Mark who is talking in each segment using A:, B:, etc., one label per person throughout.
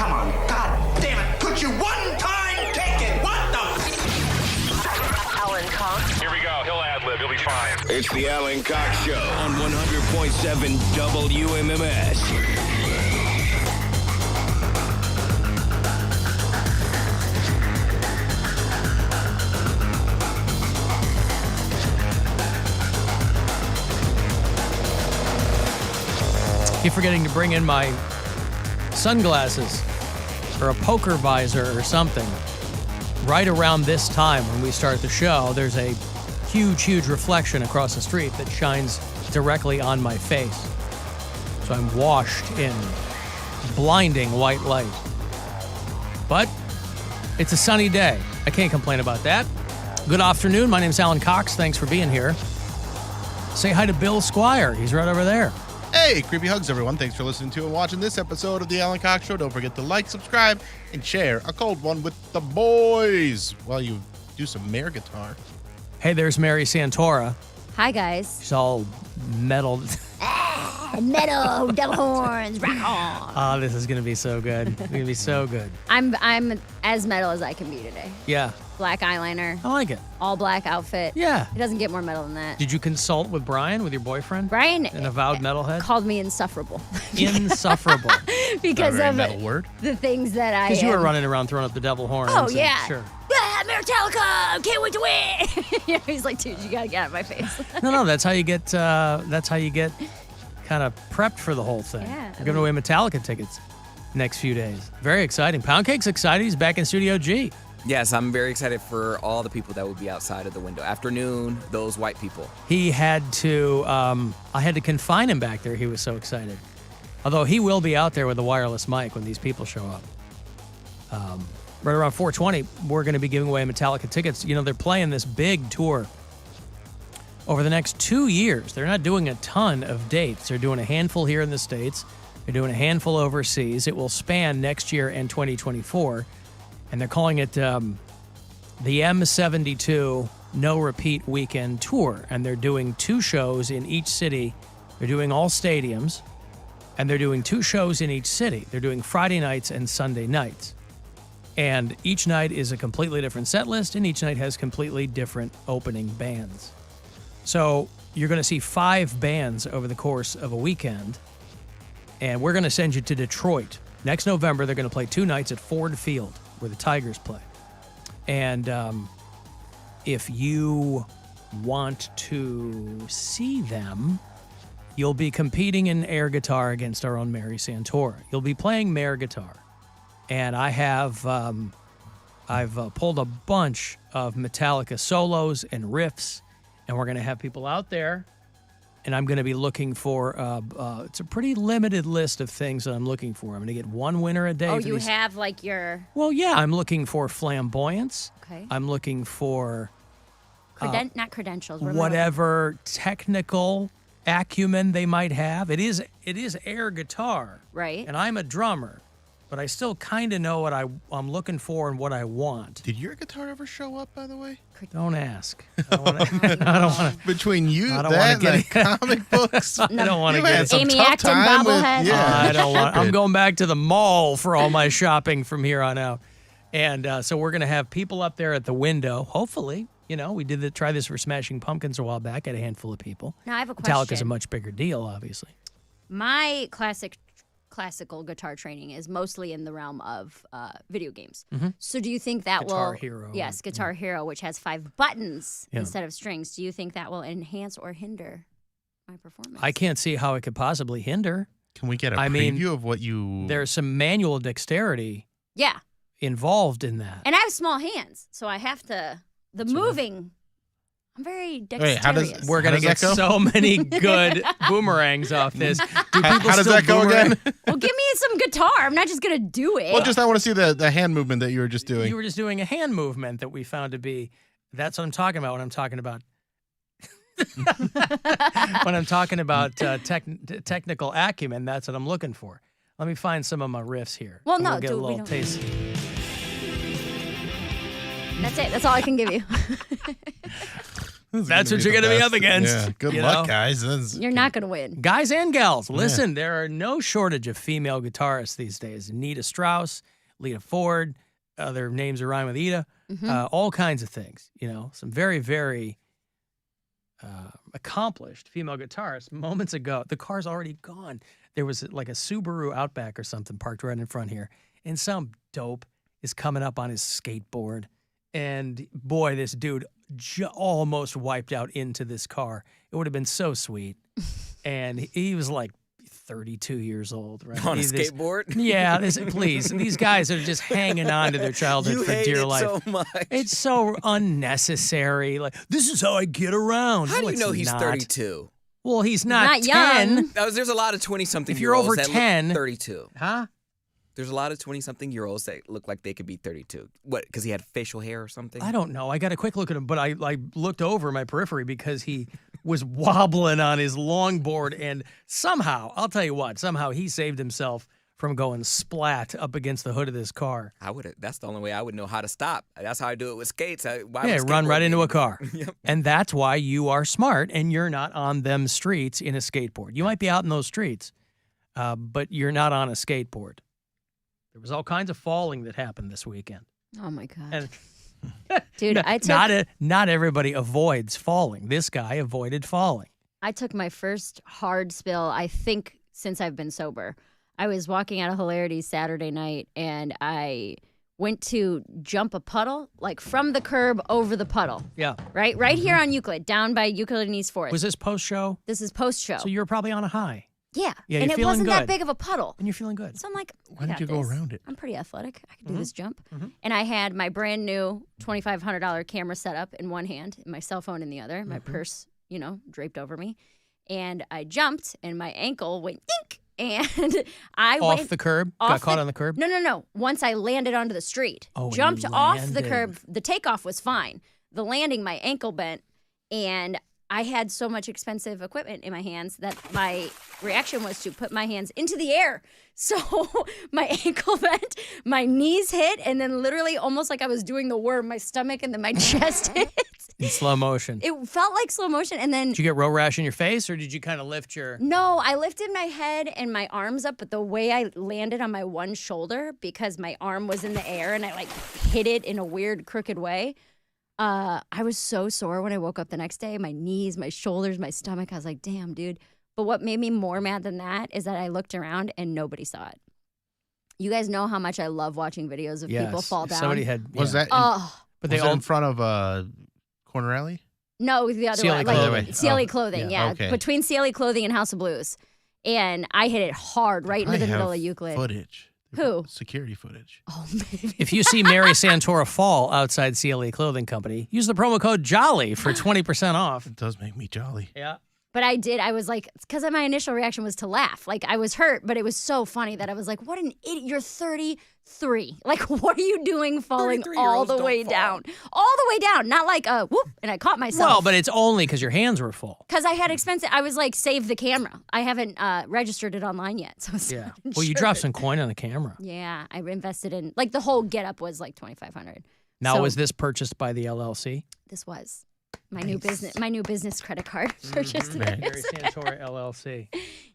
A: come on. God damn it. Could you one time take it? What the?
B: Alan Cox.
C: Here we go. He'll ad-lib. He'll be fine.
D: It's the Alan Cox Show on 100.7 WMMS.
E: Keep forgetting to bring in my sunglasses or a poker visor or something. Right around this time when we start the show, there's a huge reflection across the street that shines directly on my face. So I'm washed in blinding white light. But it's a sunny day. I can't complain about that. Good afternoon. My name's Alan Cox. Thanks for being here. Say hi to Bill Squire. He's right over there.
F: Hey, creepy hugs, everyone. Thanks for listening to and watching this episode of the Alan Cox Show. Don't forget to like, subscribe, and share a cold one with the boys while you do some air guitar.
E: Hey, there's Mary Santora.
G: Hi, guys.
E: She's all metal.
G: Metal, devil horns, rock on.
E: Oh, this is going to be so good. It's going to be so good.
G: I'm as metal as I can be today.
E: Yeah.
G: Black eyeliner,
E: I like it.
G: all black outfit.
E: Yeah.
G: It doesn't get more metal than that.
E: Did you consult with Brian, with your boyfriend?
G: Brian,
E: an avowed metalhead?
G: called me insufferable.
E: Insufferable.
G: Because
F: Very
G: of
F: metal word.
G: the things that I
E: Because you were running around throwing up the devil horns.
G: Oh,
E: and-
G: yeah.
E: Sure.
G: Ah, Metallica, can't wait to win. You know, he's like, dude, you got to get out of my face.
E: No, that's how you get kind of prepped for the whole thing.
G: Yeah.
E: We're giving away Metallica tickets next few days. Very exciting. Poundcake's excited. He's back in Studio G.
H: Yes, I'm very excited for all the people that will be outside of the window. Afternoon, those white people.
E: He had to, I had to confine him back there. He was so excited. Although he will be out there with a wireless mic when these people show up. Right around 4:20, we're going to be giving away Metallica tickets. You know, they're playing this big tour over the next 2 years. They're not doing a ton of dates. They're doing a handful here in the States. They're doing a handful overseas. It will span next year and 2024. And they're calling it the M72 No Repeat Weekend Tour. And they're doing 2 shows in each city. They're doing all stadiums. And they're doing 2 shows in each city. They're doing Friday nights and Sunday nights. And each night is a completely different set list, and each night has completely different opening bands. So you're going to see 5 bands over the course of a weekend. And we're going to send you to Detroit. Next November, they're going to play 2 nights at Ford Field, where the Tigers play. And if you want to see them, you'll be competing in air guitar against our own Mary Santora. You'll be playing air guitar. And I have, I've pulled a bunch of Metallica solos and riffs, and we're going to have people out there. And I'm going to be looking for, it's a pretty limited list of things that I'm looking for. I'm going to get 1 winner a day.
G: Oh,
E: for
G: you
E: these.
G: have like your
E: Well, yeah, I'm looking for flamboyance.
G: Okay.
E: I'm looking for
G: not credentials. Remote.
E: whatever technical acumen they might have. It is air guitar.
G: Right.
E: And I'm a drummer, but I still kind of know what I'm looking for and what I want.
F: Did your guitar ever show up, by the way?
E: Don't ask. I don't want to.
F: Between you,
E: I don't
F: that,
E: wanna
F: and the comic books.
E: I don't want to
F: You had
E: get.
F: some
G: Amy
F: tough
G: Acton
F: time with,
G: bobblehead.
F: yeah.
E: I don't want. I'm
F: Stupid.
E: going back to the mall for all my shopping from here on out, and so we're gonna have people up there at the window. Hopefully, you know, we did try this for Smashing Pumpkins a while back. Had a handful of people.
G: Now I have a question.
E: Metallica's a much bigger deal, obviously.
G: My classical guitar training is mostly in the realm of video games. So do you think that
E: Guitar
G: will...
E: Hero.
G: Yes, Guitar Hero, which has 5 buttons
E: Yeah.
G: instead of strings. Do you think that will enhance or hinder my performance?
E: I can't see how it could possibly hinder.
F: Can we get a
E: I mean,
F: preview of what you...
E: There's some manual dexterity
G: Yeah.
E: involved in that.
G: And I have small hands, so I have to... The moving... I'm very dexterous.
F: Wait, how does-
E: We're going to
F: How
E: get
F: does that go?
E: so many good boomerangs off this. Do people
F: How does
E: still
F: that go
E: boomerang?
F: again?
G: Well, give me some guitar. I'm not just going to do it.
F: Well, just I want to see the hand movement that you were just doing.
E: You were just doing a hand movement that we found to be, that's what I'm talking about when I'm talking about, when I'm talking about technical acumen, that's what I'm looking for. Let me find some of my riffs here.
G: Well,
E: and
G: no,
E: we'll get a
G: we
E: little
G: don't-
E: taste.
G: That's it. That's all I can give you.
E: That's what you're going to be up against.
F: Yeah. Good
E: you
F: luck,
E: know?
F: guys.
G: You're not going to win.
E: Guys and gals, listen, there are no shortage of female guitarists these days. Nita Strauss, Lita Ford, other names that rhyme with Ida, all kinds of things. Some very, very accomplished female guitarists. Moments ago, the car's already gone. There was like a Subaru Outback or something parked right in front here, and some dope is coming up on his skateboard. And boy, this dude almost wiped out into this car. It would have been so sweet. And he was like 32 years old, right?
H: On a skateboard?
E: Yeah, please. These guys are just hanging on to their childhood
H: You
E: for
H: hate
E: dear
H: it
E: life.
H: so much.
E: It's so unnecessary. Like, this is how I get around.
H: How do you
E: it's
H: know he's
E: not.
H: 32?
E: Well, he's not,
G: not
E: 10.
G: young.
H: There's a lot of 20-something
E: If you're
H: year olds
E: over
H: that
E: 10.
H: look 32.
E: Huh?
H: There's a lot of 20-something-year-olds that look like they could be 32. What, because he had facial hair or something?
E: I don't know. I got a quick look at him, but I looked over my periphery because he was wobbling on his longboard, and somehow, I'll tell you what, somehow he saved himself from going splat up against the hood of this car.
H: That's the only way I would know how to stop. That's how I do it with skates.
E: Run right into a car.
H: Yep.
E: And that's why you are smart and you're not on them streets in a skateboard. You might be out in those streets, but you're not on a skateboard. There was all kinds of falling that happened this weekend.
G: Oh my God.
E: And
G: Dude,
E: not everybody avoids falling. This guy avoided falling.
G: I took my first hard spill, I think, since I've been sober. I was walking out of Hilarity Saturday night, and I went to jump a puddle, like from the curb over the puddle.
E: Yeah.
G: Right here on Euclid, down by Euclid and East 4th.
E: Was this post-show?
G: This is post-show.
E: So you were probably on a high.
G: Yeah.
E: Yeah,
G: and
E: you're
G: it
E: feeling
G: wasn't that
E: good.
G: big of a puddle.
E: And you're feeling good.
G: So I'm like,
F: Why did you go around it?
G: I'm pretty athletic. I can do this jump. And I had my brand new $2,500 camera set up in one hand and my cell phone in the other, my purse, draped over me. And I jumped and my ankle went dink. And I
E: Off the curb? Got caught on the curb?
G: No. Once I landed onto the street.
E: Oh, you
G: jumped off the
E: landed.
G: curb. The takeoff was fine. The landing, my ankle bent. And I had so much expensive equipment in my hands that my reaction was to put my hands into the air. So my ankle bent, my knees hit, and then literally almost like I was doing the worm, my stomach and then my chest hit.
E: In slow motion.
G: It felt like slow motion. And then
E: Did you get road rash in your face, or did you kind of lift your...
G: No, I lifted my head and my arms up, but the way I landed on my one shoulder, because my arm was in the air and I like hit it in a weird crooked way, I was so sore when I woke up the next day. My knees, my shoulders, my stomach. I was like, damn, dude. But what made me more mad than that is that I looked around and nobody saw it. You guys know how much I love watching videos of people fall down.
E: Somebody had...
F: Was
E: yeah.
F: that
E: But they
F: was that
E: all...
F: in front of Corner Alley?
G: No, the other
E: CLE
G: one.
E: Clothing.
G: Like, CLE
F: Oh,
G: Clothing,
F: yeah,
G: yeah.
F: okay.
G: Between CLE Clothing and House of Blues. And I hit it hard right into the middle of Euclid.
F: Footage.
G: Who?
F: Security footage.
G: Oh, maybe.
E: If you see Mary Santora fall outside CLE Clothing Company, use the promo code JOLLY for 20% off.
F: It does make me jolly.
E: Yeah.
G: But I did. I was like, because my initial reaction was to laugh. Like, I was hurt, but it was so funny that I was like, what an idiot. You're 33. Like, what are you doing falling all the way down? All the way down. Not like, whoop, and I caught myself.
E: Well, but it's only because your hands were full.
G: Because I had expensive, I was like, save the camera. I haven't registered it online yet. So it's
E: Yeah.
G: not
E: Well, you
G: insured.
E: dropped some coin on the camera.
G: Yeah, I invested in, like, the whole getup was like $2,500.
E: Now,
G: So
E: was this purchased by the LLC?
G: This was my new business credit card purchased.
E: Mary Santora LLC.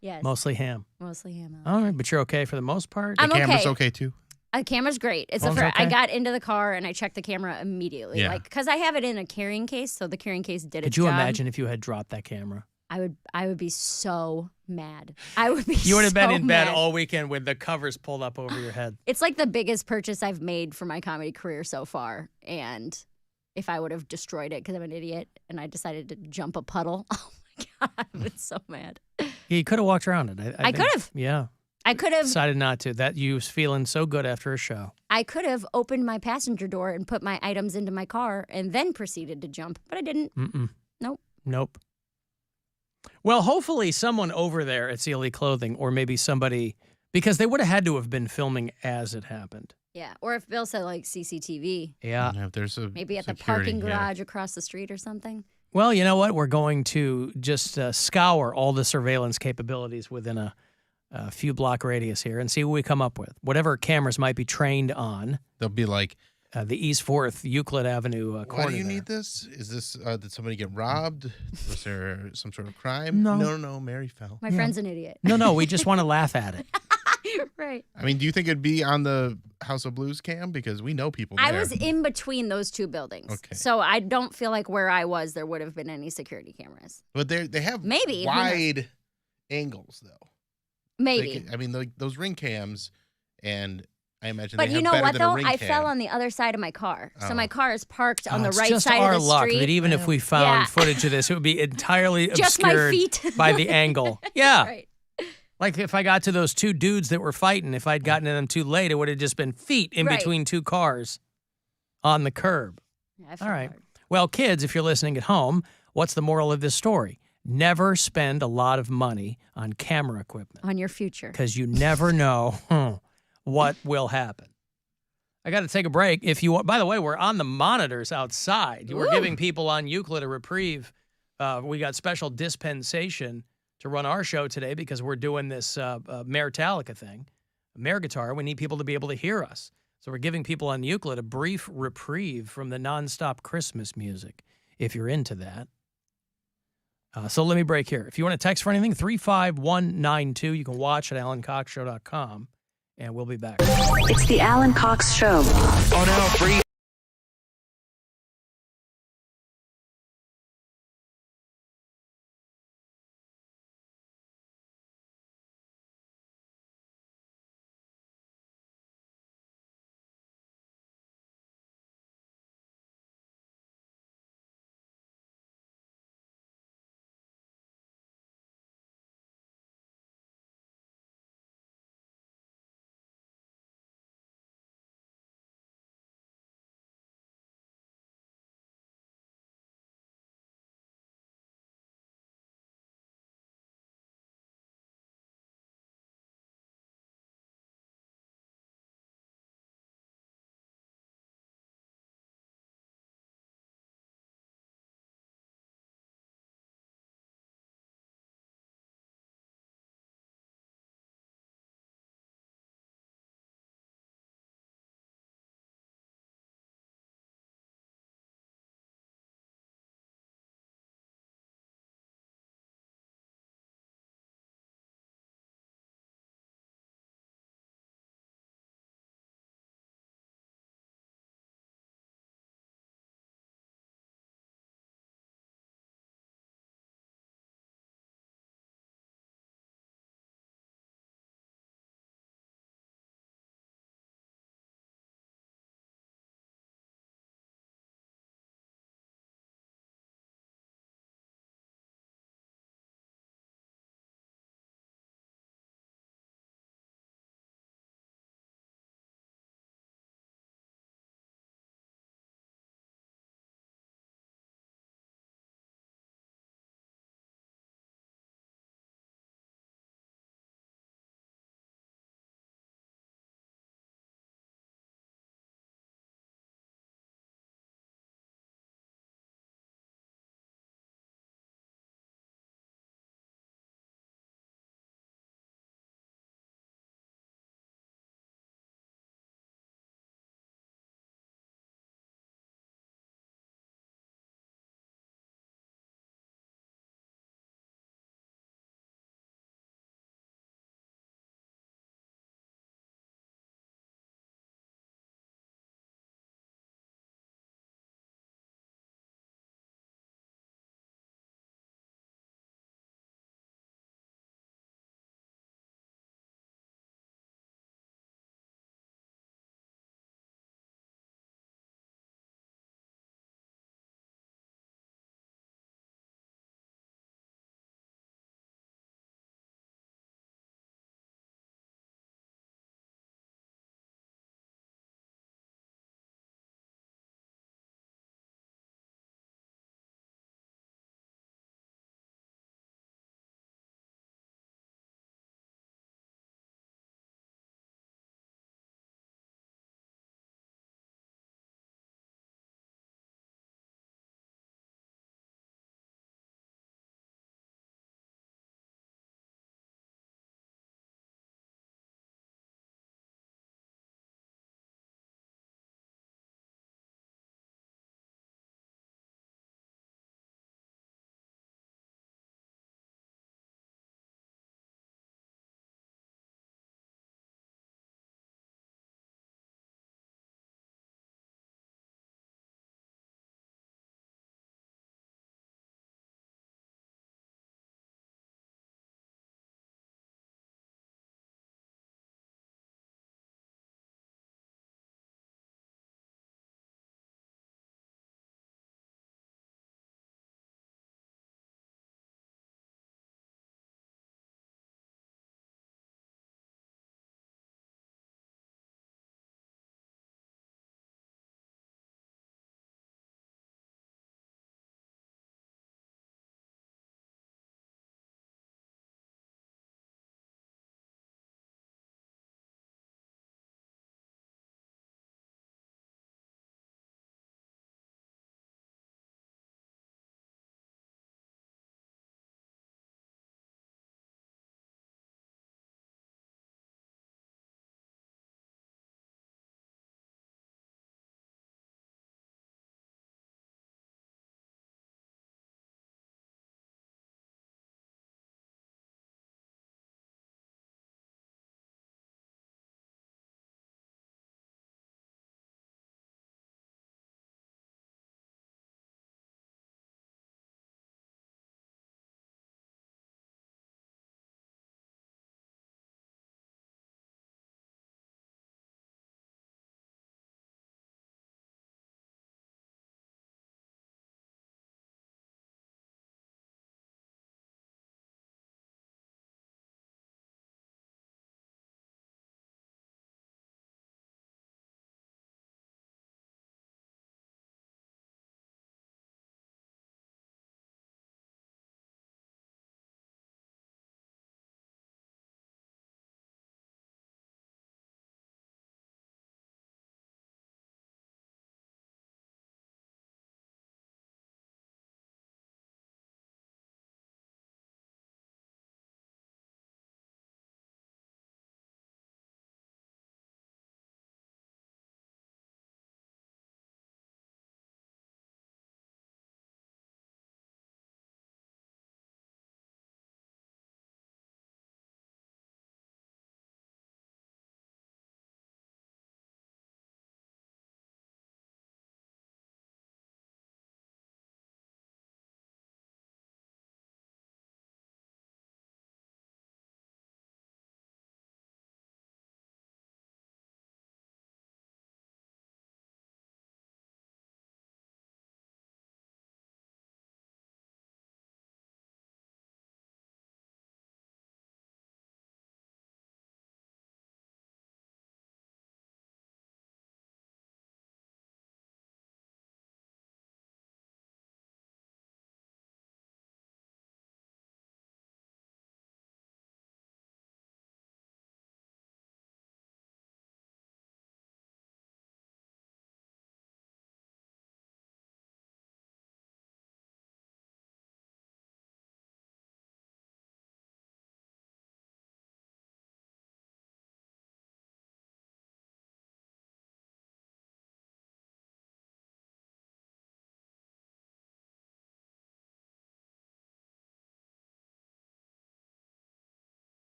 G: Yes.
E: Mostly ham.
G: Mostly him.
E: All right, but you're okay for the most part?
G: I'm
F: The camera's
G: okay.
F: okay too.
G: The camera's great. It's
E: Phone's
G: I
E: okay?
G: got into the car and I checked the camera immediately.
F: Yeah.
G: Like, because I have it in a carrying case, so the carrying case did its
E: Could you
G: job.
E: imagine if you had dropped that camera?
G: I would be so mad. I would be
E: You would have been
G: so
E: in bed
G: mad.
E: all weekend with the covers pulled up over your head.
G: It's like the biggest purchase I've made for my comedy career so far. And if I would have destroyed it because I'm an idiot and I decided to jump a puddle, oh my God, I've been so mad.
E: You could have walked around it.
G: I
E: think.
G: could have.
E: Yeah.
G: I could have.
E: Decided not to. That you was feeling so good after a show.
G: I could have opened my passenger door and put my items into my car and then proceeded to jump, but I didn't.
E: Mm-mm.
G: Nope.
E: Well, hopefully someone over there at CLE Clothing, or maybe somebody, because they would have had to have been filming as it happened.
G: Yeah. Or if Bill said like CCTV,
E: Yeah.
F: If there's a
G: maybe at the
F: security,
G: parking
F: yeah.
G: garage across the street or something.
E: Well, you know what? We're going to just scour all the surveillance capabilities within a few block radius here and see what we come up with. Whatever cameras might be trained on.
F: They'll be like,
E: the East 4th Euclid Avenue corner.
F: Why do you
E: there.
F: need this? Is this did somebody get robbed? Was there some sort of crime?
E: No.
F: No. Mary fell.
G: My friend's an idiot.
E: No, we just want to laugh at it.
G: Right.
F: I mean, do you think it'd be on the House of Blues cam? Because we know people there.
G: I was in between those two buildings.
F: Okay.
G: So I don't feel like where I was, there would have been any security cameras.
F: But they have
G: Maybe, who knows?
F: wide angles, though.
G: Maybe.
F: I mean, those ring cams, and I imagine
G: But
F: they
G: you
F: have
G: know
F: better
G: what,
F: than a
G: though?
F: ring
G: I
F: cam.
G: fell on the other side of my car. So my car is parked on the
E: It's
G: right
E: just
G: side
E: our
G: of the
E: luck
G: street.
E: that even if we found
G: Yeah.
E: footage of this, it would be entirely
G: Just my
E: obscured
G: feet.
E: by the angle. Yeah.
G: Right.
E: Like if I got to those two dudes that were fighting, if I'd gotten to them too late, it would have just been feet in
G: Right.
E: between two cars on the curb.
G: Yeah, I fell
E: All right.
G: hard.
E: Well, kids, if you're listening at home, what's the moral of this story? Never spend a lot of money on camera equipment
G: On your future.
E: because you never know what will happen. I got to take a break. If you want, by the way, we're on the monitors outside. We're
G: Woo.
E: giving people on Euclid a reprieve. We got special dispensation to run our show today because we're doing this Metallica thing, Mayor Guitar. We need people to be able to hear us. So we're giving people on Euclid a brief reprieve from the nonstop Christmas music, if you're into that. So let me break here. If you want to text for anything, 35192. You can watch at alancoxshow.com, and we'll be back.
B: It's the Alan Cox Show.
H: Oh no, free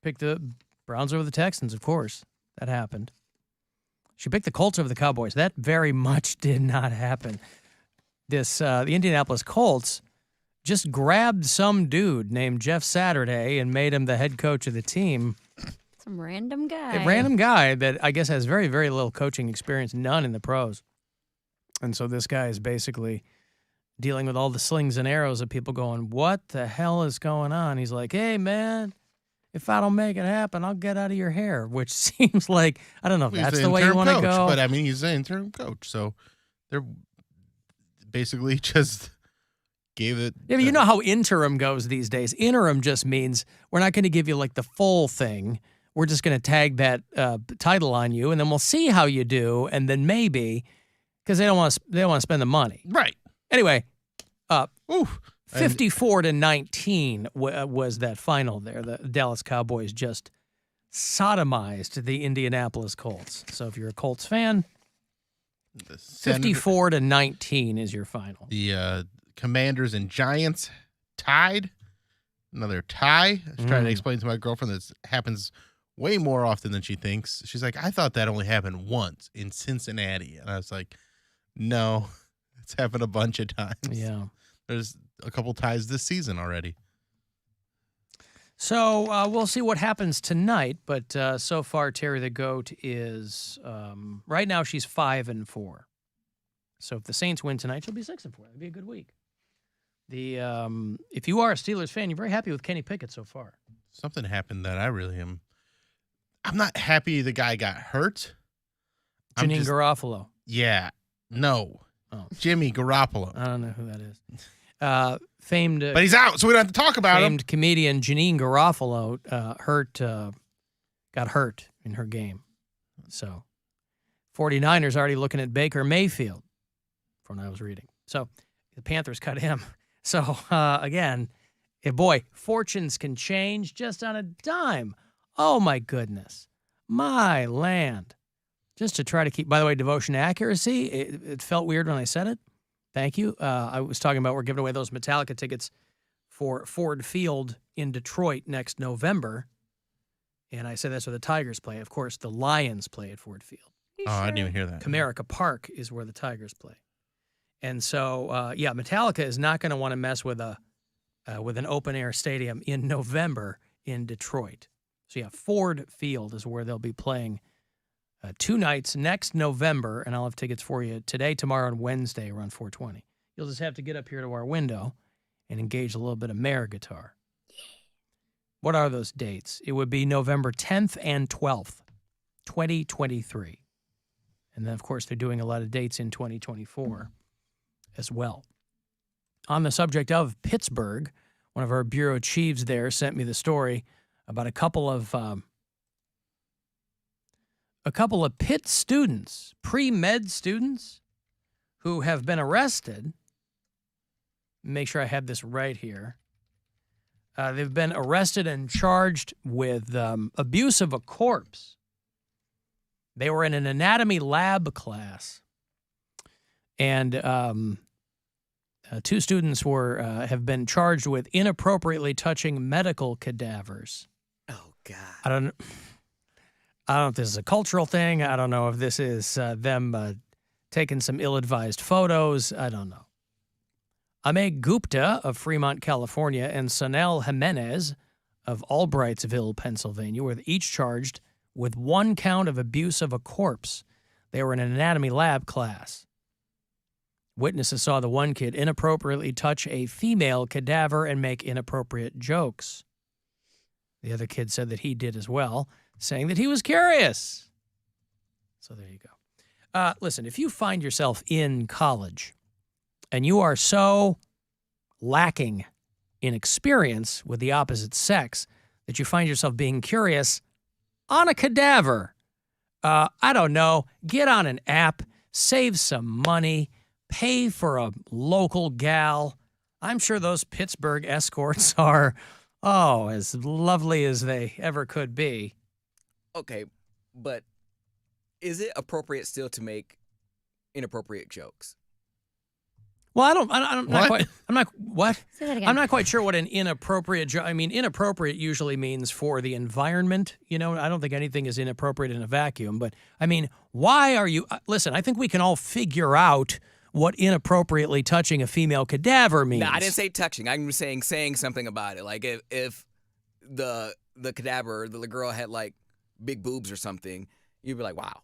E: picked the Browns over the Texans, of course. That happened. She picked the Colts over the Cowboys. That very much did not happen. The Indianapolis Colts just grabbed some dude named Jeff Saturday and made him the head coach of the team.
G: Some random guy.
E: A random guy that I guess has very, very little coaching experience, none in the pros. And so this guy is basically dealing with all the slings and arrows of people going, what the hell is going on? He's like, hey, man, if I don't make it happen, I'll get out of your hair, which seems like, I don't know if that's the way you want to go.
F: But, I mean, he's an interim coach, so they're basically just gave it.
E: Yeah, but you know how interim goes these days. Interim just means we're not going to give you, like, the full thing. We're just going to tag that title on you, and then we'll see how you do, and then maybe, because they don't want to spend the money.
F: Right.
E: Anyway, 54-19 was that final there. The Dallas Cowboys just sodomized the Indianapolis Colts. So if you're a Colts fan, 54-19 is your final.
F: The Commanders and Giants tied. Another tie. I was trying to explain to my girlfriend that happens way more often than she thinks. She's like, I thought that only happened once in Cincinnati. And I was like, no, it's happened a bunch of times.
E: Yeah.
F: There's a couple ties this season already.
E: So we'll see what happens tonight. But so far, Terry the Goat is right now she's 5-4. So if the Saints win tonight, she'll be 6-4. That'd be a good week. If you are a Steelers fan, you're very happy with Kenny Pickett so far.
F: Something happened that I really am. I'm not happy the guy got hurt.
E: Janine Garofalo.
F: Yeah. No.
E: Oh.
F: Jimmy Garoppolo.
E: I don't know who that is. Famed,
F: but he's out, so we don't have to talk about him.
E: Famed comedian Janine Garofalo got hurt in her game. So 49ers already looking at Baker Mayfield from what I was reading. So the Panthers cut him. So again, boy, fortunes can change just on a dime. Oh my goodness. My land. Just to try to keep, by the way, devotion to accuracy, it felt weird when I said it. Thank you. I was talking about we're giving away those Metallica tickets for Ford Field in Detroit next November. And I said that's where the Tigers play. Of course, the Lions play at Ford Field.
F: I didn't even hear that.
E: Comerica Park is where the Tigers play. And so, Metallica is not going to want to mess with an open-air stadium in November in Detroit. So, Ford Field is where they'll be playing 2 nights next November, and I'll have tickets for you today, tomorrow, and Wednesday around 4:20. You'll just have to get up here to our window and engage a little bit of Mare guitar. Yeah. What are those dates? It would be November 10th and 12th, 2023. And then, of course, they're doing a lot of dates in 2024 as well. On the subject of Pittsburgh, one of our bureau chiefs there sent me the story about a couple of Pitt students, pre-med students, who have been arrested. Make sure I have this right here. They've been arrested and charged with abuse of a corpse. They were in an anatomy lab class, and 2 students have been charged with inappropriately touching medical cadavers.
H: Oh, God.
E: I don't know if this is a cultural thing. I don't know if this is them taking some ill-advised photos. I don't know. Ame Gupta of Fremont, California, and Sanel Jimenez of Albrightsville, Pennsylvania, were each charged with 1 count of abuse of a corpse. They were in an anatomy lab class. Witnesses saw the one kid inappropriately touch a female cadaver and make inappropriate jokes. The other kid said that he did as well, saying that he was curious. So there you go. Listen, if you find yourself in college and you are so lacking in experience with the opposite sex that you find yourself being curious on a cadaver, I don't know, get on an app, save some money, pay for a local gal. I'm sure those Pittsburgh escorts are, as lovely as they ever could be.
H: Okay, but is it appropriate still to make inappropriate jokes?
E: Well, I'm not quite. I'm not what?
G: Say that again.
E: I'm not quite sure what an inappropriate. I mean, inappropriate usually means for the environment. You know, I don't think anything is inappropriate in a vacuum. But I mean, why are you? Listen, I think we can all figure out what inappropriately touching a female cadaver means.
H: No, I didn't say touching. I'm saying something about it. Like if the cadaver, the girl had like big boobs or something, you'd be like, wow.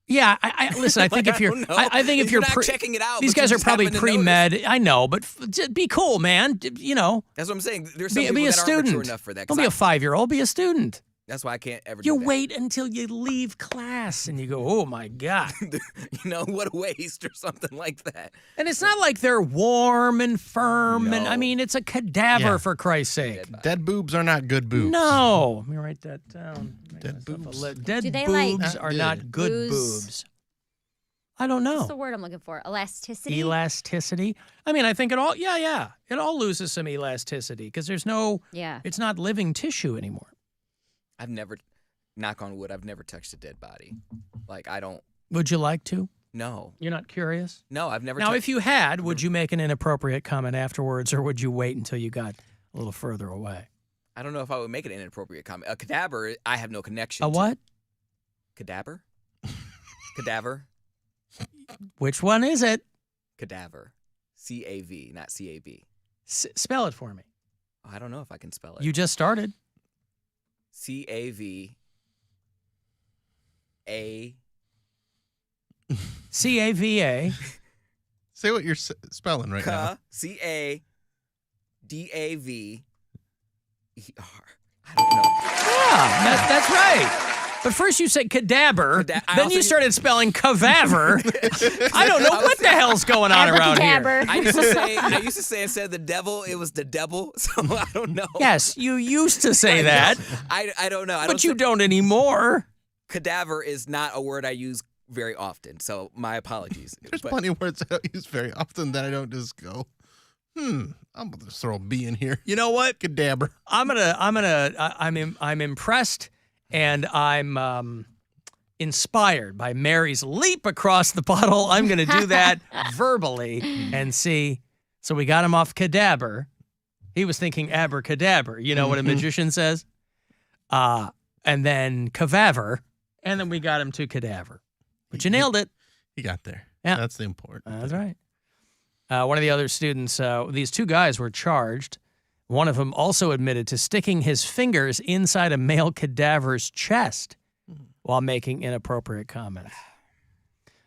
E: Yeah, I listen. I think
H: Like,
E: if you're, I think if you're
H: not checking it out,
E: these
H: but you
E: guys are
H: just
E: probably
H: happen to
E: pre-med. I know, but be cool, man. You know,
H: That's what I'm saying. There's some
E: be
H: people
E: a
H: that aren't mature
E: student.
H: enough for that.
E: Don't
H: 'cause
E: be a 5-year-old. Be a student.
H: that's why I can't ever.
E: You
H: do that.
E: wait until you leave class and you go, oh my God.
H: You know, what a waste or something like that.
E: And it's not like they're warm and firm. And I
H: No.
E: mean, it's a cadaver,
F: Yeah.
E: for Christ's sake.
F: Dead boobs are not good boobs.
E: No. Let me write that down.
F: Dead boobs.
E: Dead
G: Do they, like,
E: boobs are not good
G: lose-
E: boobs. I don't
G: What's the
E: know.
G: word I'm looking for? Elasticity?
E: Elasticity. I mean, I think it all, yeah. It all loses some elasticity because there's no,
G: Yeah.
E: it's not living tissue anymore.
H: I've never, knock on wood, I've never touched a dead body. Like I don't.
E: Would you like to?
H: No,
E: You're not curious?
H: no, I've never.
E: Now,
H: touched,
E: if you had, would you make an inappropriate comment afterwards or would you wait until you got a little further away?
H: I don't know if I would make an inappropriate comment. A cadaver, I have no connection.
E: A
H: to.
E: what?
H: Cadaver. Cadaver.
E: Which one is it?
H: Cadaver. CAV, not CAB.
E: Spell it for me.
H: Oh, I don't know if I can spell it.
E: You just started.
H: CAVA.
E: CAVA.
F: Say what you're spelling right now.
H: CADAV. I don't know.
E: Yeah, that's right. But first you said cadaver,
H: I
E: then
H: also-
E: you started spelling cadaver. I don't know what the hell's going on around here.
G: Abracadabra.
H: I used to say instead of the devil, it was the devil. So I don't know.
E: Yes, you used to say that,
H: I don't know. I
E: but
H: don't
E: you don't anymore.
H: Cadaver is not a word I use very often. So my apologies.
F: There's
H: But
F: plenty of words I don't use very often that I don't just go, I'm going to throw a B in here.
E: You know what?
F: Cadaver.
E: I'm impressed and I'm inspired by Mary's leap across the puddle. I'm going to do that verbally and see. So we got him off cadaver. He was thinking abracadabra. You know what a magician says? And then cadaver. And then we got him to cadaver. But you nailed it.
F: He got there.
E: Yeah.
F: That's the important.
E: That's right. One of the other students, these two guys were charged. One of them also admitted to sticking his fingers inside a male cadaver's chest while making inappropriate comments.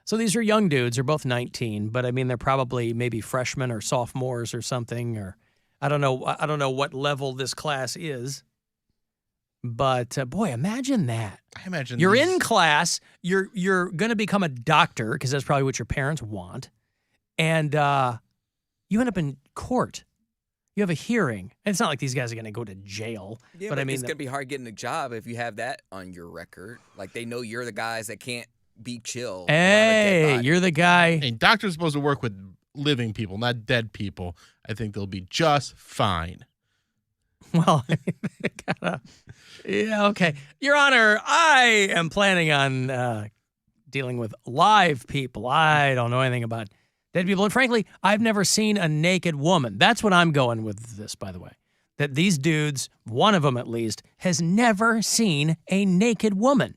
E: So these are young dudes. They're both 19, but I mean, they're probably maybe freshmen or sophomores or something, or I don't know. I don't know what level this class is. But boy, imagine that.
F: I imagine
E: You're
F: these-
E: in class. You're going to become a doctor because that's probably what your parents want. And you end up in court. You have a hearing. And it's not like these guys are going to go to jail.
H: yeah,
E: but I mean,
H: it's gonna be hard getting a job if you have that on your record. Like they know you're the guys that can't be chill. around a dead
E: hey,
H: body.
E: you're the guy.
F: Hey, doctors are supposed to work with living people, not dead people. I think they'll be just fine.
E: Well, they gotta, yeah, okay. Your Honor, I am planning on dealing with live people. I don't know anything about dead people. And frankly, I've never seen a naked woman. That's what I'm going with this, by the way. That these dudes, one of them at least, has never seen a naked woman.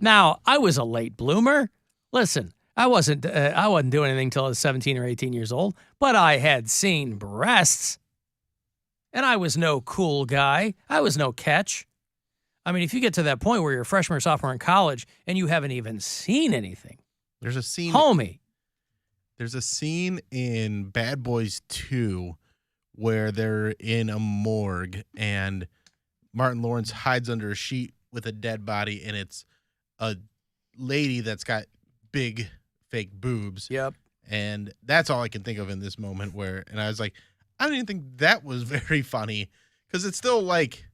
E: Now, I was a late bloomer. Listen, I wasn't doing anything until I was 17 or 18 years old, but I had seen breasts. And I was no cool guy. I was no catch. I mean, if you get to that point where you're a freshman or sophomore in college and you haven't even seen anything,
F: There's a scene.
E: homie.
F: There's a scene in Bad Boys 2 where they're in a morgue and Martin Lawrence hides under a sheet with a dead body, and it's a lady that's got big fake boobs.
E: Yep.
F: And that's all I can think of in this moment and I was like, I don't even think that was very funny because it's still like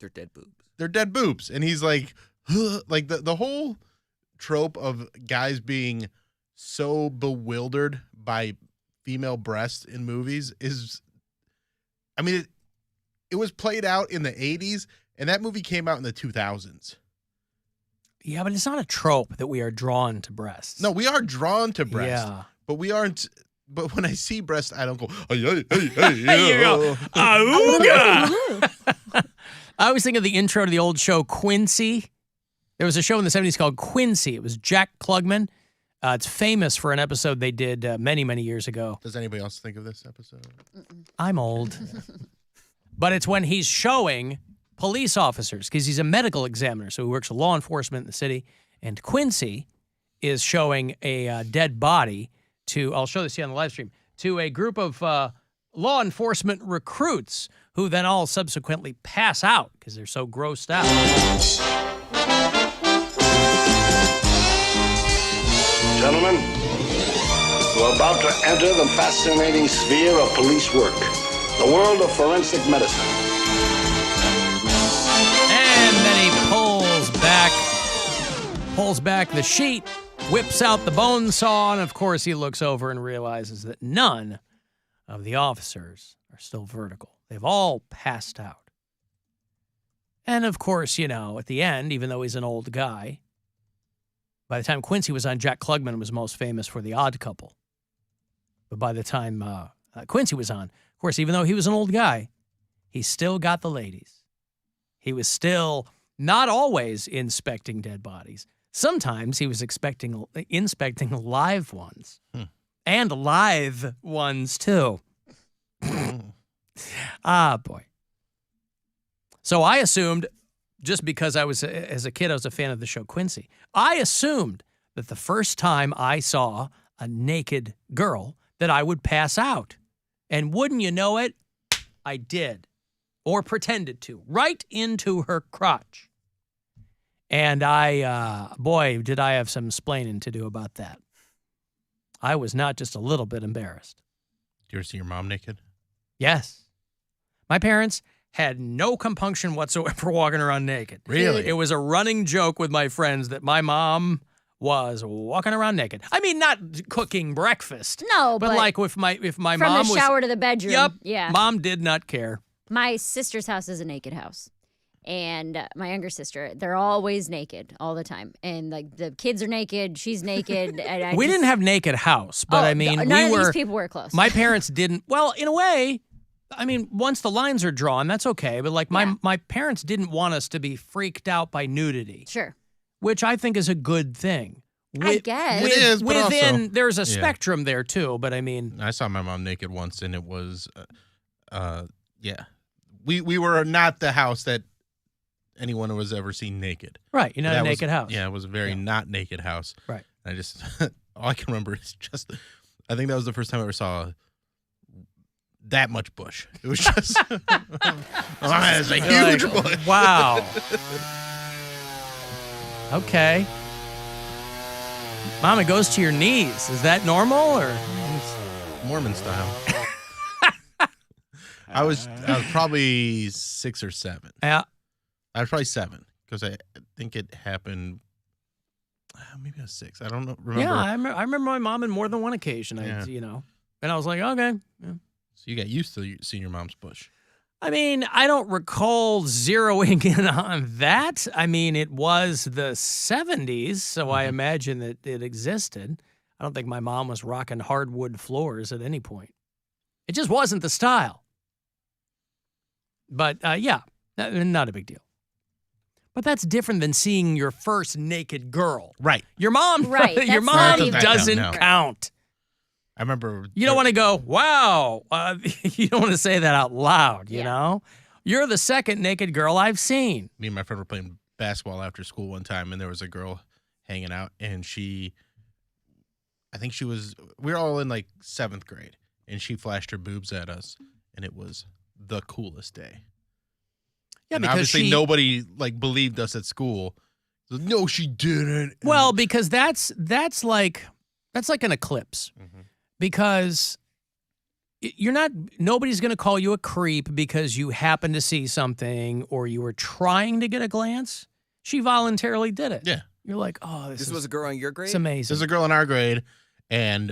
H: They're dead boobs.
F: they're dead boobs. And he's like, like the whole trope of guys being so bewildered by female breasts in movies is, I mean, it was played out in the 80s and that movie came out in the 2000s.
E: Yeah, but it's not a trope that we are drawn to breasts.
F: No, we are drawn to breasts.
E: Yeah.
F: but we aren't. But when I see breasts, I don't go. Hey, hey,
E: You go, "Auga." I always think of the intro to the old show Quincy. There was a show in the 70s called Quincy. It was Jack Klugman. It's famous for an episode they did many, many years ago.
F: Does anybody else think of this episode?
E: I'm old. But it's when he's showing police officers, because he's a medical examiner, so he works with law enforcement in the city. And Quincy is showing a dead body to, I'll show this here on the live stream, to a group of law enforcement recruits who then all subsequently pass out because they're so grossed out.
I: Gentlemen, we're about to enter the fascinating sphere of police work, the world of forensic medicine.
E: And then he pulls back the sheet, whips out the bone saw, and of course he looks over and realizes that none of the officers are still vertical. They've all passed out. And of course, at the end, even though he's an old guy, by the time Quincy was on, Jack Klugman was most famous for The Odd Couple. But by the time Quincy was on, of course, even though he was an old guy, he still got the ladies. He was still not always inspecting dead bodies. Sometimes he was inspecting live ones. And live ones, too. Boy. So I assumed, just because as a kid, I was a fan of the show Quincy, I assumed that the first time I saw a naked girl that I would pass out. And wouldn't you know it, I did. Or pretended to. Right into her crotch. And boy, did I have some splaining to do about that. I was not just a little bit embarrassed.
F: Did you ever see your mom naked?
E: Yes. My parents had no compunction whatsoever walking around naked.
F: Really?
E: It was a running joke with my friends that my mom was walking around naked. I mean, not cooking breakfast.
G: No,
E: but like if my
G: from
E: mom
G: the shower to the bedroom.
E: Yep.
G: Yeah.
E: Mom did not care.
G: My sister's house is a naked house. And my younger sister, they're always naked all the time. And like the kids are naked, she's naked. And
E: we didn't have naked house, but I mean,
G: none of these people were close.
E: My parents didn't. Well, in a way, I mean, once the lines are drawn, that's okay. But like my parents didn't want us to be freaked out by nudity.
G: Sure.
E: Which I think is a good thing.
G: I guess.
F: It is, but
E: within,
F: also,
E: there's a spectrum there too, but I mean.
F: I saw my mom naked once, and it was, We were not the house that anyone was ever seen naked.
E: Right, you're not a naked house.
F: Yeah, it was a very not naked house.
E: Right.
F: I just, all I can remember is just, I think that was the first time I ever saw that much bush. It was just, it's a huge bush.
E: Wow. Okay. Mom, it goes to your knees. Is that normal or?
F: Mormon style. I was probably 6 or 7.
E: Yeah.
F: I was probably 7 because I think it happened. Maybe I was 6. I don't know. Remember?
E: Yeah, I remember my mom on more than one occasion. And I was like, okay. Yeah.
F: So you got used to seeing your mom's bush.
E: I mean, I don't recall zeroing in on that. I mean, it was the 70s, so I imagine that it existed. I don't think my mom was rocking hardwood floors at any point. It just wasn't the style. But, not a big deal. But that's different than seeing your first naked girl.
F: Right.
E: Your mom,
G: Right.
E: your mom
G: That
E: doesn't count.
F: I remember.
E: You don't want to go, wow. You don't want to say that out loud, you know? You're the second naked girl I've seen.
F: Me and my friend were playing basketball after school one time, and there was a girl hanging out, and we were all in like 7th grade, and she flashed her boobs at us, and it was the coolest day.
E: Yeah,
F: and
E: because
F: obviously nobody like believed us at school. So, no, she didn't.
E: Well, because that's like an eclipse.
F: Mm-hmm.
E: Because nobody's going to call you a creep because you happen to see something or you were trying to get a glance. She voluntarily did it.
F: Yeah.
E: You're like, oh,
H: This was a girl in your grade?
E: It's amazing.
F: There's a girl in our grade, and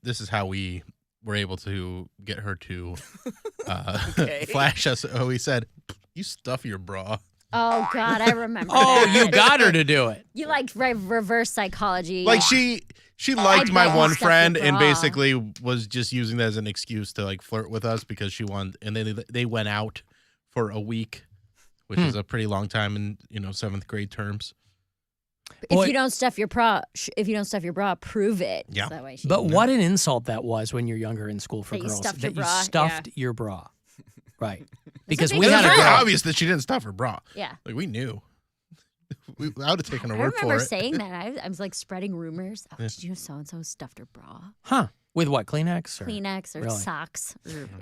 F: this is how we were able to get her to flash us. Oh, we said, you stuff your bra.
G: Oh God, I remember.
E: Oh,
G: that.
E: you got her to do it.
G: You like reverse psychology.
F: Like she liked my
G: bet
F: one
G: you stuffed
F: friend
G: your
F: and
G: bra.
F: basically was just using that as an excuse to like flirt with us because she wanted, and then they went out for a week, which is a pretty long time in 7th grade terms.
G: If you don't stuff your bra, prove it.
F: Yeah.
G: So that way she
E: But what an insult that was when you're younger in school for
G: That you
E: girls.
G: stuffed
E: that
G: your bra?
E: you stuffed your bra. Right. Because
G: big
E: we
F: It was
E: had a
F: very
E: girl.
F: obvious that she didn't stuff her bra.
G: Yeah.
F: Like we knew. I would have taken her
G: I
F: word for
G: remember
F: it.
G: saying that. I was like spreading rumors. Oh, did you know so and so stuffed her bra?
E: Huh. With what? Kleenex? Or?
G: Kleenex or
E: Really?
G: socks.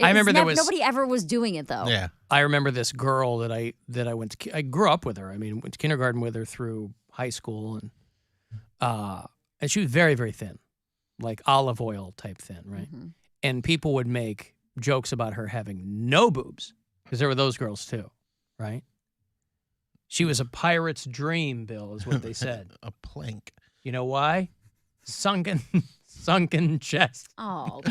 E: I remember there was-
G: nobody ever was doing it though.
F: Yeah.
E: I remember this girl that I went to. I grew up with her. I mean, went to kindergarten with her through high school, and she was very, very thin, like olive oil type thin, right?
G: Mm-hmm.
E: And people would make jokes about her having no boobs because there were those girls too, right? She was a pirate's dream, Bill, is what they said.
F: A plank.
E: You know why? Sunken chest.
G: Oh,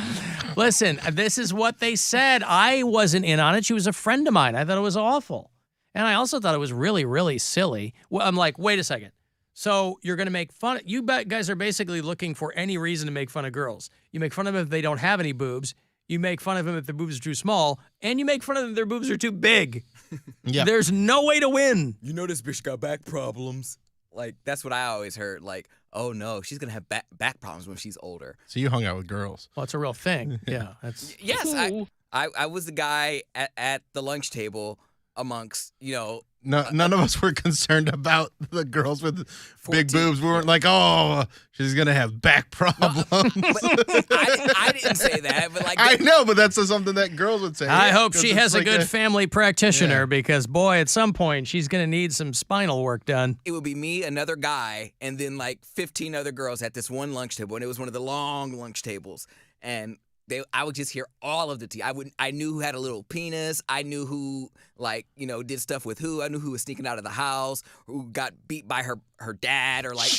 E: Listen, this is what they said. I wasn't in on it. She was a friend of mine. I thought it was awful. And I also thought it was really, really silly. Well, I'm like, wait a second. So you're going to make fun. You guys are basically looking for any reason to make fun of girls. You make fun of them if they don't have any boobs. You make fun of them if their boobs are too small. And you make fun of them if their boobs are too big.
F: Yeah.
E: There's no way to win.
H: You know this bitch got back problems. Like, that's what I always heard. Like, oh no, she's going to have back problems when she's older.
F: So you hung out with girls.
E: Well, it's a real thing. Yeah. That's
H: Yes, I was the guy at the lunch table amongst,
F: No, none of us were concerned about the girls with
H: 14.
F: big boobs. We weren't like, oh, she's gonna have back problems.
H: I didn't say that, but like
F: I know, but that's something that girls would say.
E: I hope
F: 'Cause
E: she
F: it's
E: has a
F: like
E: good family practitioner
F: Yeah.
E: because, boy, at some point she's going to need some spinal work done.
H: it would be me, another guy, and then like 15 other girls at this one lunch table, and it was one of the long lunch tables, and I would just hear all of the tea. I knew who had a little penis. I knew who did stuff with who. I knew who was sneaking out of the house, who got beat by her dad, or like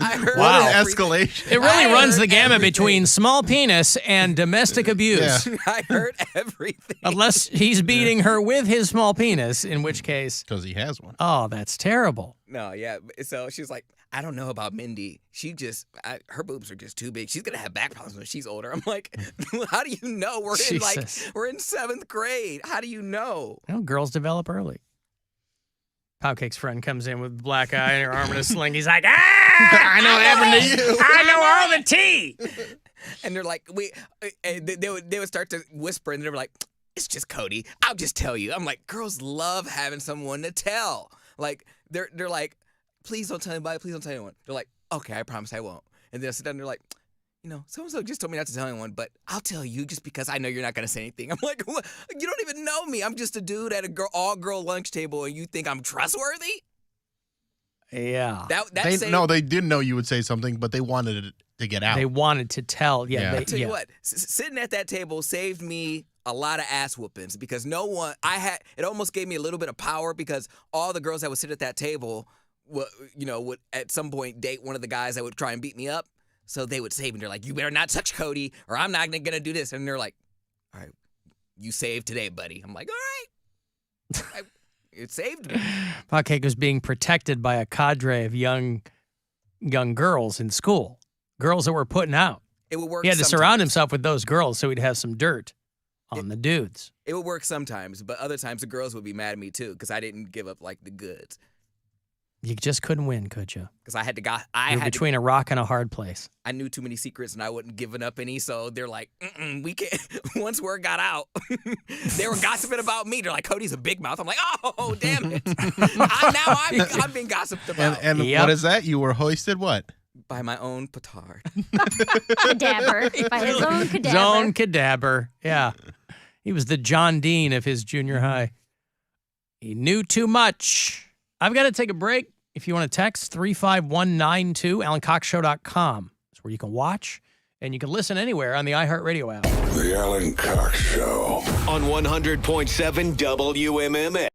H: I heard
E: Wow.
F: What an
H: everything.
F: escalation.
E: It really
H: I
E: runs
H: heard
E: the gamut
H: everything.
E: between small penis and domestic abuse.
F: Yeah.
H: I heard everything.
E: Unless he's beating her with his small penis, in which case,
F: Because he has one.
E: oh, that's terrible.
H: No, yeah. So she was like, I don't know about Mindy. Her boobs are just too big. She's gonna have back problems when she's older. I'm like, how do you know?
E: Jesus.
H: We're in 7th grade. How do you know?
E: You know, girls develop early. Poundcake's friend comes in with a black eye and her arm in a sling. He's like, I know everything. I know all the tea.
H: And they're like, they would start to whisper, and they were like, it's just Cody. I'll just tell you. I'm like, girls love having someone to tell. Like they're like, please don't tell anybody. Please don't tell anyone. They're like, okay, I promise I won't. And they'll sit down and they're like, so-and-so just told me not to tell anyone, but I'll tell you just because I know you're not going to say anything. I'm like, what? You don't even know me. I'm just a dude at a all-girl lunch table, and you think I'm trustworthy?
E: Yeah.
F: They didn't know you would say something, but they wanted it to get out.
E: They wanted to tell. Yeah.
F: Yeah.
H: I tell you what, sitting at that table saved me a lot of ass whoopings because it almost gave me a little bit of power because all the girls that would sit at that table would at some point date one of the guys that would try and beat me up. So they would save me. They're like, you better not touch Cody or I'm not going to do this. And they're like, all right, you saved today, buddy. I'm like, all right. It saved me.
E: Poundcake was being protected by a cadre of young girls in school. Girls that were putting out.
H: It would work
E: He had to
H: sometimes.
E: surround himself with those girls so he'd have some dirt on the dudes.
H: It would work sometimes, but other times the girls would be mad at me too because I didn't give up like the goods.
E: You just couldn't win, could you?
H: Because I had to
E: You're between a rock and a hard place.
H: I knew too many secrets and I wasn't giving up any, so they're like, we can't. Once word got out, they were gossiping about me. They're like, Cody's a big mouth. I'm like, oh, damn it. I'm being gossiped about.
F: And
E: Yep.
F: what is that? You were hoisted what?
H: By my own petard.
G: cadaver. By his own cadaver.
E: His own cadaver. Yeah. He was the John Dean of his junior high. He knew too much. I've got to take a break. If you want to text 35192, AlanCoxShow.com. It's where you can watch and you can listen anywhere on the iHeartRadio app.
I: The Alan Cox Show.
D: On 100.7 WMMS.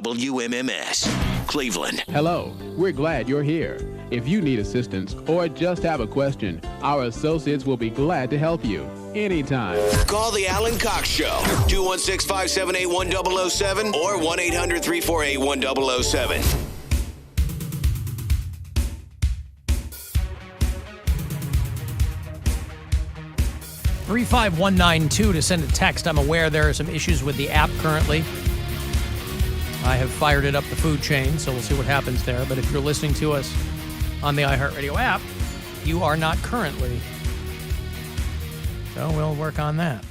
D: WMMS, Cleveland.
J: Hello, we're glad you're here. If you need assistance or just have a question, our associates will be glad to help you anytime.
D: Call the Alan Cox Show, 216-578-1007 or 1-800-348-1007.
E: 35192 to send a text. I'm aware there are some issues with the app currently. I have fired it up the food chain, so we'll see what happens there. But if you're listening to us on the iHeartRadio app, you are not currently. So we'll work on that.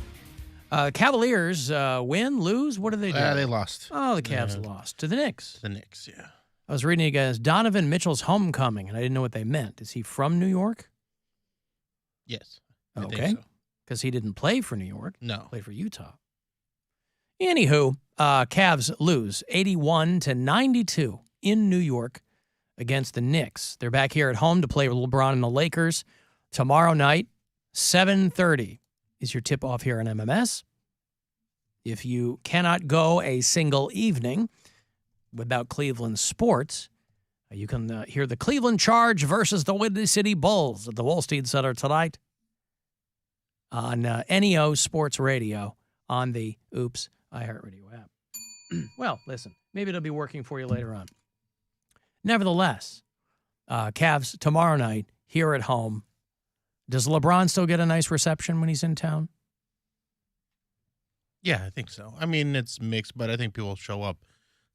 E: Cavaliers win, lose? What did they do?
F: They lost.
E: Oh, the Cavs lost to the Knicks.
F: The Knicks, yeah.
E: I was reading again. Donovan Mitchell's homecoming, and I didn't know what they meant. Is he from New York?
F: Yes.
E: Okay.
F: I think so.
E: Because he didn't play for New York.
F: No.
E: Played for Utah. Anywho, Cavs lose 81-92 in New York against the Knicks. They're back here at home to play with LeBron and the Lakers tomorrow night, 7:30 is your tip-off here on MMS. If you cannot go a single evening without Cleveland sports, you can hear the Cleveland Charge versus the Windy City Bulls at the Wolstein Center tonight on NEO Sports Radio on the iHeartRadio app. Well, listen, maybe it'll be working for you later on. Nevertheless, Cavs tomorrow night here at home. Does LeBron still get a nice reception when he's in town?
F: Yeah, I think so. I mean, it's mixed, but I think people show up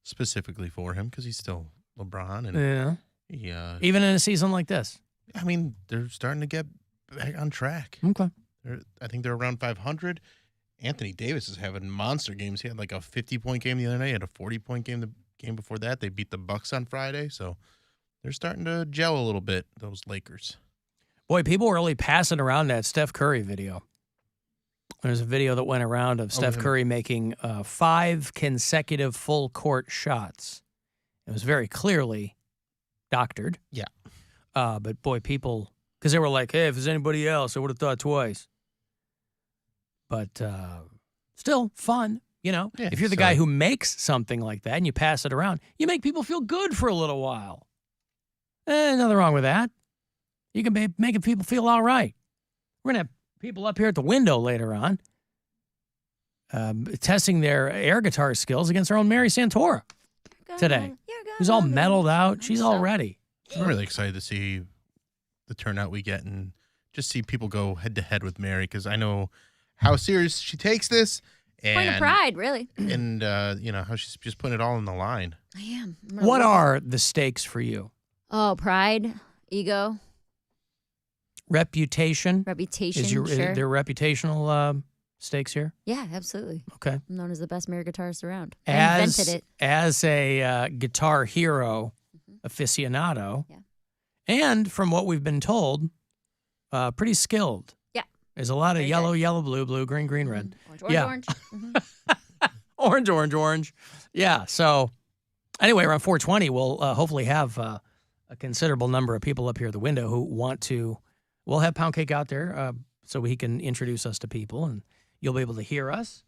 F: specifically for him because he's still LeBron. And
E: yeah. Even in a season like this?
F: I mean, they're starting to get back on track.
E: Okay.
F: I think they're around 500. Anthony Davis is having monster games. He had like a 50-point game the other night. He had a 40-point game the game before that. They beat the Bucks on Friday, so they're starting to gel a little bit, those Lakers.
E: Boy, people were really passing around that Steph Curry video. There's a video that went around of Steph Curry making 5 consecutive full-court shots. It was very clearly doctored.
F: Yeah.
E: But, boy, people, because they were like, hey, if there's anybody else, I would have thought twice. But still fun, you know. Yeah, if you're the guy who makes something like that and you pass it around, you make people feel good for a little while. Nothing wrong with that. You can be making people feel all right. We're going to have people up here at the window later on testing their air guitar skills against our own Mary Santora today. Who's all mellowed out. She's all ready.
F: I'm really excited to see the turnout we get and just see people go head-to-head with Mary because I know how serious she takes this. And,
G: point of pride, really.
F: And, you know, how she's just putting it all on the line.
G: I am.
E: What are the stakes for you?
G: Oh, pride, ego.
E: Reputation?
G: Reputation,
E: Is
G: sure.
E: there reputational stakes here?
G: Yeah, absolutely.
E: Okay.
G: I'm known as the best Mary guitarist around. I
E: As,
G: invented it.
E: As a guitar hero aficionado, and from what we've been told, pretty skilled.
G: Yeah.
E: There's a lot of yellow, yellow, blue, blue, green, green, red.
G: Orange, orange.
E: Orange. Yeah, so anyway, around 420, we'll hopefully have a considerable number of people up here at the window who want to. We'll have Poundcake out there so he can introduce us to people, and you'll be able to hear us.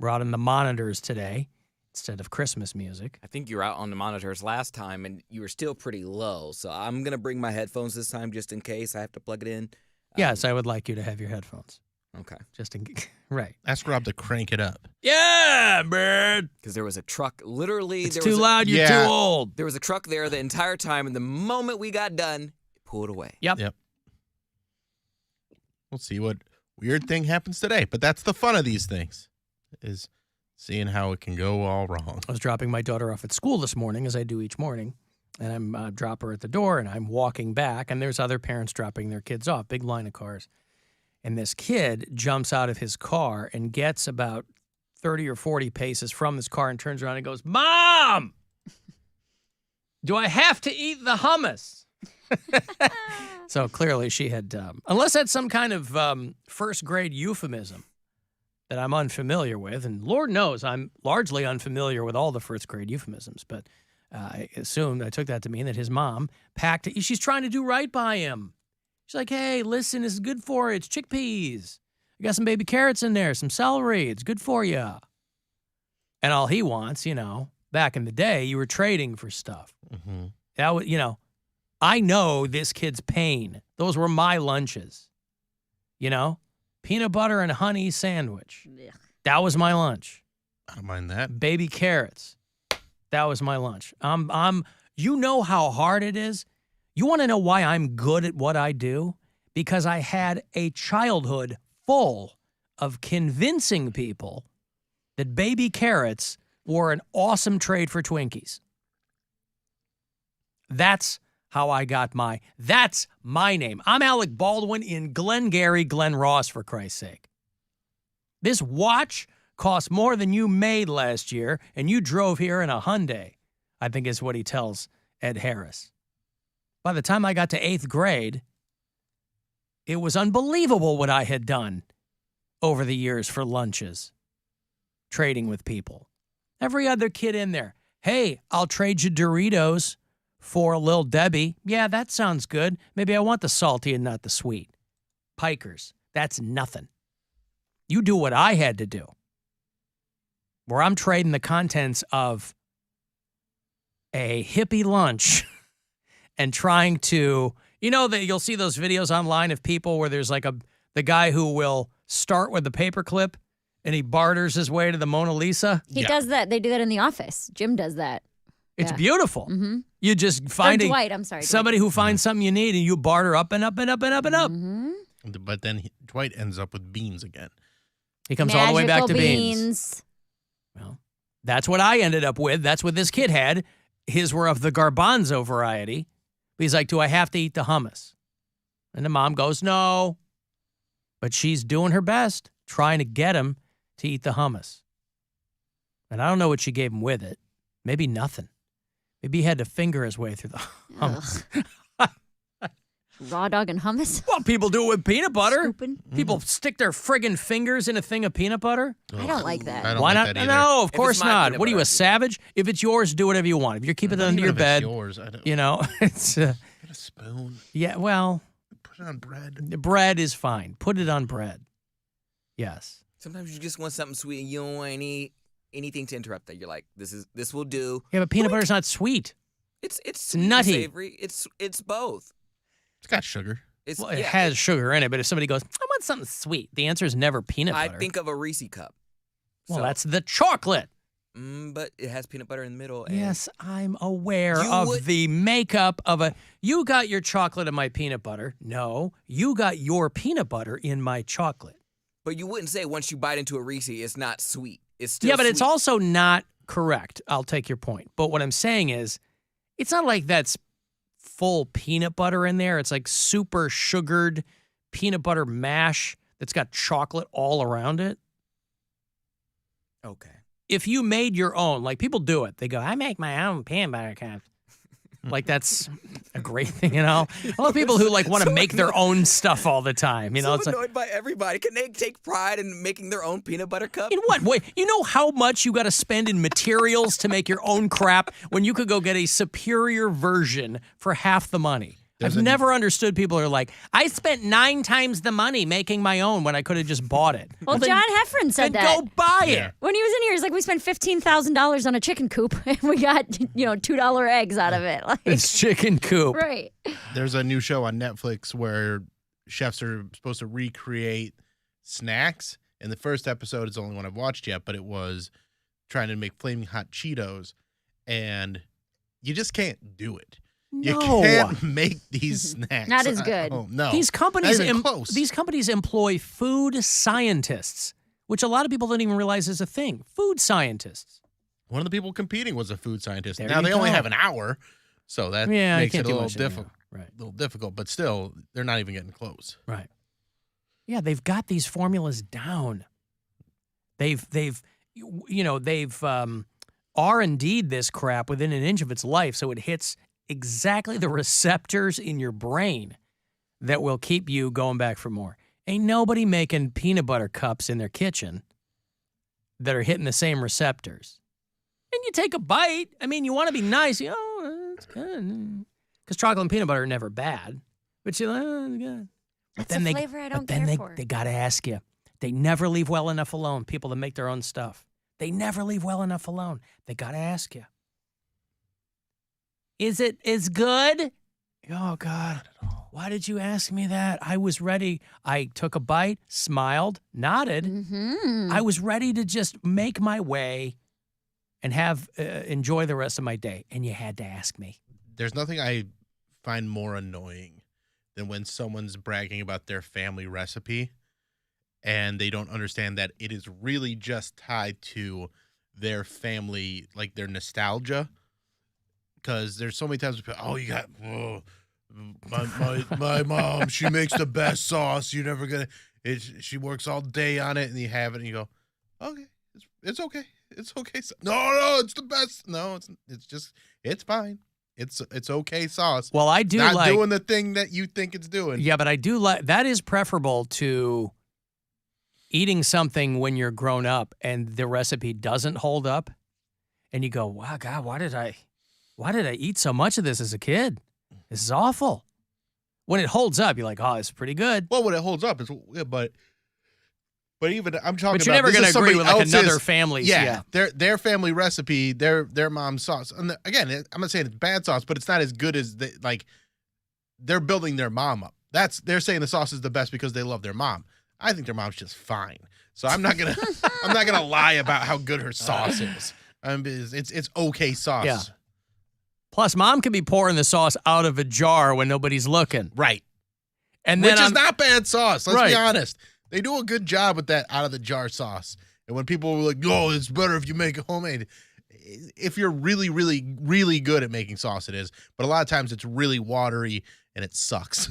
E: We're out in the monitors today instead of Christmas music.
H: I think you were out on the monitors last time, and you were still pretty low. So I'm going to bring my headphones this time just in case I have to plug it in.
E: Yes, I would like you to have your headphones.
H: Okay.
E: Just in right.
F: Ask Rob to crank it up.
E: Yeah, man.
H: Because there was a truck, literally.
E: It's too loud, you're too old.
H: There was a truck there the entire time, and the moment we got done, it pulled away.
E: Yep.
F: We'll see what weird thing happens today. But that's the fun of these things, is seeing how it can go all wrong.
E: I was dropping my daughter off at school this morning, as I do each morning, and I'm drop her at the door, and I'm walking back, and there's other parents dropping their kids off, big line of cars. And this kid jumps out of his car and gets about 30 or 40 paces from this car and turns around and goes, Mom, do I have to eat the hummus? So clearly she had, unless that's some kind of first grade euphemism that I'm unfamiliar with, and Lord knows I'm largely unfamiliar with all the first grade euphemisms, but I took that to mean that his mom she's trying to do right by him. She's like, hey, listen, this is good for you. It's chickpeas. I got some baby carrots in there, some celery. It's good for you. And all he wants, the back in the day, you were trading for stuff.
F: Mm-hmm.
E: That was, I know this kid's pain. Those were my lunches. Peanut butter and honey sandwich.
G: Ugh.
E: That was my lunch.
F: I don't mind that.
E: Baby carrots. That was my lunch. You know how hard it is? You want to know why I'm good at what I do? Because I had a childhood full of convincing people that baby carrots were an awesome trade for Twinkies. That's how I got that's my name. I'm Alec Baldwin in Glengarry, Glen Ross, for Christ's sake. This watch cost more than you made last year, and you drove here in a Hyundai, I think is what he tells Ed Harris. By the time I got to 8th grade, it was unbelievable what I had done over the years for lunches, trading with people. Every other kid in there, hey, I'll trade you Doritos for a Lil Debbie. Yeah, that sounds good. Maybe I want the salty and not the sweet. Pikers, that's nothing. You do what I had to do, where I'm trading the contents of a hippie lunch and trying to, that you'll see those videos online of people where there's like the guy who will start with the paperclip and he barters his way to the Mona Lisa.
G: He does that. They do that in the office. Jim does that.
E: It's
G: Yeah.
E: beautiful.
G: Mm-hmm.
E: You just find
G: Dwight, I'm sorry.
E: somebody who finds something you need and you barter up and up and up and up and up.
G: Mm-hmm.
F: But then Dwight ends up with beans again.
E: He comes all the way back to
G: Magical
E: beans. Well, that's what I ended up with. That's what this kid had. His were of the garbanzo variety. He's like, do I have to eat the hummus? And the mom goes, no. But she's doing her best, trying to get him to eat the hummus. And I don't know what she gave him with it. Maybe nothing. Maybe he had to finger his way through the hummus.
G: Raw dog and hummus?
E: Well, people do it with peanut butter.
G: Scooping?
E: People stick their friggin' fingers in a thing of peanut butter.
G: I don't like that.
F: I don't
E: Why
F: like
E: not?
F: that either.
E: No, of
H: If
E: course
H: it's my
E: not.
H: peanut
E: What are you,
H: butter,
E: a
H: I do.
E: savage? If it's yours, do whatever you want. If you're keeping it
F: Not
E: under
F: even
E: your
F: if
E: bed,
F: it's yours. I don't,
E: it's
F: Get a spoon.
E: yeah. Well,
F: Put it on bread.
E: the bread is fine. Put it on bread. Yes.
H: Sometimes you just want something sweet and you don't want anything to interrupt that. You're like, this will do.
E: Yeah, but peanut butter's not sweet.
H: It's
E: nutty.
H: nutty. Savory. It's both.
F: It's got sugar.
H: It's
E: Well, it has sugar in it, but if somebody goes, I want something sweet, the answer is never peanut
H: I
E: butter.
H: think of a Reese cup.
E: well,
H: So-
E: that's the chocolate.
H: but it has peanut butter in the middle. And
E: Yes, I'm aware
H: You
E: of
H: would-
E: the makeup of a. You got your chocolate in my peanut butter. No, you got your peanut butter in my chocolate.
H: But you wouldn't say once you bite into a Reese, it's not sweet. It's still
E: Yeah, but it's
H: sweet.
E: also not correct. I'll take your point. But what I'm saying is, it's not like that's full peanut butter in there. It's like super sugared peanut butter mash that's got chocolate all around it.
H: Okay.
E: If you made your own, like people do it, they go, I make my own peanut butter cups. Like that's a great thing, I love people who like want to
H: So
E: make their own stuff all the time.
H: So
E: It's like,
H: annoyed by everybody. Can they take pride in making their own peanut butter cup?
E: in what way? You know how much you got to spend in materials to make your own crap when you could go get a superior version for half the money? I've never understood people who are like, I spent 9 times the money making my own when I could have just bought it.
G: Well,
E: then-
G: John Heffron said
E: then
G: that.
E: go buy
F: Yeah.
E: it.
G: When he was in here, he's like, we spent $15,000 on a chicken coop and we got, $2 eggs out of it. Like,
E: It's chicken coop.
G: right.
F: There's a new show on Netflix where chefs are supposed to recreate snacks. And the first episode is the only one I've watched yet, but it was trying to make flaming hot Cheetos. And you just can't do it. You
E: No.
F: can't make these snacks.
G: Not as good.
F: Oh, no.
E: These companies,
F: Not even close.
E: these companies employ food scientists, which a lot of people don't even realize is a thing. Food scientists.
F: One of the people competing was a food scientist.
E: There
F: Now
E: you
F: they only
E: go.
F: have an hour, so that
E: Yeah, I
F: makes
E: can't
F: it a
E: do
F: little
E: much in an
F: difficult.
E: hour. Right.
F: Little difficult, but still, they're not even getting close.
E: Right. Yeah, they've got these formulas down. They've R&D'd this crap within an inch of its life, so it hits exactly the receptors in your brain that will keep you going back for more. Ain't nobody making peanut butter cups in their kitchen that are hitting the same receptors. And you take a bite. I mean, you want to be nice. It's good. Because chocolate and peanut butter are never bad. But you're like, it's good.
G: That's a flavor I don't
E: but then
G: care for.
E: they got to ask you. They never leave well enough alone, people that make their own stuff. They never leave well enough alone. They got to ask you, is it as good? Oh, God. Why did you ask me that? I was ready. I took a bite, smiled, nodded.
G: Mm-hmm.
E: I was ready to just make my way and have enjoy the rest of my day. And you had to ask me.
F: There's nothing I find more annoying than when someone's bragging about their family recipe and they don't understand that it is really just tied to their family, like their nostalgia. Because there's so many times, my mom, she makes the best sauce. You're never gonna. She works all day on it, and you have it, and you go, okay, it's okay, it's okay. No, it's the best. No, it's fine. It's okay sauce.
E: Well, I do
F: not doing the thing that you think it's doing.
E: Yeah, but I do like that is preferable to eating something when you're grown up and the recipe doesn't hold up, and you go, wow, God, why did I eat so much of this as a kid? This is awful. When it holds up, you're like, oh, it's pretty good.
F: Well, when it holds up, but even I'm talking.
E: But you're
F: about
E: never going to agree with like
F: else's,
E: another family's.
F: Yeah, their family recipe, their mom's sauce. And again, I'm not saying it's bad sauce, but it's not as good as they're building their mom up. They're saying the sauce is the best because they love their mom. I think their mom's just fine. So I'm not gonna lie about how good her sauce is. It's okay sauce.
E: Yeah. Plus, mom can be pouring the sauce out of a jar when nobody's looking.
F: Right.
E: And
F: Which
E: then
F: is not bad sauce. Let's
E: Right.
F: be honest. They do a good job with that out of the jar sauce. And when people were like, oh, it's better if you make it homemade. If you're really, really, really good at making sauce, it is. But a lot of times it's really watery and it sucks.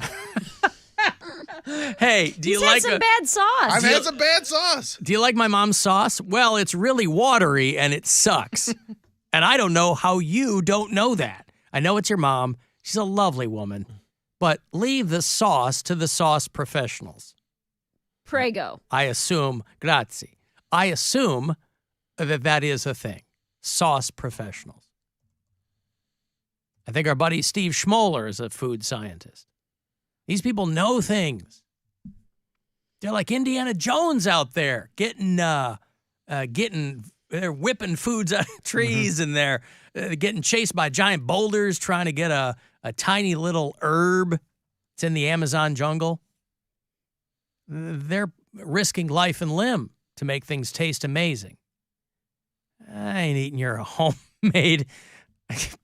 E: Hey, do you
G: He's
E: like
G: had some bad sauce.
F: I've had some bad sauce.
E: Do you like my mom's sauce? Well, it's really watery and it sucks. And I don't know how you don't know that. I know it's your mom. She's a lovely woman. But leave the sauce to the sauce professionals.
G: Prego.
E: I assume, grazie. I assume that is a thing. Sauce professionals. I think our buddy Steve Schmoller is a food scientist. These people know things. They're like Indiana Jones out there they're whipping foods out of trees and they're getting chased by giant boulders trying to get a tiny little herb. It's in the Amazon jungle. They're risking life and limb to make things taste amazing. I ain't eating your homemade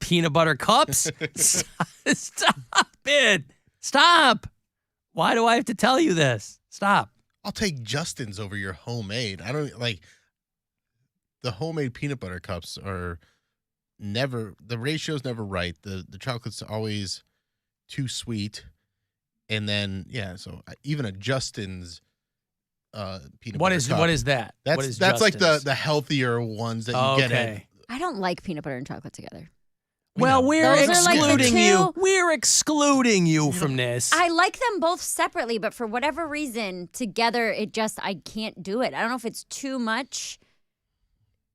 E: peanut butter cups. Stop it. Stop. Why do I have to tell you this? Stop.
F: I'll take Justin's over your homemade. I don't like the homemade peanut butter cups are never, the ratio's never right. The chocolate's always too sweet. And then, yeah, so even a Justin's peanut butter cup.
E: What is that?
F: That's like the healthier ones that you get at.
G: I don't like peanut butter and chocolate together.
E: Well, we're
G: Those are like the
E: excluding you.
G: two-
E: We're excluding you from this.
G: I like them both separately, but for whatever reason, together, I can't do it. I don't know if it's too much.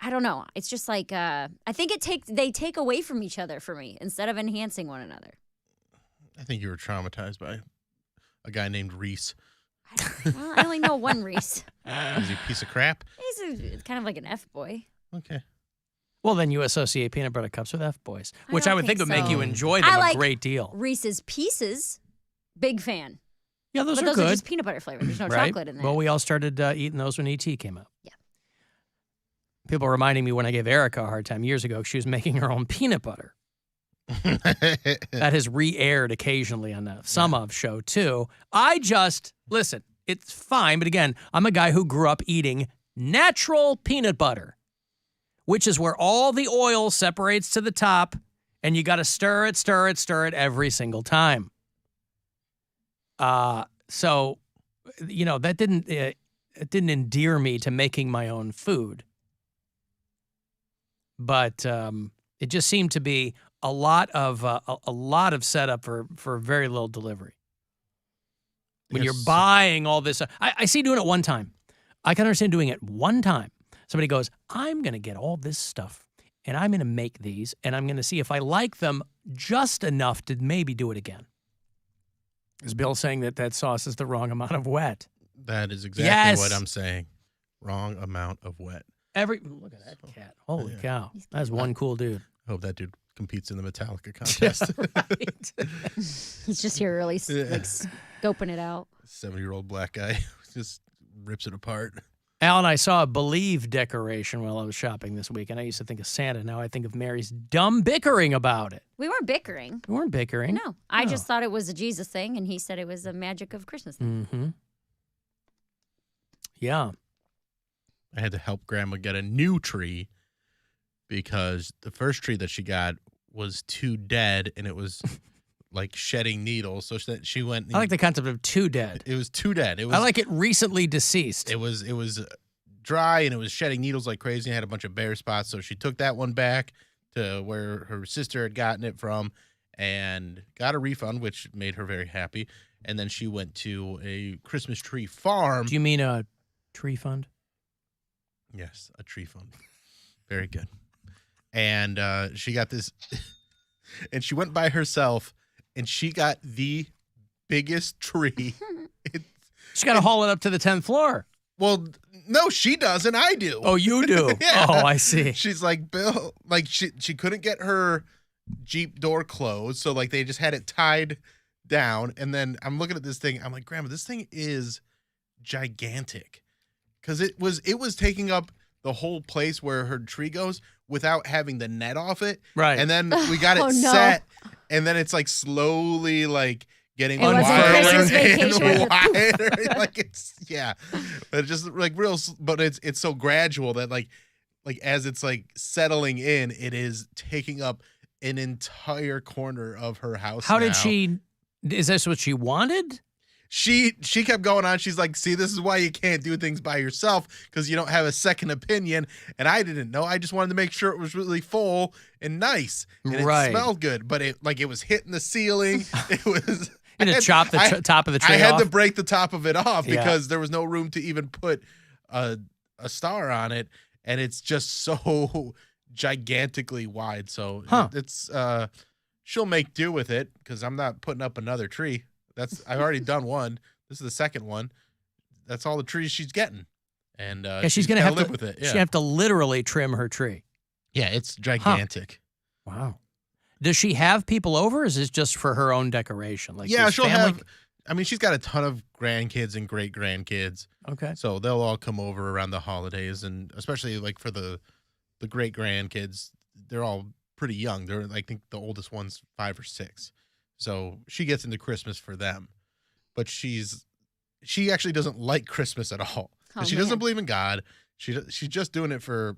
G: I don't know. It's just like, I think they take away from each other for me instead of enhancing one another.
F: I think you were traumatized by a guy named Reese.
G: Well, I only know one Reese.
F: Is he a piece of crap?
G: He's kind of like an F-boy.
F: Okay.
E: Well, then you associate peanut butter cups with F-boys, which I
G: don't
E: would think would
G: think
E: make
G: so.
E: you enjoy them
G: I like
E: a great deal.
G: Reese's Pieces, big fan.
E: Yeah, those
G: But
E: are
G: those
E: good.
G: are just peanut butter flavored. There's no
E: right?
G: chocolate in there.
E: Well, we all started eating those when E.T. came out.
G: Yeah.
E: People reminding me when I gave Erica a hard time years ago, she was making her own peanut butter. That has re-aired occasionally on the Some Of show, too. Listen, it's fine, but again, I'm a guy who grew up eating natural peanut butter, which is where all the oil separates to the top, and you got to stir it every single time. So, that it didn't endear me to making my own food. But it just seemed to be a lot of setup for very little delivery. When you're buying all this, I see doing it one time. I can understand doing it one time. Somebody goes, I'm going to get all this stuff, and I'm going to make these, and I'm going to see if I like them just enough to maybe do it again. Is Bill saying that sauce is the wrong amount of wet?
F: That is exactly what I'm saying. Wrong amount of wet.
E: Look at that cat. Holy cow. That's one cool dude.
F: I hope that dude competes in the Metallica contest.
G: He's just here really like scoping it out.
F: 70-year-old black guy just rips it apart.
E: Alan, I saw a Believe decoration while I was shopping this week, and I used to think of Santa. Now I think of Mary's dumb bickering about it.
G: We weren't bickering.
E: We weren't bickering.
G: No. I just thought it was a Jesus thing, and he said it was a magic of Christmas thing.
E: Mm-hmm. Yeah.
F: I had to help Grandma get a new tree because the first tree that she got was too dead, and it was like shedding needles. So she went.
E: I like the concept of too dead.
F: It was too dead. It was.
E: I like it recently deceased.
F: It was dry and it was shedding needles like crazy. And had a bunch of bare spots. So she took that one back to where her sister had gotten it from and got a refund, which made her very happy. And then she went to a Christmas tree farm.
E: Do you mean a tree fund?
F: Yes, a tree fund. Very good. And she got this, and she went by herself, and she got the biggest tree.
E: She's got to haul it up to the 10th floor.
F: Well, no, she doesn't. I do.
E: Oh, you do?
F: Yeah.
E: Oh, I see.
F: She's like, Bill, like she couldn't get her Jeep door closed, so like they just had it tied down. And then I'm looking at this thing. I'm like, Grandma, this thing is gigantic, because it was taking up the whole place where her tree goes without having the net off it.
E: Right.
F: And then we got it set, and then it's like slowly like getting wider and wider. Like it's but it's just like real. But it's so gradual that like as it's like settling in, it is taking up an entire corner of her house.
E: How did she? Is this what she wanted?
F: She kept going on. She's like, see, this is why you can't do things by yourself, because you don't have a second opinion. And I didn't know. I just wanted to make sure it was really full and nice. And it smelled good. But it was hitting the ceiling. It was.
E: You had to chop the top of the tree off?
F: I had to break the top of it off because there was no room to even put a star on it. And it's just so gigantically wide. So it's she'll make do with it, because I'm not putting up another tree. I've already done one. This is the second one. That's all the trees she's getting, and
E: she's gonna have
F: live
E: to
F: with it.
E: Yeah. She have to literally trim her tree.
F: Yeah, it's gigantic.
E: Wow. Does she have people over, or is this just for her own decoration? Like,
F: she'll have. I mean, she's got a ton of grandkids and great grandkids.
E: Okay.
F: So they'll all come over around the holidays, and especially like for the great grandkids, they're all pretty young. I think the oldest one's 5 or 6. So she gets into Christmas for them, but she actually doesn't like Christmas at all.
G: Oh,
F: she doesn't believe in God. She's just doing it for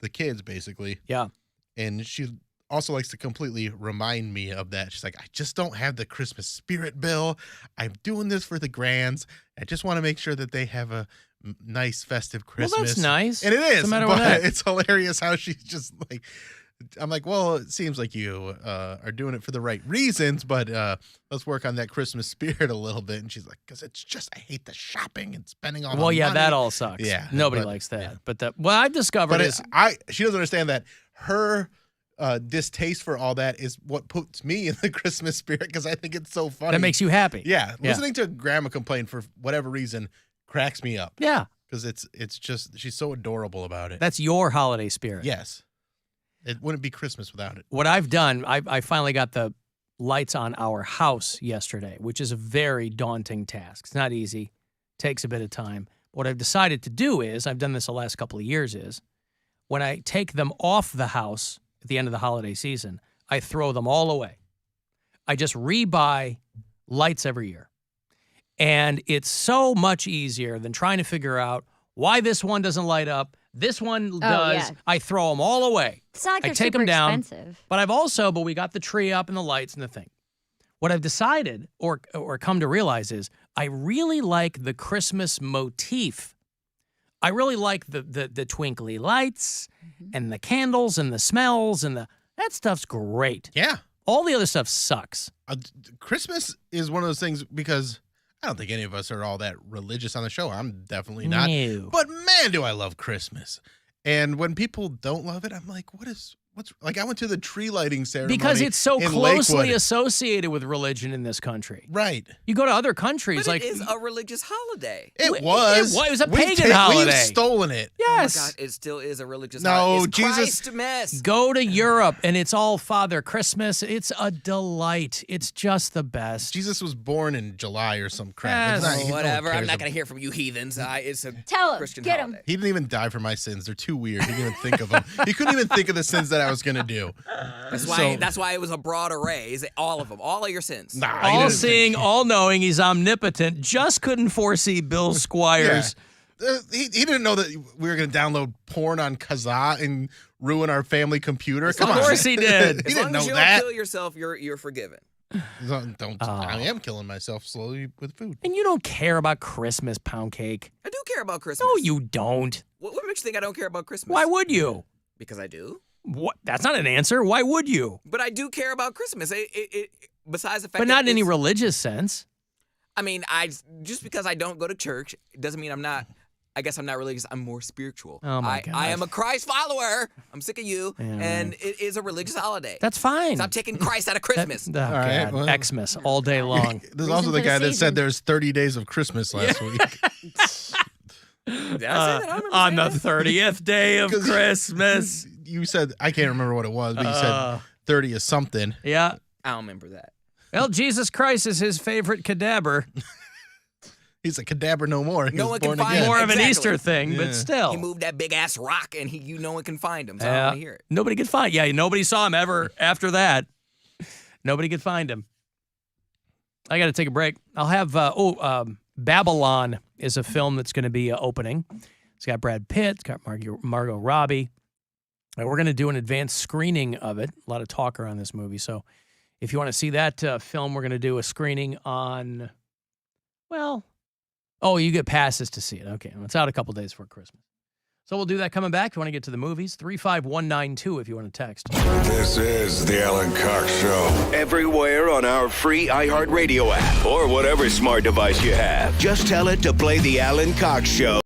F: the kids, basically.
E: Yeah.
F: And she also likes to completely remind me of that. She's like, I just don't have the Christmas spirit, Bill. I'm doing this for the grands. I just want to make sure that they have a nice festive Christmas.
E: Well, that's nice.
F: And it is,
E: but
F: it's hilarious how she's just like, I'm like, well, it seems like you are doing it for the right reasons, but let's work on that Christmas spirit a little bit. And she's like, because it's just, I hate the shopping and spending all the money.
E: That all sucks.
F: Yeah.
E: Nobody likes that. Yeah. But what I've discovered
F: she doesn't understand that her distaste for all that is what puts me in the Christmas spirit, because I think it's so funny.
E: That makes you happy.
F: Yeah. Listening to Grandma complain for whatever reason cracks me up.
E: Yeah.
F: Because it's just, she's so adorable about it.
E: That's your holiday spirit.
F: Yes. It wouldn't be Christmas without it.
E: What I've done, I finally got the lights on our house yesterday, which is a very daunting task. It's not easy. Takes a bit of time. What I've decided to do is, I've done this the last couple of years, is when I take them off the house at the end of the holiday season, I throw them all away. I just rebuy lights every year. And it's so much easier than trying to figure out why this one doesn't light up. This one does. Yeah. I throw them all away.
G: It's not like
E: I take them down.
G: Expensive.
E: But we got the tree up and the lights and the thing. What I've decided or come to realize is I really like the Christmas motif. I really like the twinkly lights and the candles and the smells and that stuff's great.
F: Yeah.
E: All the other stuff sucks.
F: Christmas is one of those things, because I don't think any of us are all that religious on the show. I'm definitely not.
E: No.
F: But man, do I love Christmas. And when people don't love it, I'm like, what is I went to the tree lighting ceremony
E: Because it's so
F: in
E: closely
F: Lakewood.
E: associated with religion in this country.
F: Right.
E: You go to other countries,
H: But it is a religious holiday.
F: It was.
E: It was a pagan holiday.
F: We've stolen it.
E: Yes.
H: Oh my God, it still is a religious
F: No,
H: holiday. It's
F: Jesus-
H: Christmas.
E: Go to Europe, and it's all Father Christmas. It's a delight. It's just the best.
F: Jesus was born in July or some crap.
E: Yes.
F: It's not- no one
H: Whatever. I'm
F: cares
H: not going to hear from you heathens. It's a
G: Tell him.
H: Christian
G: Get him.
H: holiday.
F: He didn't even die for my sins. They're too weird. He didn't even think of them. He couldn't even think of the sins that I was going to do.
H: That's why it was a broad array. Is it all of them? All of your sins.
F: Nah, he
E: All
F: didn't
E: seeing, all knowing, he's omnipotent. Just couldn't foresee Bill Squire's.
F: He didn't know that we were going to download porn on Kazaa and ruin our family computer. Come
E: Of
F: on.
E: course he did.
F: He
H: As
F: didn't
H: long
F: know
H: as you
F: that.
H: don't kill yourself, you're forgiven.
F: Don't. I am killing myself slowly with food.
E: And you don't care about Christmas, Poundcake.
H: I do care about Christmas.
E: No, you don't.
H: What makes you think I don't care about Christmas?
E: Why would you?
H: Because I do.
E: What? That's not an answer. Why would you?
H: But I do care about Christmas. Besides the fact
E: But
H: that
E: not in any
H: it's-
E: religious sense.
H: I mean, just because I don't go to church doesn't mean I'm not. I guess I'm not religious. I'm more spiritual.
E: Oh, my
H: I am
E: God.
H: a Christ follower. I'm sick of you.
E: Yeah,
H: and it is a religious holiday.
E: That's fine.
H: Stop taking Christ out of Christmas.
E: Oh,
F: right,
E: God.
F: well.
E: Xmas all day long.
F: There's also
G: Reason
F: the
G: for
F: guy
G: the
F: that
G: season.
F: said there's 30 days of Christmas last week.
H: Did I say that? I don't remember
E: On
H: saying
E: the
H: that.
E: 30th day of
F: 'Cause-
E: Christmas.
F: You said, I can't remember what it was, but you said 30 is something.
E: Yeah.
H: I don't remember that.
E: Well, Jesus Christ is his favorite cadaver.
F: He's a cadaver no more. He
H: No
F: was
H: one can
F: born
H: find
F: again.
H: him.
E: More of an
H: Exactly.
E: Easter thing, but
F: Yeah.
E: still.
H: He moved that big ass rock, and no one can find him. So I don't want to hear it.
E: Nobody could find. Yeah, nobody saw him ever after that. Nobody could find him. I got to take a break. I'll have Babylon is a film that's going to be opening. It's got Brad Pitt, it's got Margot Robbie. And we're going to do an advanced screening of it. A lot of talk around this movie. So if you want to see that film, we're going to do a screening on, you get passes to see it. Okay, well, it's out a couple days before Christmas. So we'll do that coming back. If you want to get to the movies, 35192 if you want to text.
K: This is the Alan Cox Show.
D: Everywhere on our free iHeartRadio app or whatever smart device you have. Just tell it to play the Alan Cox Show.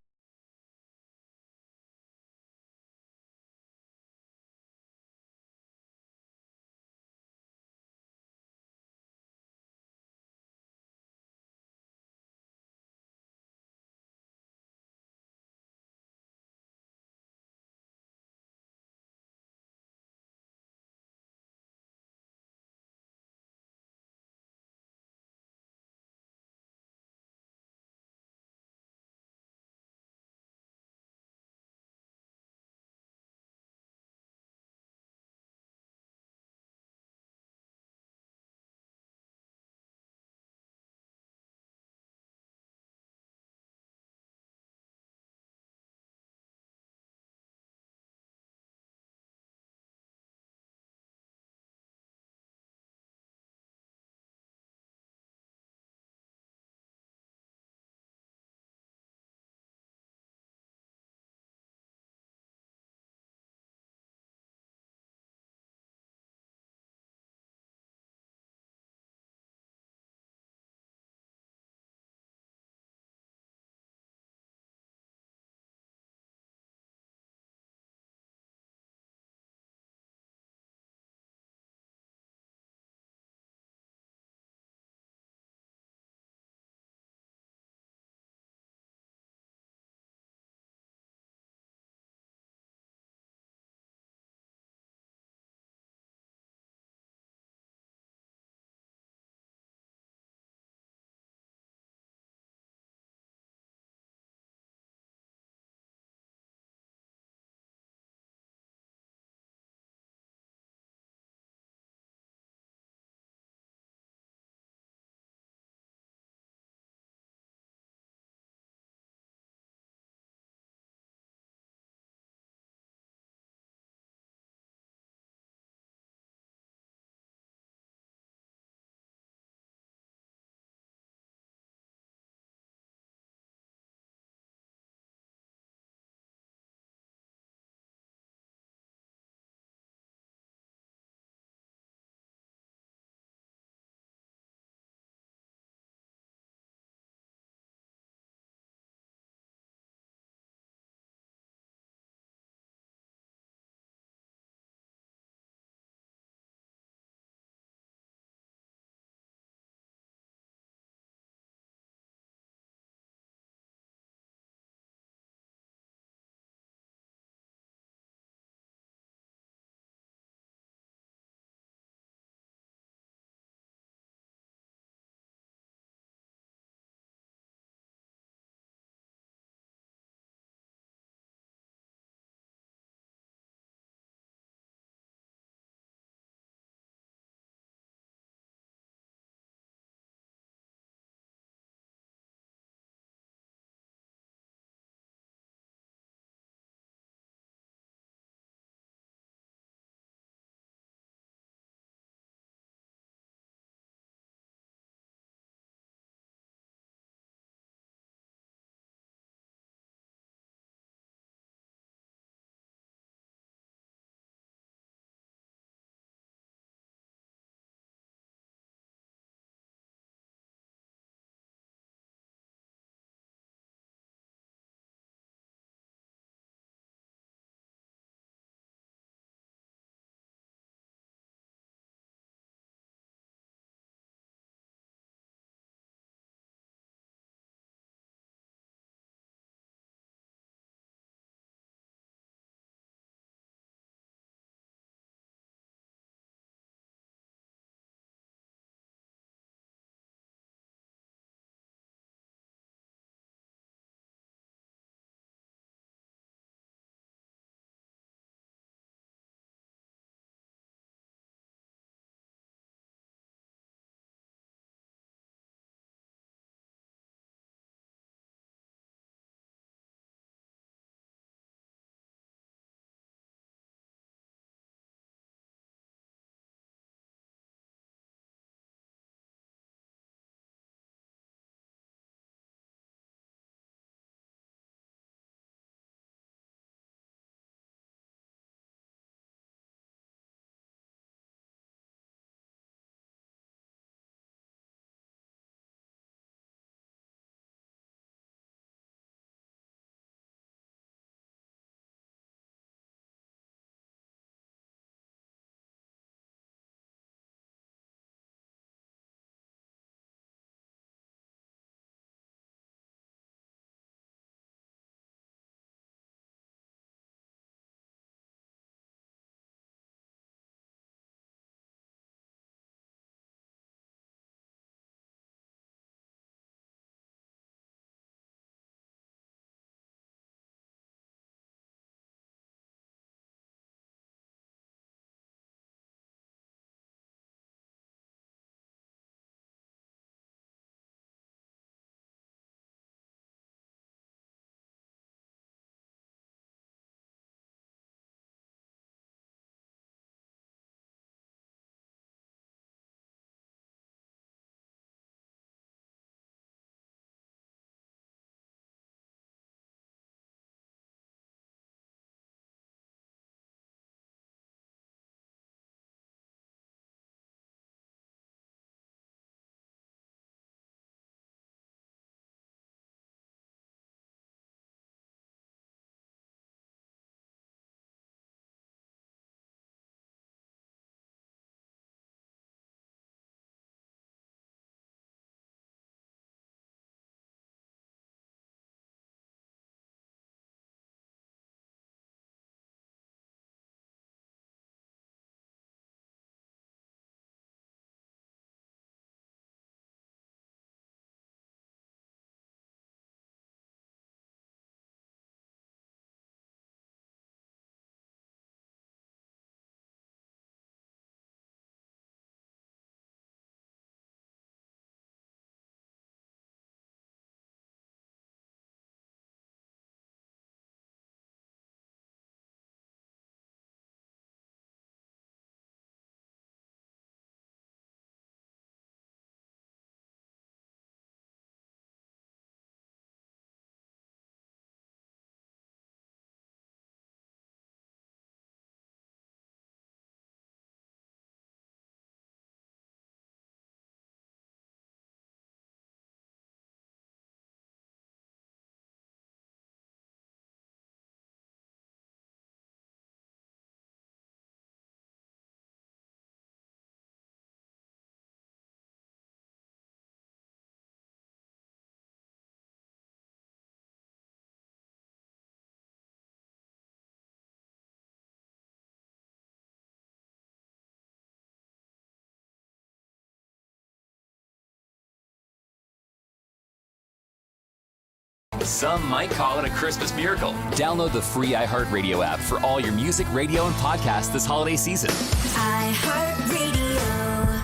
L: Some might call it a Christmas miracle. Download the free iHeartRadio app for all your music, radio, and podcasts this holiday season.
M: iHeartRadio.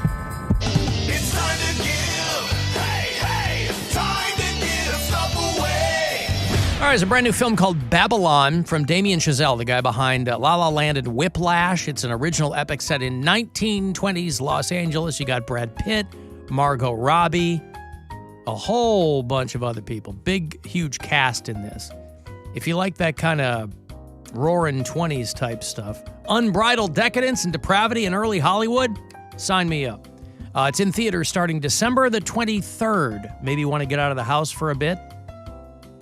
A: It's time to give. Hey, time to give stuff away.
E: All right, there's a brand new film called Babylon from Damien Chazelle, the guy behind La La Land and Whiplash. It's an original epic set in 1920s Los Angeles. You got Brad Pitt, Margot Robbie, a whole bunch of other people. Big, huge cast in this. If you like that kind of roaring 20s type stuff, unbridled decadence and depravity in early Hollywood, sign me up. It's in theaters starting December the 23rd. Maybe you want to get out of the house for a bit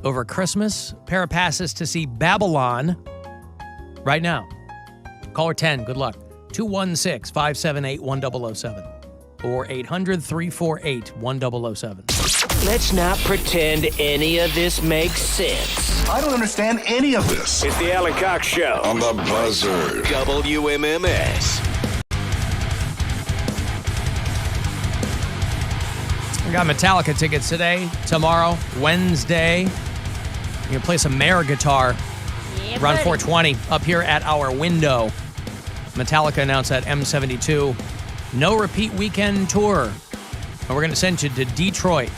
E: over Christmas. Pair of passes to see Babylon right now. Caller 10, good luck. 216-578-1007 or 800-348-1007.
N: Let's not pretend any of this makes sense.
K: I don't understand any of this.
D: It's the Alan Cox Show
K: On the Buzzard.
D: WMMS.
E: We got Metallica tickets today, tomorrow, Wednesday. You're going to play some Mare guitar around 420 up here at our window. Metallica announced at M72. No repeat weekend tour. And we're going to send you to Detroit.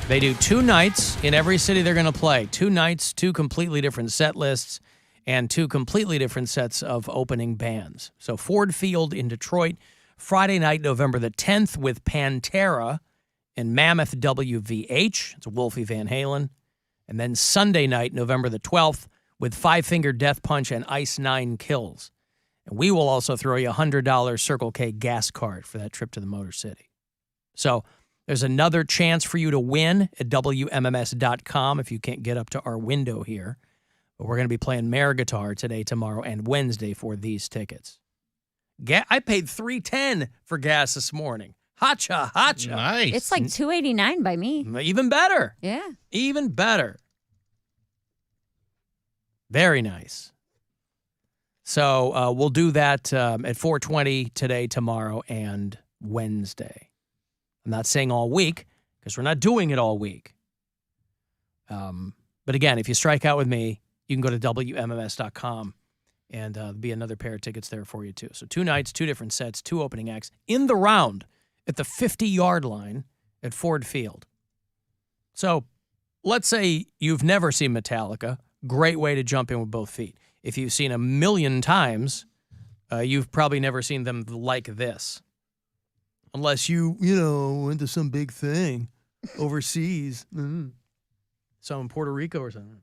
E: They do 2 nights in every city they're going to play. 2 nights, 2 completely different set lists, and 2 completely different sets of opening bands. So Ford Field in Detroit, Friday night, November the 10th with Pantera and Mammoth WVH. It's Wolfie Van Halen. And then Sunday night, November the 12th with Five Finger Death Punch and Ice Nine Kills. And we will also throw you a $100 Circle K gas card for that trip to the Motor City. So there's another chance for you to win at WMMS.com if you can't get up to our window here. But we're going to be playing Mare guitar today, tomorrow, and Wednesday for these tickets. I paid $3.10 for gas this morning. Hacha, hacha.
F: Nice.
G: It's like $2.89 by me.
E: Even better.
G: Yeah.
E: Even better. Very nice. So we'll do that at 420 today, tomorrow, and Wednesday. I'm not saying all week because we're not doing it all week. But again, if you strike out with me, you can go to WMMS.com and there'll be another pair of tickets there for you too. So 2 nights, 2 different sets, 2 opening acts in the round at the 50-yard line at Ford Field. So let's say you've never seen Metallica. Great way to jump in with both feet. If you've seen a million times, you've probably never seen them like this. Unless you went to some big thing overseas. Some in Puerto Rico or something.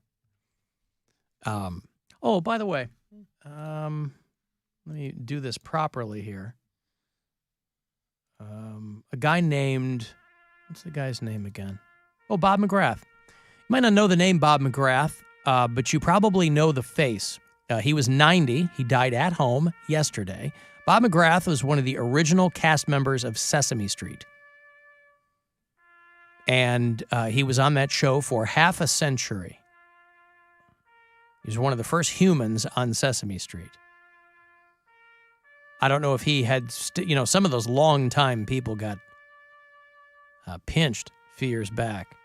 E: Oh, by the way, let me do this properly here. A guy named, what's the guy's name again? Oh, Bob McGrath. You might not know the name Bob McGrath, but you probably know the face. He was 90. He died at home yesterday. Bob McGrath was one of the original cast members of Sesame Street. And he was on that show for half a century. He was one of the first humans on Sesame Street. I don't know if he had, some of those long-time people got pinched a few years back.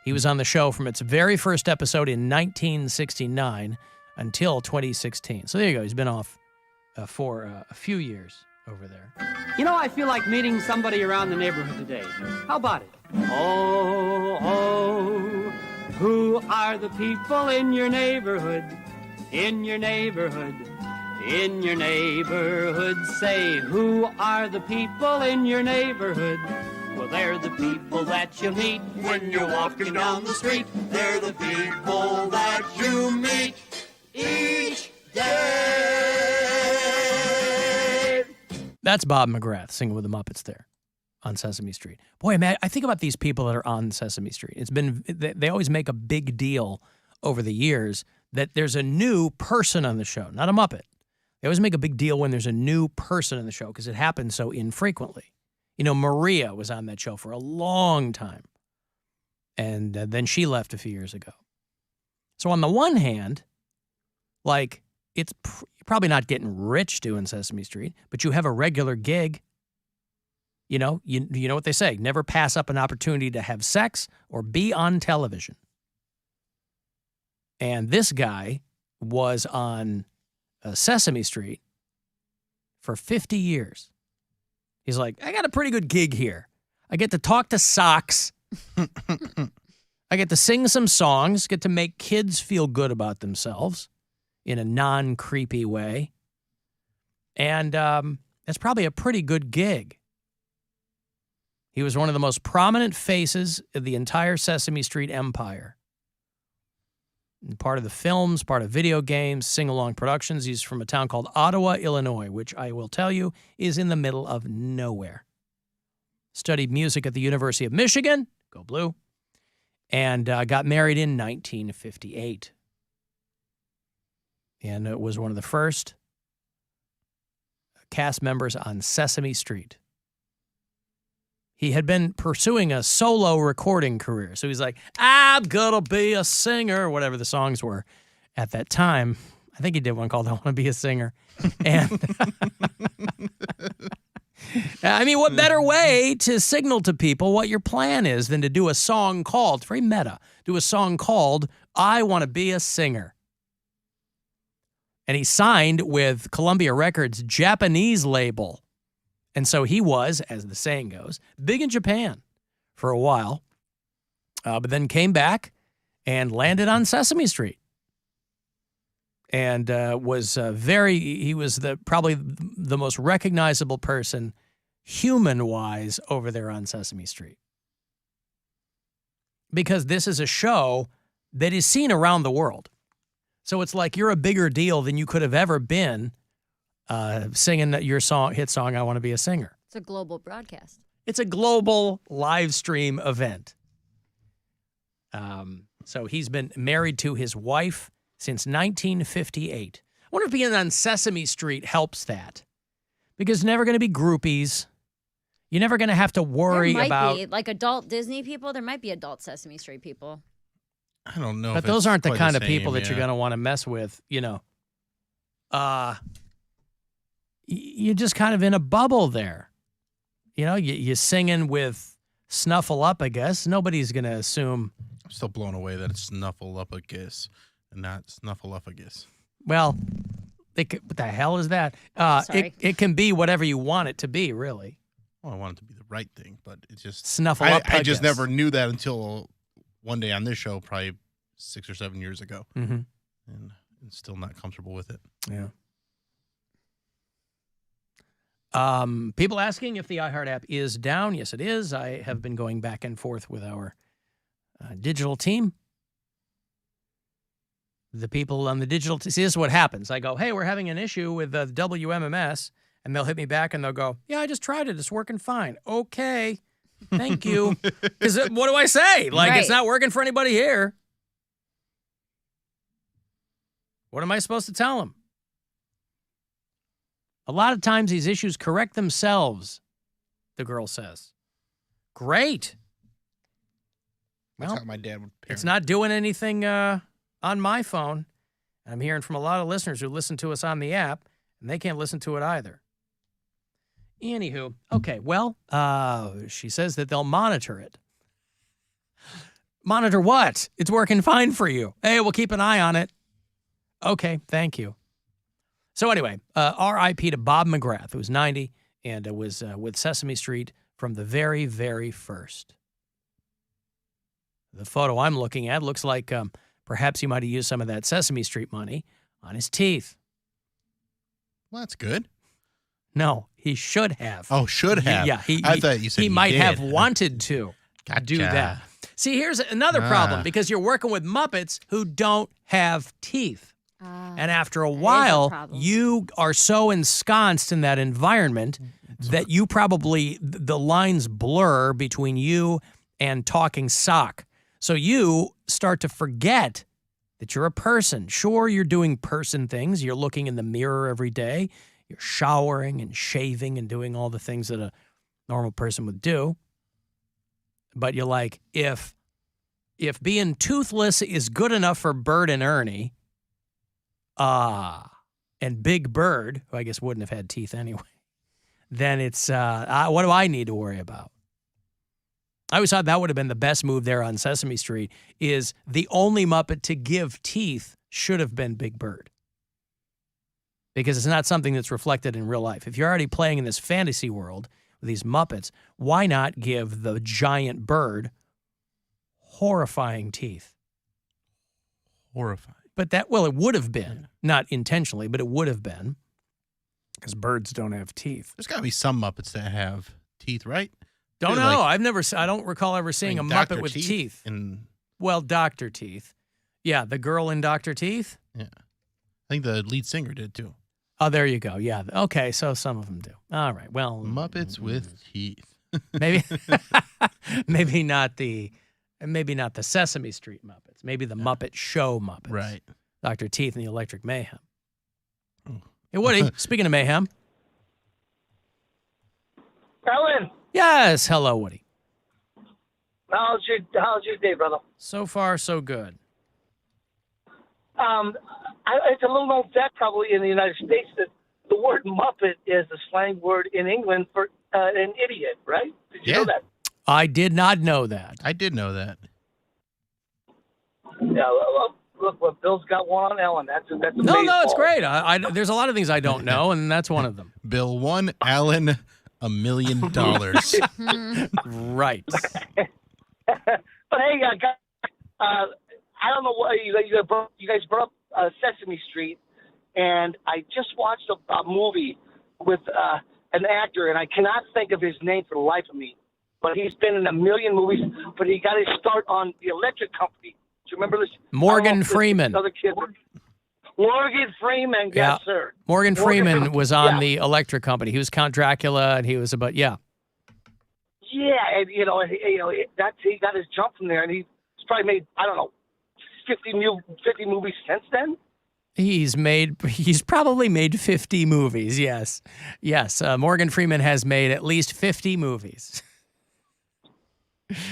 E: He was on the show from its very first episode in 1969 until 2016. So there you go. He's been off for a few years over there.
O: I feel like meeting somebody around the neighborhood today. How about it? Oh, who are the people in your neighborhood? In your neighborhood? In your neighborhood? Say, who are the people in your neighborhood? Well, they're the people that you meet when you're walking down the street. They're the people that you meet each day.
E: That's Bob McGrath singing with the Muppets there on Sesame Street. Boy, man, I think about these people that are on Sesame Street. They always make a big deal over the years that there's a new person on the show, not a Muppet. They always make a big deal when there's a new person on the show because it happens so infrequently. Maria was on that show for a long time. And then she left a few years ago. So on the one hand, it's you're probably not getting rich doing Sesame Street, but you have a regular gig. You know what they say, never pass up an opportunity to have sex or be on television. And this guy was on Sesame Street for 50 years. He's like, I got a pretty good gig here. I get to talk to socks. I get to sing some songs, get to make kids feel good about themselves in a non-creepy way. And that's probably a pretty good gig. He was one of the most prominent faces of the entire Sesame Street empire. Part of the films, part of video games, sing-along productions. He's from a town called Ottawa, Illinois, which I will tell you is in the middle of nowhere. Studied music at the University of Michigan, go Blue, and got married in 1958. And it was one of the first cast members on Sesame Street. He had been pursuing a solo recording career. So he's like, I'm gonna be a singer, whatever the songs were at that time. I think he did one called I Want to Be a Singer. And I mean, what better way to signal to people what your plan is than to do a song called, very meta, do a song called I Want to Be a Singer. And he signed with Columbia Records' Japanese label. And so he was, as the saying goes, big in Japan for a while, but then came back and landed on Sesame Street. And he was probably the most recognizable person human-wise over there on Sesame Street. Because this is a show that is seen around the world. So it's like you're a bigger deal than you could have ever been singing your hit song, I Want to Be a Singer.
G: It's a global broadcast.
E: It's a global live stream event. So he's been married to his wife since 1958. I wonder if being on Sesame Street helps that. Because there's never going to be groupies. You're never going to have to worry about...
G: There might be, like adult Disney people, there might be adult Sesame Street people.
F: I don't know.
E: But those aren't the kind of people that you're going to want to mess with, you know. You're just kind of in a bubble there. You know, you're singing with Snuffle Up, I guess. Nobody's going to assume...
F: I'm still blown away that it's Snuffleupagus and not Snuffleupagus.
E: Well, what the hell is that? It can be whatever you want it to be, really.
F: Well, I want it to be the right thing, but it's just...
E: Snuffleupagus.
F: I just never knew that until one day on this show, probably 6 or 7 years ago.
E: Mm-hmm.
F: And I'm still not comfortable with it.
E: Yeah. People asking if the iHeart app is down. Yes, it is. I have been going back and forth with our digital team. The people on the digital team. See, this is what happens. I go, hey, we're having an issue with WMMS. And they'll hit me back and they'll go, yeah, I just tried it. It's working fine. Okay. Thank you. Because what do I say? Like, It's not working for anybody here. What am I supposed to tell them? A lot of times these issues correct themselves, the girl says. Great.
F: That's
E: Well,
F: how my dad would parent.
E: it's not doing anything on my phone. I'm hearing from a lot of listeners who listen to us on the app, and they can't listen to it either. Anywho, okay, well, she says that they'll monitor it. Monitor what? It's working fine for you. Hey, we'll keep an eye on it. Okay, thank you. So anyway, R.I.P. to Bob McGrath, who's 90 and was with Sesame Street from the very, very first. The photo I'm looking at looks like perhaps he might have used some of that Sesame Street money on his teeth.
F: Well, that's good.
E: No, he should have.
F: Oh, should have. I thought you said
E: he might
F: did.
E: have wanted to do that. See, here's another problem because you're working with Muppets who don't have teeth. And after a while, you are so ensconced in that environment that you probably, the lines blur between you and talking sock. So you start to forget that you're a person. Sure, you're doing person things. You're looking in the mirror every day. You're showering and shaving and doing all the things that a normal person would do. But you're like, if being toothless is good enough for Bert and Ernie, and Big Bird, who I guess wouldn't have had teeth anyway, then it's what do I need to worry about? I always thought that would have been the best move there on Sesame Street, is the only Muppet to give teeth should have been Big Bird. Because it's not something that's reflected in real life. If you're already playing in this fantasy world with these Muppets, why not give the giant bird horrifying teeth?
F: Horrifying.
E: But it would have been, not intentionally, but it would have been, because birds don't have teeth.
F: There's got to be some Muppets that have teeth, right?
E: Don't
F: Maybe
E: know.
F: like-
E: I don't recall ever seeing a
F: Dr.
E: Muppet with
F: Teeth
E: teeth.
F: and-
E: Well, Dr. Teeth. Yeah, the girl in Dr. Teeth.
F: Yeah. I think the lead singer did too.
E: Oh, there you go. Yeah. Okay, so some of them do. All right. Well,
F: Muppets with teeth.
E: maybe maybe not the Sesame Street Muppets. Maybe the Muppet Show Muppets.
F: Right.
E: Dr. Teeth and the Electric Mayhem. Hey, Woody, speaking of mayhem.
P: Alan,
E: Yes. Hello, Woody.
P: how's your day, brother?
E: So far, so good.
P: It's a little known fact probably in the United States that the word Muppet is a slang word in England for an idiot, right? Did you know that?
E: I did not know that.
F: I did know that.
P: Yeah, look what Bill's got one on Ellen. That's amazing.
E: No, it's great. There's a lot of things I don't know, and that's one of them.
F: Bill won, Alan $1 million.
E: Right.
P: But hey, guys, I don't know what you guys brought up Sesame Street, and I just watched a movie with an actor, and I cannot think of his name for the life of me. But he's been in a million movies, but he got his start on the Electric Company. Do you remember this?
E: Morgan Freeman.
P: Other kid. Morgan Freeman, yes, sir.
E: Morgan Freeman was on the Electric Company. He was Count Dracula, and he was about,
P: Yeah, and he got his jump from there, and he's probably made 50 movies since then.
E: He's probably made 50 movies. Yes. Morgan Freeman has made at least 50 movies.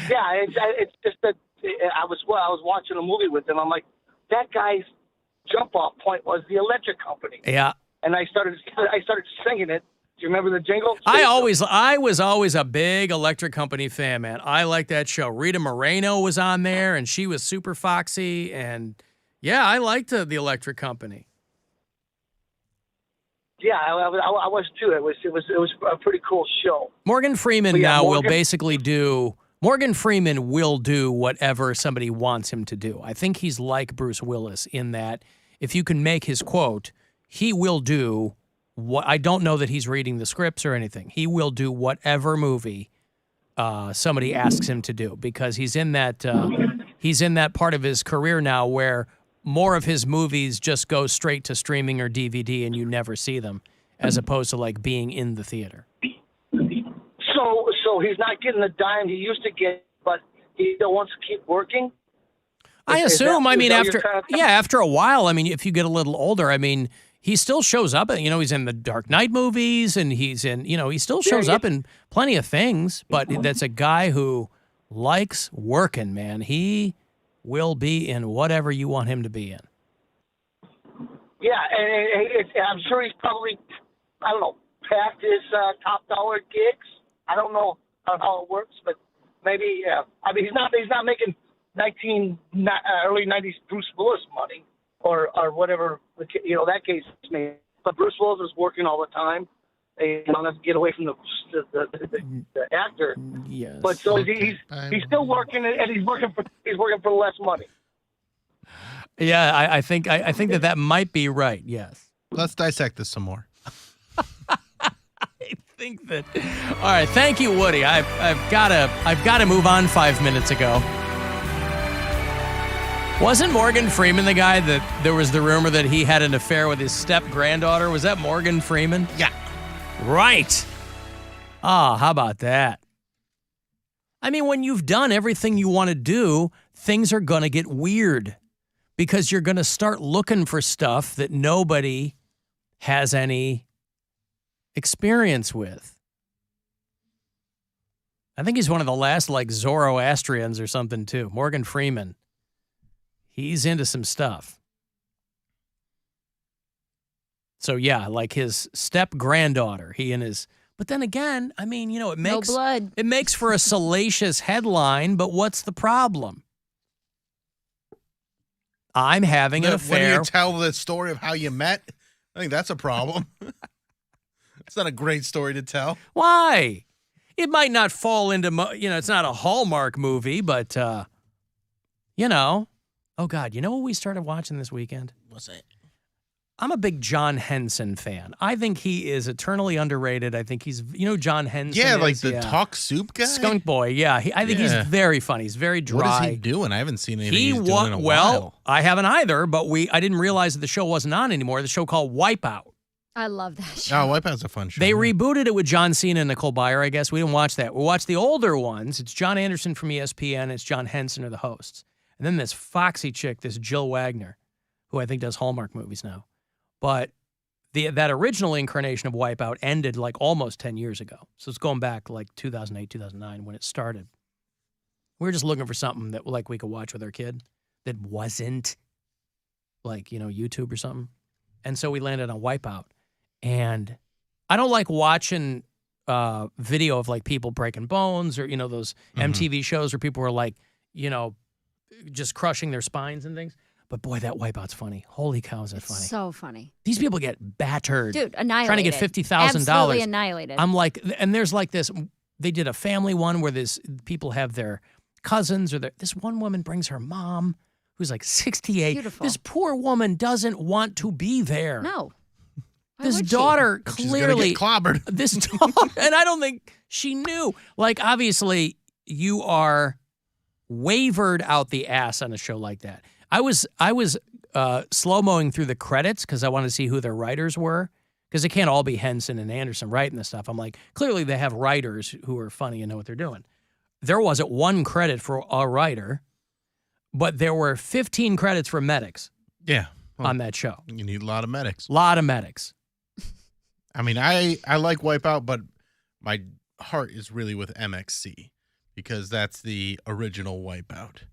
P: Yeah, it's just that I was watching a movie with him. I'm like, that guy's jump off point was the Electric Company.
E: Yeah.
P: And I started singing it. Do you remember the jingle?
E: I was always a big Electric Company fan, man. I like that show. Rita Moreno was on there, and she was super foxy, and yeah, I liked the Electric Company.
P: Yeah, I was too. It was a pretty cool show.
E: Morgan Freeman Morgan Freeman will do whatever somebody wants him to do. I think he's like Bruce Willis in that if you can make his quote, he will do what. I don't know that he's reading the scripts or anything. He will do whatever movie somebody asks him to do because he's in that part of his career now where more of his movies just go straight to streaming or DVD and you never see them, as opposed to like being in the theater.
P: So he's not getting the dime he used to get, but he still wants to keep working?
E: I assume. After a while, if you get a little older, he still shows up. He's in the Dark Knight movies, and he's in, he still shows up in plenty of things, but that's a guy who likes working, man. He will be in whatever you want him to be in.
P: Yeah, and I'm sure he's probably, packed his top dollar gigs. I don't know how it works, but maybe, yeah. He's not making early 90s Bruce Willis money or whatever, that case is made. But Bruce Willis is working all the time. They don't have to get away from the actor.
E: Yes.
P: But so he's still working, and he's working for less money.
E: Yeah, I think that might be right. Yes.
F: Let's dissect this some more.
E: Think that. All right, thank you, Woody. I've got to move on 5 minutes ago. Wasn't Morgan Freeman the guy that there was the rumor that he had an affair with his step-granddaughter? Was that Morgan Freeman?
F: Yeah.
E: Right. How about that? When you've done everything you want to do, things are going to get weird because you're going to start looking for stuff that nobody has any experience with. I think he's one of the last Zoroastrians or something too. Morgan Freeman. He's into some stuff. So yeah, like his step-granddaughter, he and his But then again, I mean, it
G: No
E: makes
G: blood.
E: it makes for a salacious headline, but what's the problem? I'm having an
F: When
E: affair.
F: you tell the story of how you met, I think that's a problem. It's not a great story to tell.
E: Why? It might not fall into, it's not a Hallmark movie, but, oh, God, you know what we started watching this weekend?
F: What's that?
E: I'm a big John Henson fan. I think he is eternally underrated. I think he's, John Henson.
F: Yeah, like
E: is?
F: the talk soup guy?
E: Skunk Boy, yeah. I think he's very funny. He's very dry.
F: What is he doing? I haven't seen anything he's doing in a
E: Well,
F: while.
E: I haven't either, but I didn't realize that the show wasn't on anymore. The show called Wipeout.
G: I love that show.
F: Oh, Wipeout's a fun show.
E: They rebooted it with John Cena and Nicole Byer, I guess. We didn't watch that. We watched the older ones. It's John Anderson from ESPN. It's John Henson are the hosts. And then this foxy chick, this Jill Wagner, who I think does Hallmark movies now. But that original incarnation of Wipeout ended like almost 10 years ago. So it's going back like 2008, 2009 when it started. We were just looking for something that like we could watch with our kid that wasn't like, YouTube or something. And so we landed on Wipeout. And I don't like watching video of like people breaking bones or, those MTV shows where people were like, just crushing their spines and things. But boy, that Wipeout's funny. Holy cow, is it funny.
G: So funny.
E: These people get battered.
G: Dude, annihilated.
E: Trying to get $50,000.
G: Absolutely annihilated.
E: I'm like, and there's like this, they did a family one where people have their cousins or this one woman brings her mom who's like 68.
G: Beautiful.
E: This poor woman doesn't want to be there.
G: No. Why
E: This
G: would she?
E: daughter
F: She's
E: clearly
F: gonna get clobbered.
E: This daughter, and I don't think she knew. Like, obviously, you are wavered out the ass on a show like that. I was slow-moing through the credits because I wanted to see who their writers were, because it can't all be Henson and Anderson writing this stuff. I'm like, clearly they have writers who are funny and know what they're doing. There wasn't one credit for a writer, but there were 15 credits for medics.
F: Yeah. Well,
E: on that show.
F: You need a lot of medics.
E: A lot of medics.
F: I mean, I like Wipeout, but my heart is really with MXC because that's the original Wipeout.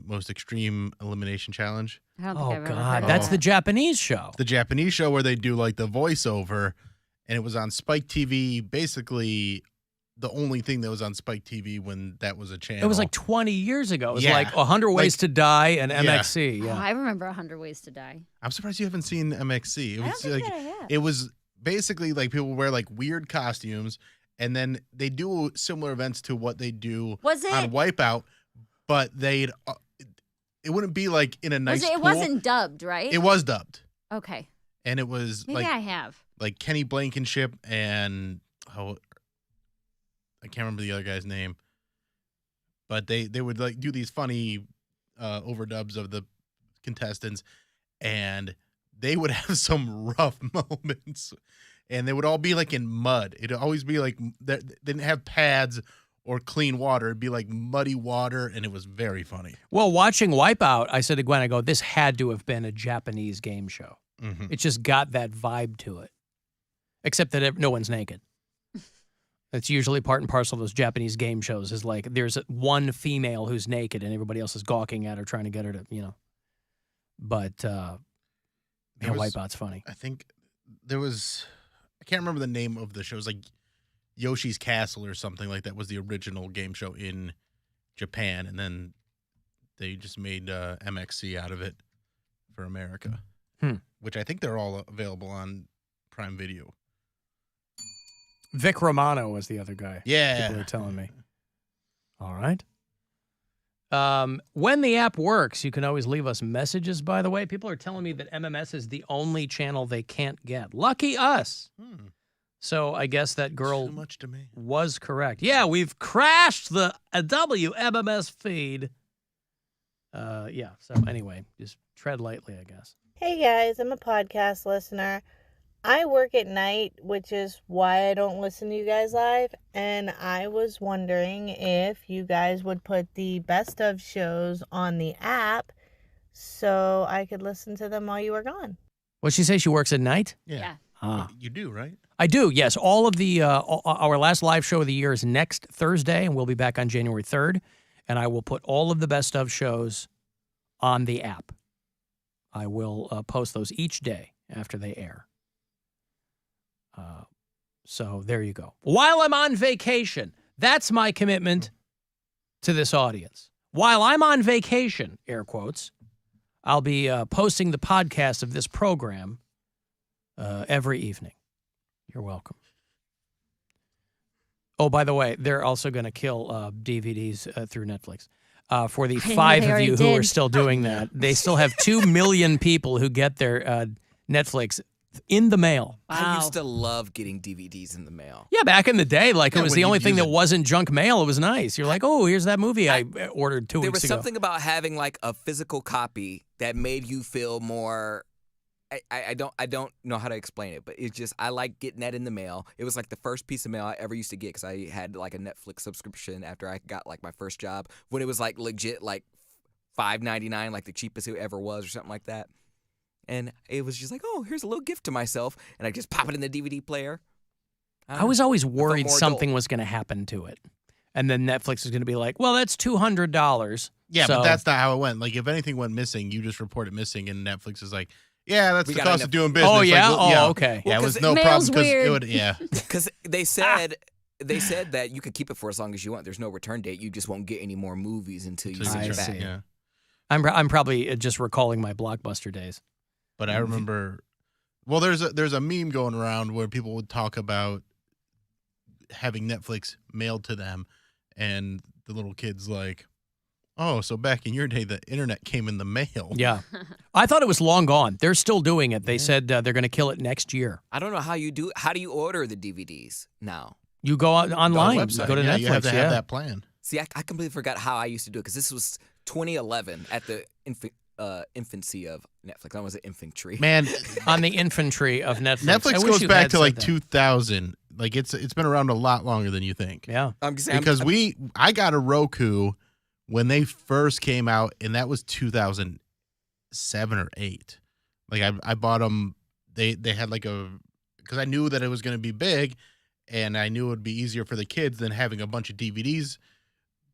F: Most Extreme Elimination Challenge.
G: I don't think I've ever heard
E: God,
G: of
E: that's
G: that.
E: the Japanese show.
F: The Japanese show where they do like the voiceover, and it was on Spike TV. Basically, the only thing that was on Spike TV when that was a channel.
E: It was like 20 years ago. It was
F: Yeah.
E: like 100 Ways to Die and MXC.
G: Oh,
E: Yeah.
G: I remember 100 Ways to Die.
F: I'm surprised you haven't seen MXC. It
G: I don't
F: was
G: think
F: like
G: that I have.
F: it was basically like people wear like weird costumes, and then they do similar events to what they do
G: Was it-
F: on Wipeout, but they'd it wouldn't be like in a nice.
G: It
F: pool.
G: wasn't dubbed, right?
F: It was dubbed,
G: Okay.
F: and it was
G: Maybe
F: like
G: I have.
F: like Kenny Blankenship and I can't remember the other guy's name, but they would like do these funny overdubs of the contestants, and they would have some rough moments, and they would all be like in mud. It'd always be like they didn't have pads or clean water. It'd be like muddy water, and it was very funny.
E: Well, watching Wipeout, I said to Gwen, I go, this had to have been a Japanese game show.
F: Mhm.
E: It just got that vibe to it. Except that no one's naked. That's usually part and parcel of those Japanese game shows is like there's one female who's naked and everybody else is gawking at her trying to get her to, But, man, Wipeout's funny.
F: I think there was, I can't remember the name of the show. It was like Yoshi's Castle or something like that was the original game show in Japan. And then they just made MXC out of it for America, which I think they're all available on Prime Video.
E: Vic Romano was the other guy.
F: Yeah.
E: People are telling me. All right. When the app works, you can always leave us messages, by the way. People are telling me that MMS is the only channel they can't get. Lucky us. So I guess that girl
F: Too much to me.
E: was correct. Yeah, we've crashed the WMMS feed. Yeah, so anyway, just tread lightly, I guess.
Q: Hey guys, I'm a podcast listener. I work at night, which is why I don't listen to you guys live, and I was wondering if you guys would put the best of shows on the app so I could listen to them while you were gone.
E: What'd she say? She works at night?
F: Yeah.
E: Ah.
F: You do, right?
E: I do, yes. All of the our last live show of the year is next Thursday, and we'll be back on January 3rd. And I will put all of the best of shows on the app. I will post those each day after they air. So there you go. While I'm on vacation, that's my commitment to this audience. While I'm on vacation, air quotes, I'll be posting the podcast of this program every evening. You're welcome. Oh, by the way, they're also going to kill DVDs through Netflix. For the 5 of you who are still doing that, they still have 2 million people who get their Netflix in the mail.
H: I used to love getting DVDs in the mail.
E: Yeah, back in the day, like it was the only thing that wasn't junk mail. It was nice. You're like, oh, here's that movie I ordered 2 weeks ago.
H: There was something about having like a physical copy that made you feel more. I don't know how to explain it, but it's just I like getting that in the mail. It was like the first piece of mail I ever used to get because I had like a Netflix subscription after I got like my first job when it was like legit like $5.99, like the cheapest it ever was or something like that. And it was just like, oh, here's a little gift to myself, and I just pop it in the DVD player.
E: I was always worried something was going to happen to it, and then Netflix is going to be like, well, that's $200.
F: Yeah, but that's not how it went. Like if anything went missing, you just report it missing, and Netflix is like, yeah, that's the cost of doing business.
E: Oh, yeah?
F: Like, well, yeah.
E: Okay.
F: Yeah, it was no problem because it would, yeah.
H: Because they said that you could keep it for as long as you want. There's no return date. You just won't get any more movies until you send it back.
F: Yeah.
E: I'm probably just recalling my Blockbuster days.
F: But I remember, well, there's a meme going around where people would talk about having Netflix mailed to them, and the little kid's like, oh, so back in your day, the internet came in the mail.
E: Yeah. I thought it was long gone. They're still doing it. They said they're going to kill it next year.
H: I don't know how you do. How do you order the DVDs now?
E: You go online.
F: Website.
E: You go to Netflix.
F: You have to have that plan.
H: See, I completely forgot how I used to do it because this was 2011 at the infancy of Netflix. I was an infantry.
F: Man,
E: on the infantry of Netflix.
F: Netflix goes back to like 2000. Like it's been around a lot longer than you think.
E: Yeah.
F: Because I got a Roku when they first came out, and that was 2007 or 8. Like I bought them. They had like because I knew that it was going to be big, and I knew it would be easier for the kids than having a bunch of DVDs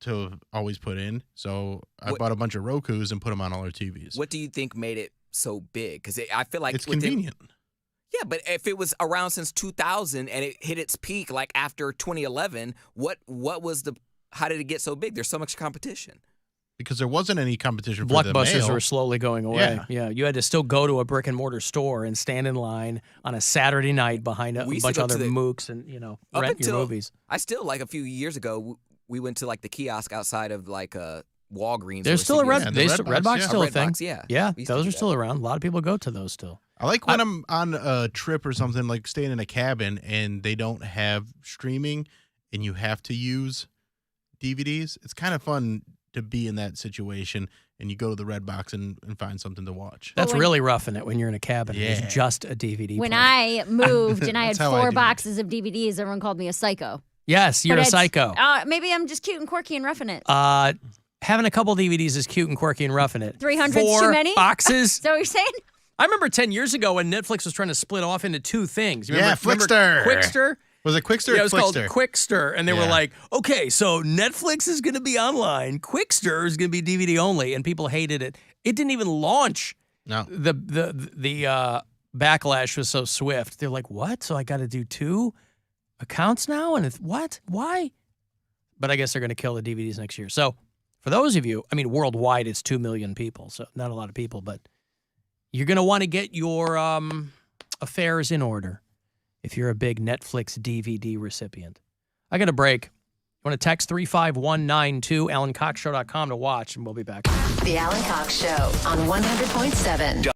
F: to always put in. So I bought a bunch of Rokus and put them on all our TVs.
H: What do you think made it so big? Because I feel like
F: it's convenient.
H: Yeah, but if it was around since 2000 and it hit its peak like after 2011, what was the? How did it get so big? There's so much competition.
F: Because there wasn't any competition for the mail.
E: Blockbusters were slowly going away. Yeah, you had to still go to a brick and mortar store and stand in line on a Saturday night behind a bunch of other mooks and rent your movies.
H: I still like a few years ago we went to like the kiosk outside of like Walgreens.
E: There's still a Redbox still a thing.
H: Yeah,
E: those are still around. A lot of people go to those still.
F: I like when I'm on a trip or something, like staying in a cabin and they don't have streaming and you have to use DVDs. It's kind of fun to be in that situation and you go to the Redbox and find something to watch.
E: That's really roughing it when you're in a cabin. Yeah. It's just a DVD
G: When
E: player.
G: I moved and I had 4 boxes of DVDs, everyone called me a psycho.
E: Yes, you're a psycho.
G: Maybe I'm just cute and quirky and roughing it.
E: Having a couple DVDs is cute and quirky and roughing it.
G: 300's
E: 4
G: too many?
E: boxes.
G: Is that what you're saying?
E: I remember 10 years ago when Netflix was trying to split off into 2 things.
F: Remember
E: Quickster?
F: Was it Quickster?
E: Yeah, it was called Quickster. And they were like, okay, so Netflix is going to be online. Quickster is going to be DVD only. And people hated it. It didn't even launch.
F: No.
E: The backlash was so swift. They're like, what? So I got to do 2 accounts now? And it's what? Why? But I guess they're going to kill the DVDs next year. So for those of you, I mean, worldwide, it's 2 million people. So not a lot of people, but you're going to want to get your affairs in order if you're a big Netflix DVD recipient. I got a break. You want to text 35192, AlanCoxShow.com to watch, and we'll be back.
R: The Alan Cox Show on 100.7.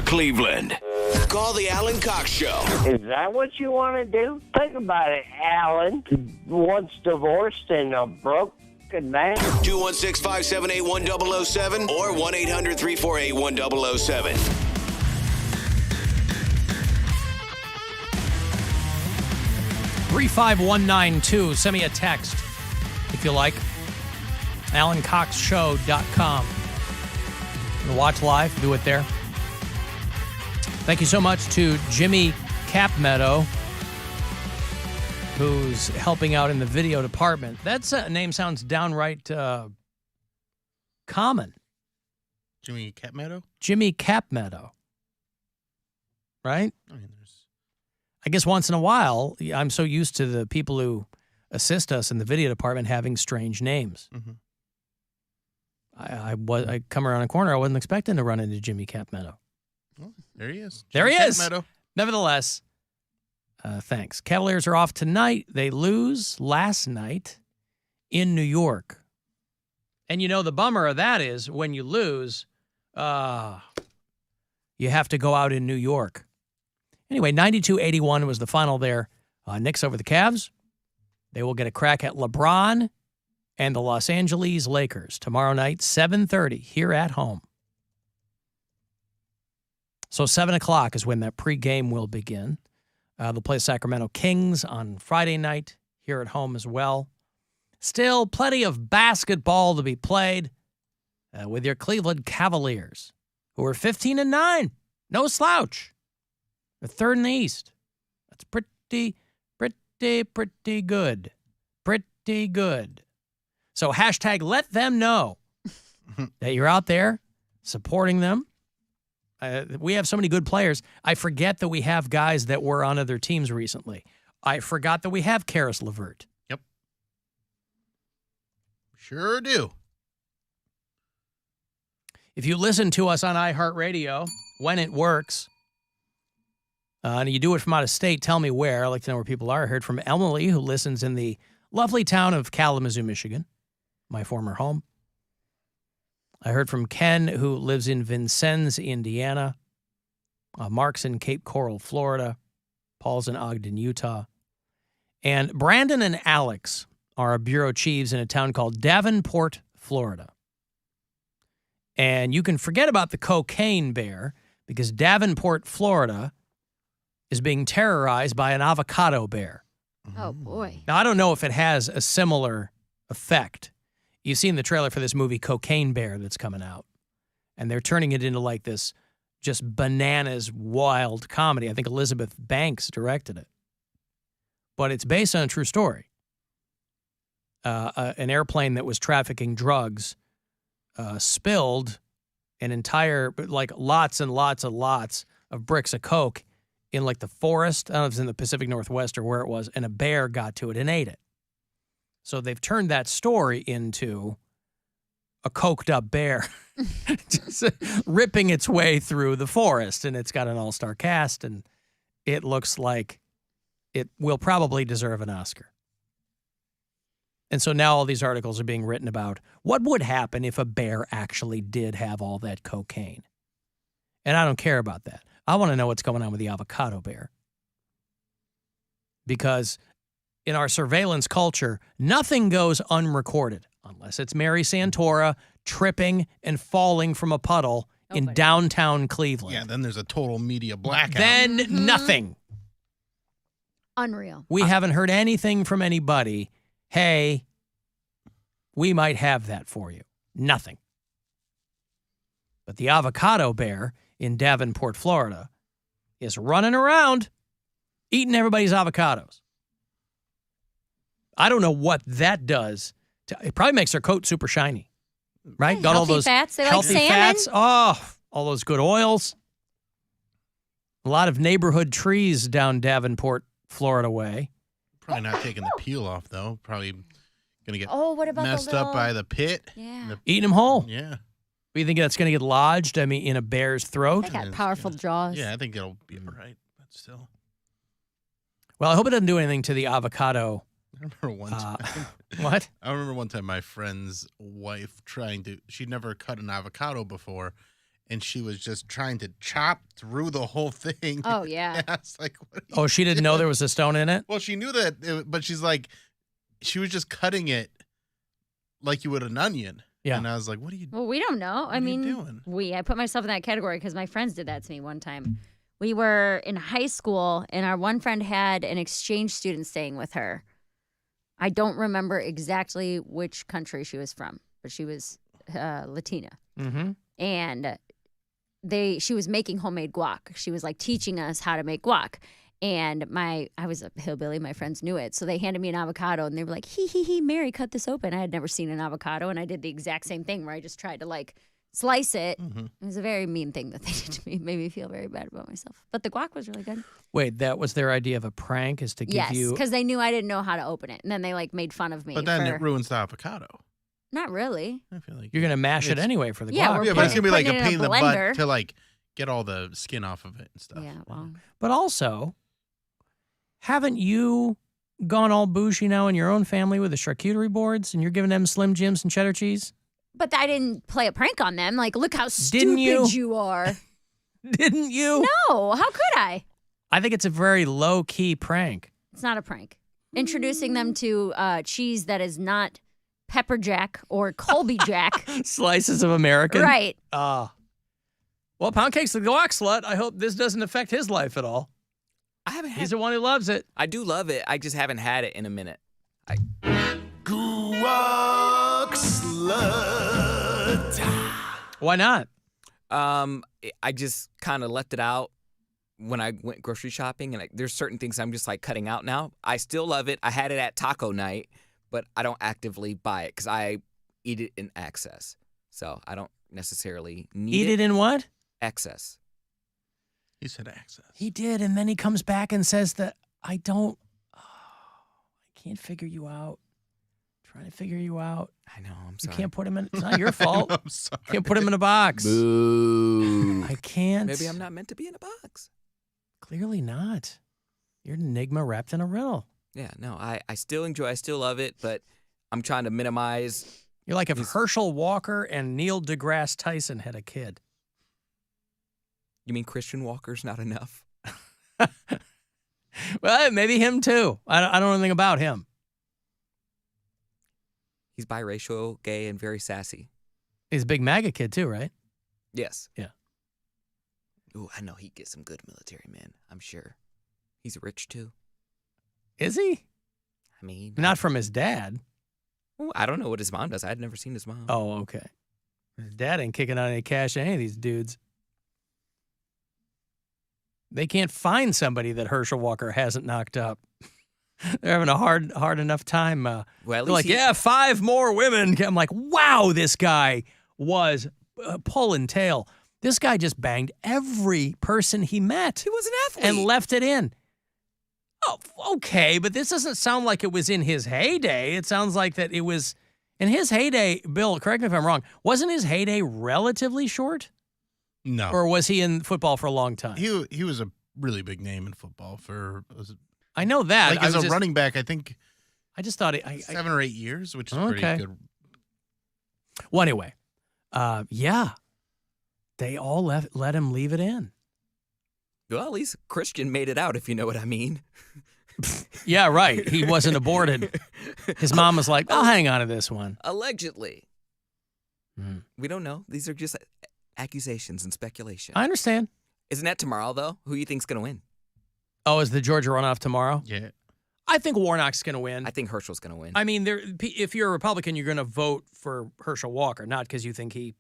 D: Cleveland. Call the Alan Cox Show.
N: Is that what you want to do? Think about it, Alan. Once divorced and a broken man.
D: 216-578-1007 or 1-800-348-1007.
E: 35192. Send me a text if you like. AlanCoxShow.com. You watch live, do it there. Thank you so much to Jimmy Capmeadow, who's helping out in the video department. That name sounds downright common.
F: Jimmy Capmeadow?
E: Jimmy Capmeadow. Right? I guess once in a while, I'm so used to the people who assist us in the video department having strange names.
F: Mm-hmm.
E: I come around a corner, I wasn't expecting to run into Jimmy Capmeadow.
F: Oh, there he is.
E: There he
F: Jimmy
E: is.
F: Capmeadow.
E: Nevertheless, thanks. Cavaliers are off tonight. They lose last night in New York. And you know, the bummer of that is when you lose, you have to go out in New York. Anyway, 92-81 was the final there. Knicks over the Cavs. They will get a crack at LeBron and the Los Angeles Lakers tomorrow night, 7:30, here at home. So 7 o'clock is when that pregame will begin. They'll play Sacramento Kings on Friday night here at home as well. Still plenty of basketball to be played with your Cleveland Cavaliers, who are 15-9. No slouch. They're third in the East. That's pretty good. Pretty good. So hashtag let them know that you're out there supporting them. We have so many good players. I forget that we have guys that were on other teams recently. I forgot that we have Karis LeVert.
F: Yep. Sure do.
E: If you listen to us on iHeartRadio, when it works, and you do it from out of state, tell me where. I'd like to know where people are. I heard from Emily, who listens in the lovely town of Kalamazoo, Michigan, my former home. I heard from Ken, who lives in Vincennes, Indiana. Mark's in Cape Coral, Florida. Paul's in Ogden, Utah. And Brandon and Alex are bureau chiefs in a town called Davenport, Florida. And you can forget about the cocaine bear because Davenport, Florida is being terrorized by an avocado bear.
G: Oh, boy.
E: Now, I don't know if it has a similar effect. You've seen the trailer for this movie Cocaine Bear that's coming out. And they're turning it into like this just bananas wild comedy. I think Elizabeth Banks directed it. But it's based on a true story. An airplane that was trafficking drugs spilled an entire, like lots and lots of bricks of coke in like the forest. I don't know if it's in the Pacific Northwest or where it was, and a bear got to it and ate it. So they've turned that story into a coked up bear just ripping its way through the forest, and it's got an all-star cast, and it looks like it will probably deserve an Oscar. And so now all these articles are being written about what would happen if a bear actually did have all that cocaine. And I don't care about that. I want to know what's going on with the avocado bear. Because in our surveillance culture, nothing goes unrecorded unless it's Mary Santora tripping and falling from a puddle in downtown Cleveland.
F: Yeah, then there's a total media blackout.
E: Then nothing.
G: Unreal.
E: We haven't heard anything from anybody. Hey, we might have that for you. Nothing. But the avocado bear in Davenport, Florida, is running around eating everybody's avocados. I don't know what that does. It probably makes their coat super shiny, right?
G: Yeah,
E: got all those
G: fats. They
E: healthy
G: like salmon.
E: fats. Oh, all those good oils. A lot of neighborhood trees down Davenport, Florida way.
F: Probably not taking the peel off, though. Probably going to get
G: what about
F: messed up by the pit.
G: Yeah.
E: Eating them whole.
F: Yeah.
E: Do you think that's going to get lodged, in a bear's throat?
G: They got powerful jaws.
F: Yeah, I think it'll be all right, but still.
E: Well, I hope it doesn't do anything to the avocado.
F: I remember one time.
E: What?
F: I remember one time my friend's wife she'd never cut an avocado before, and she was just trying to chop through the whole thing.
G: Oh, yeah.
F: And I was like, what are you
E: Oh, she didn't know there was a stone in it?
F: Well, she knew that, but she's like, she was just cutting it like you would an onion.
E: Yeah.
F: And I was like, what are you
G: Well, we don't know. I mean,
F: doing?
G: I put myself in that category because my friends did that to me one time. We were in high school, and our one friend had an exchange student staying with her. I don't remember exactly which country she was from, but she was Latina.
E: Mm-hmm.
G: And she was making homemade guac. She was like teaching us how to make guac. And I was a hillbilly. My friends knew it. So they handed me an avocado and they were like, hee, Mary, cut this open. I had never seen an avocado. And I did the exact same thing where I just tried to like slice it.
F: Mm-hmm.
G: It was a very mean thing that they did to me. It made me feel very bad about myself. But the guac was really good.
E: Wait, that was their idea of a prank, is to give you...
G: Yes, because they knew I didn't know how to open it. And then they like made fun of me.
F: But then it ruins the avocado.
G: Not really.
F: I feel like
E: You're going to mash it anyway for the
G: Yeah,
E: guac.
G: we're
F: Yeah, but it's going to be like a
G: putting it in
F: pain in
G: a
F: the
G: blender.
F: butt to like get all the skin off of it and stuff.
G: Yeah, well.
E: But also, haven't you gone all bougie now in your own family with the charcuterie boards, and you're giving them Slim Jims and cheddar cheese?
G: But I didn't play a prank on them. Like, look how
E: Didn't
G: stupid
E: you?
G: you are.
E: Didn't you?
G: No, how could I?
E: I think it's a very low-key prank.
G: It's not a prank. Introducing them to cheese that is not pepper jack or Colby jack.
E: Slices of American.
G: Right.
E: Well, Poundcake's the guac slut. I hope this doesn't affect his life at all.
H: I haven't had
E: He's the one who loves it.
H: I do love it. I just haven't had it in a minute.
K: Guac slut.
E: Why not?
H: I just kind of left it out when I went grocery shopping, and there's certain things I'm just like cutting out now. I still love it. I had it at taco night, but I don't actively buy it because I eat it in excess. So I don't necessarily need
E: Eat it in what?
H: excess.
F: He said access.
E: He did, and then he comes back and says that I can't figure you out. Trying to figure you out.
H: I know, I'm
E: You
H: sorry.
E: can't put him in. It's not your fault.
F: I'm sorry.
E: Can't put him in a box.
H: Boo.
E: I can't.
H: Maybe I'm not meant to be in a box.
E: Clearly not. You're an enigma wrapped in a riddle.
H: Yeah, no, I still enjoy, I still love it, but I'm trying to minimize.
E: You're like if Herschel Walker and Neil deGrasse Tyson had a kid.
H: You mean Christian Walker's not enough?
E: Well, maybe him too. I don't know anything about him.
H: He's biracial, gay, and very sassy.
E: He's a big MAGA kid too, right?
H: Yes.
E: Yeah.
H: Ooh, I know he'd get some good military men, I'm sure. He's rich too.
E: Is he?
H: I mean,
E: Not from his dad.
H: Ooh, I don't know what his mom does. I'd never seen his mom.
E: Oh, okay. His dad ain't kicking out any cash to any of these dudes. They can't find somebody that Herschel Walker hasn't knocked up. They're having a hard enough time.
H: Well, at
E: they're
H: least
E: like, yeah, 5 more women. I'm like, wow, this guy was pulling tail. This guy just banged every person he met.
H: He was an athlete.
E: And left it in. Oh, okay, but this doesn't sound like it was in his heyday. It sounds like that it was in his heyday. Bill, correct me if I'm wrong. Wasn't his heyday relatively short?
F: No.
E: Or was he in football for a long time?
F: He was a really big name in football for.
E: I know that.
F: Like as a running back, I think.
E: I just thought
F: 7 or 8 years, which is
E: Okay.
F: pretty good.
E: Well, anyway, yeah, they all let him leave it in.
H: Well, at least Christian made it out, if you know what I mean.
E: Yeah, right. He wasn't aborted. His mom was like, I'll hang on to this one.
H: Allegedly. We don't know. These are just accusations and speculation.
E: I understand.
H: Isn't that tomorrow, though? Who do you think's going to win?
E: Oh, is the Georgia runoff tomorrow?
F: Yeah.
E: I think Warnock's going to win.
H: I think Herschel's going to win.
E: I mean, if you're a Republican, you're going to vote for Herschel Walker, not because you think he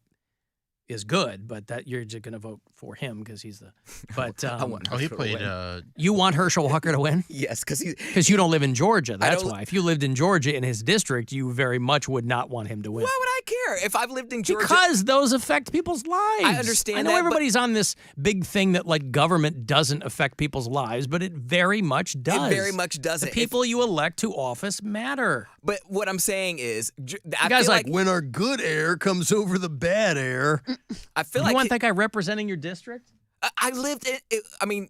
E: is good, but that you're just going to vote for him because he's the. But
H: I want
F: he
H: Herschel to
F: played.
H: win.
E: You want Herschel Walker to win?
H: Yes, because
E: you don't live in Georgia. That's
H: don't-
E: why. If you lived in Georgia in his district, you very much would not want him to win.
H: Why would I care if I've lived in Georgia?
E: Because those affect people's lives.
H: I understand
E: I know
H: that, but-
E: everybody's on this big thing that like government doesn't affect people's lives, but it very much does.
H: It very much doesn't.
E: The people you elect to office matter.
H: But what I'm saying is,
E: The
H: I
E: guy's
H: feel
E: like, when our good air comes over the bad air.
H: I feel
E: You
H: like
E: want that guy representing your district?
H: I lived in. I mean,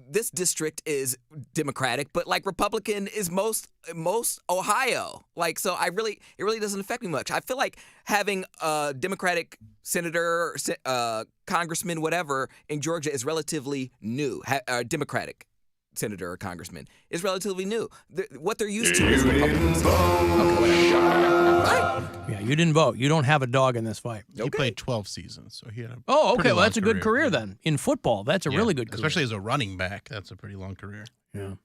H: this district is Democratic, but like Republican is most Ohio. Like, so it really doesn't affect me much. I feel like having a Democratic senator, congressman, whatever in Georgia is relatively new. Democratic senator or congressman is relatively new. What they're used to is Republicans. Okay, whatever.
E: Yeah, you didn't vote. You don't have a dog in this fight.
F: He played 12 seasons, so he had a
E: okay.
F: pretty
E: Well, that's a
F: long
E: good career then. In football, that's a really good career.
F: Especially as a running back, that's a pretty long career.
E: Yeah.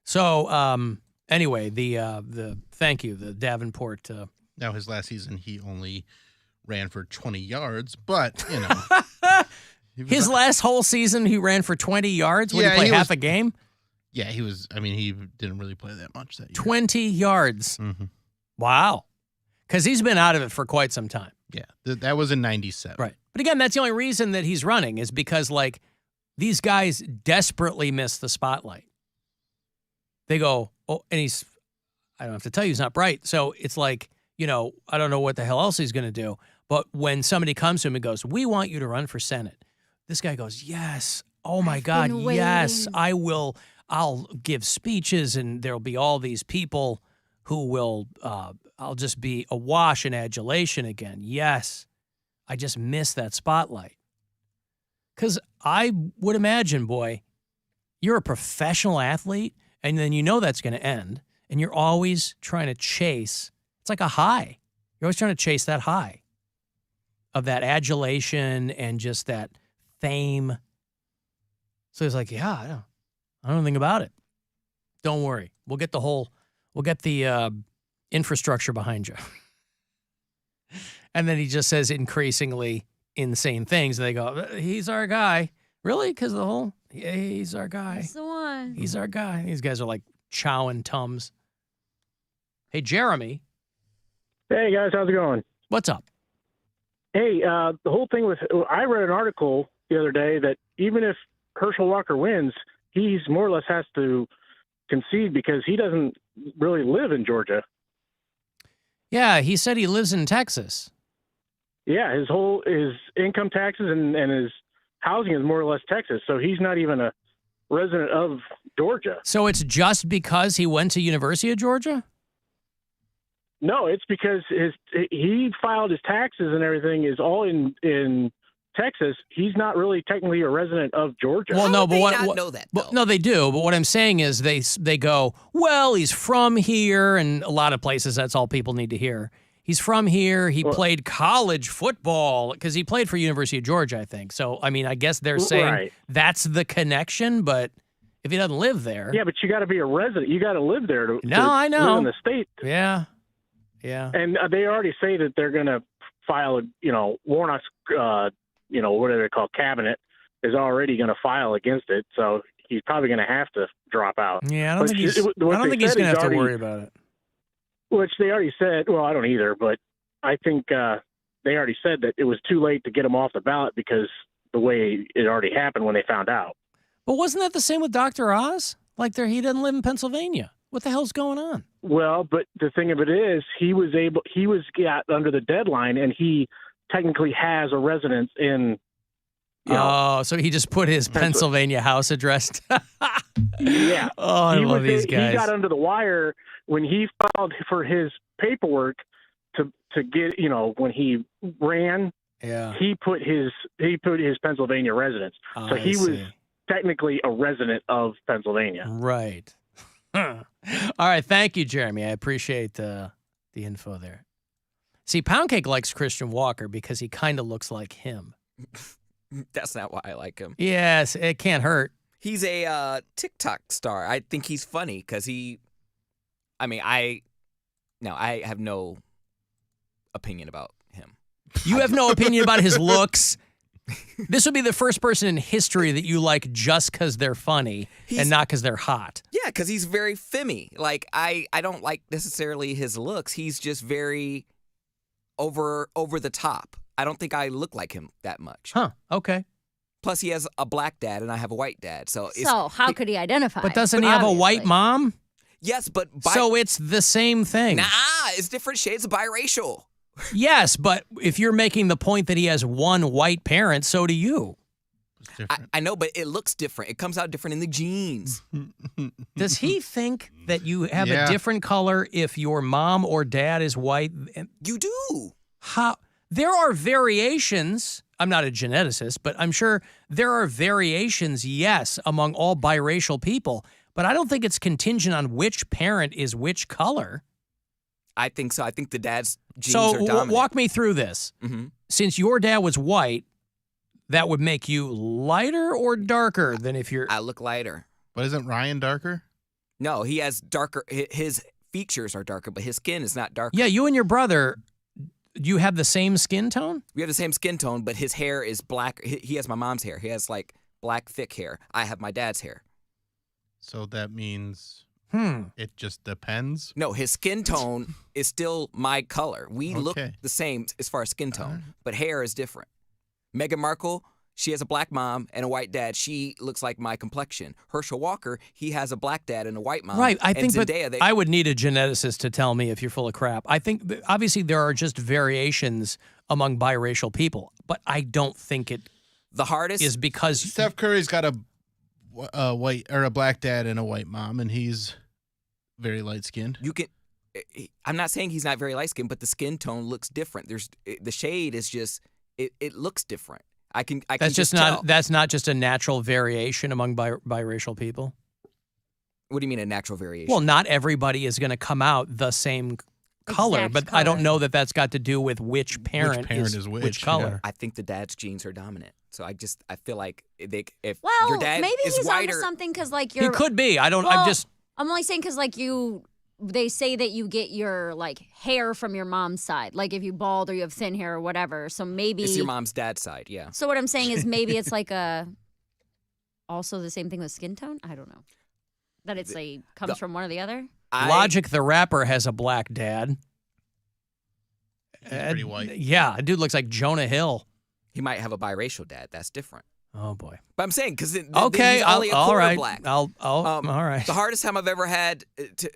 E: So, anyway, the thank you, the Davenport.
F: Now, his last season, he only ran for 20 yards, but, you know.
E: His last whole season, he ran for 20 yards? Would he play half a game?
F: Yeah, he didn't really play that much that year.
E: 20 yards.
F: Mm-hmm.
E: Wow. Because he's been out of it for quite some time.
F: Yeah, that was in 97.
E: Right. But again, that's the only reason that he's running is because, like, these guys desperately miss the spotlight. They go, oh, and I don't have to tell you, he's not bright. So it's like, you know, I don't know what the hell else he's going to do. But when somebody comes to him and goes, we want you to run for Senate, this guy goes, yes. Oh, my God, yes, I will. I'll give speeches, and there'll be all these people who will, I'll just be awash in adulation again. Yes, I just miss that spotlight. Because I would imagine, boy, you're a professional athlete, and then you know that's going to end, and you're always trying to chase. It's like a high. You're always trying to chase that high of that adulation and just that fame. So he's like, yeah, I don't think about it. Don't worry. We'll get the infrastructure behind you. And then he just says increasingly insane things. And they go, he's our guy. Really? Because he's our guy.
G: That's the one.
E: He's our guy. These guys are like chowing Tums. Hey, Jeremy.
S: Hey, guys. How's it going?
E: What's up?
S: Hey, the whole thing with, I read an article the other day that even if Herschel Walker wins, he's more or less has to concede because he doesn't really live in Georgia.
E: Yeah, he said he lives in Texas.
S: Yeah, his income taxes and his housing is more or less Texas, so he's not even a resident of Georgia.
E: So it's just because he went to University of Georgia?
S: No, it's because he filed his taxes and everything is all in Texas. He's not really technically a resident of Georgia.
E: Well, no, but
H: know that? Though?
E: No, they do. But what I'm saying is they go, well, he's from here, and a lot of places that's all people need to hear. He's from here. He played college football because he played for University of Georgia, I think. So, I mean, I guess they're saying that's the connection, but if he doesn't live there.
S: Yeah, but you got to be a resident. You got to live there to
E: I know.
S: live in the state.
E: Yeah. Yeah.
S: And they already say that they're going to file, Warnock's, what do they call, cabinet is already going to file against it. So he's probably going to have to drop out.
E: Yeah, I don't think he's going to have to worry about it.
S: Which they already said, well, I don't either, but I think they already said that it was too late to get him off the ballot because the way it already happened when they found out.
E: But wasn't that the same with Dr. Oz? Like he doesn't live in Pennsylvania. What the hell's going on?
S: Well, but the thing of it is he was got under the deadline and he technically has a residence in.
E: So he just put his Pennsylvania house address.
S: Yeah.
E: Oh, I love these guys.
S: He got under the wire when he filed for his paperwork to get, when he ran.
E: Yeah.
S: He put his Pennsylvania residence. So he was technically a resident of Pennsylvania.
E: Right. All right. Thank you, Jeremy. I appreciate the info there. See, Poundcake likes Christian Walker because he kind of looks like him.
H: That's not why I like him.
E: Yes, it can't hurt.
H: He's a TikTok star. I think he's funny because I have no opinion about him.
E: You have no opinion about his looks? This would be the first person in history that you like just because they're funny and not because they're hot.
H: Yeah, because he's very femmy. Like, I don't like necessarily his looks. He's just very over the top. I don't think I look like him that much.
E: Huh, okay.
H: Plus, he has a black dad and I have a white dad. So
G: how could he identify?
E: But doesn't he have a white mom?
H: Yes, but...
E: So it's the same thing.
H: Nah, it's different shades of biracial.
E: Yes, but if you're making the point that he has one white parent, so do you.
F: It's different.
H: I know, but it looks different. It comes out different in the genes.
E: Does he think that you have
F: Yeah.
E: a different color if your mom or dad is white?
H: You do.
E: How? There are variations. I'm not a geneticist, but I'm sure there are variations, yes, among all biracial people. But I don't think it's contingent on which parent is which color.
H: I think so. I think the dad's genes are
E: So
H: dominant.
E: walk me through this.
H: Mm-hmm.
E: Since your dad was white, that would make you lighter or darker than if you're...
H: I look lighter.
F: But isn't Ryan darker?
H: No, he has darker. His features are darker, but his skin is not darker.
E: Yeah, you and your brother, you have the same skin tone?
H: We have the same skin tone, but his hair is black. He has my mom's hair. He has like black, thick hair. I have my dad's hair.
F: So that means it just depends?
H: No, his skin tone is still my color. We look
F: Okay.
H: the same as far as skin tone, but hair is different. Meghan Markle, she has a black mom and a white dad. She looks like my complexion. Herschel Walker, he has a black dad and a white mom.
E: Right, I
H: and
E: think,
H: Zendaya,
E: but I would need a geneticist to tell me if you're full of crap. I think, obviously, there are just variations among biracial people, but I don't think it
H: the hardest
E: is because...
F: Steph Curry's got a white or a black dad and a white mom, and he's very light skinned.
H: You can. I'm not saying he's not very light skinned, but the skin tone looks different. The shade is just it looks different. I can
E: That's just
H: tell.
E: not. That's not just a natural variation among biracial people.
H: What do you mean a natural variation?
E: Well, not everybody is going to come out the same color,
G: Exact
E: but I don't
G: color.
E: know that that's got to do with which parent
F: is
E: which color.
H: I think the dad's genes are dominant. So I feel like if
G: Well,
H: your dad
G: maybe
H: is
G: he's
H: whiter,
G: onto something because like
E: He
G: you're.
E: could be. I don't.
G: Well,
E: I'm just.
G: I'm only saying because like they say that you get your like hair from your mom's side, like if you bald or you have thin hair or whatever. So maybe
H: it's your mom's dad's side. Yeah.
G: So what I'm saying is maybe it's like also the same thing with skin tone. I don't know. That it's comes from one or the other.
E: Logic the rapper has a black dad.
F: He's pretty white.
E: Yeah, a dude looks like Jonah Hill.
H: He might have a biracial dad. That's different.
E: Oh boy.
H: But I'm saying because
E: Okay,
H: he's only a
E: all
H: quarter
E: right.
H: black.
E: All right.
H: The hardest time I've ever had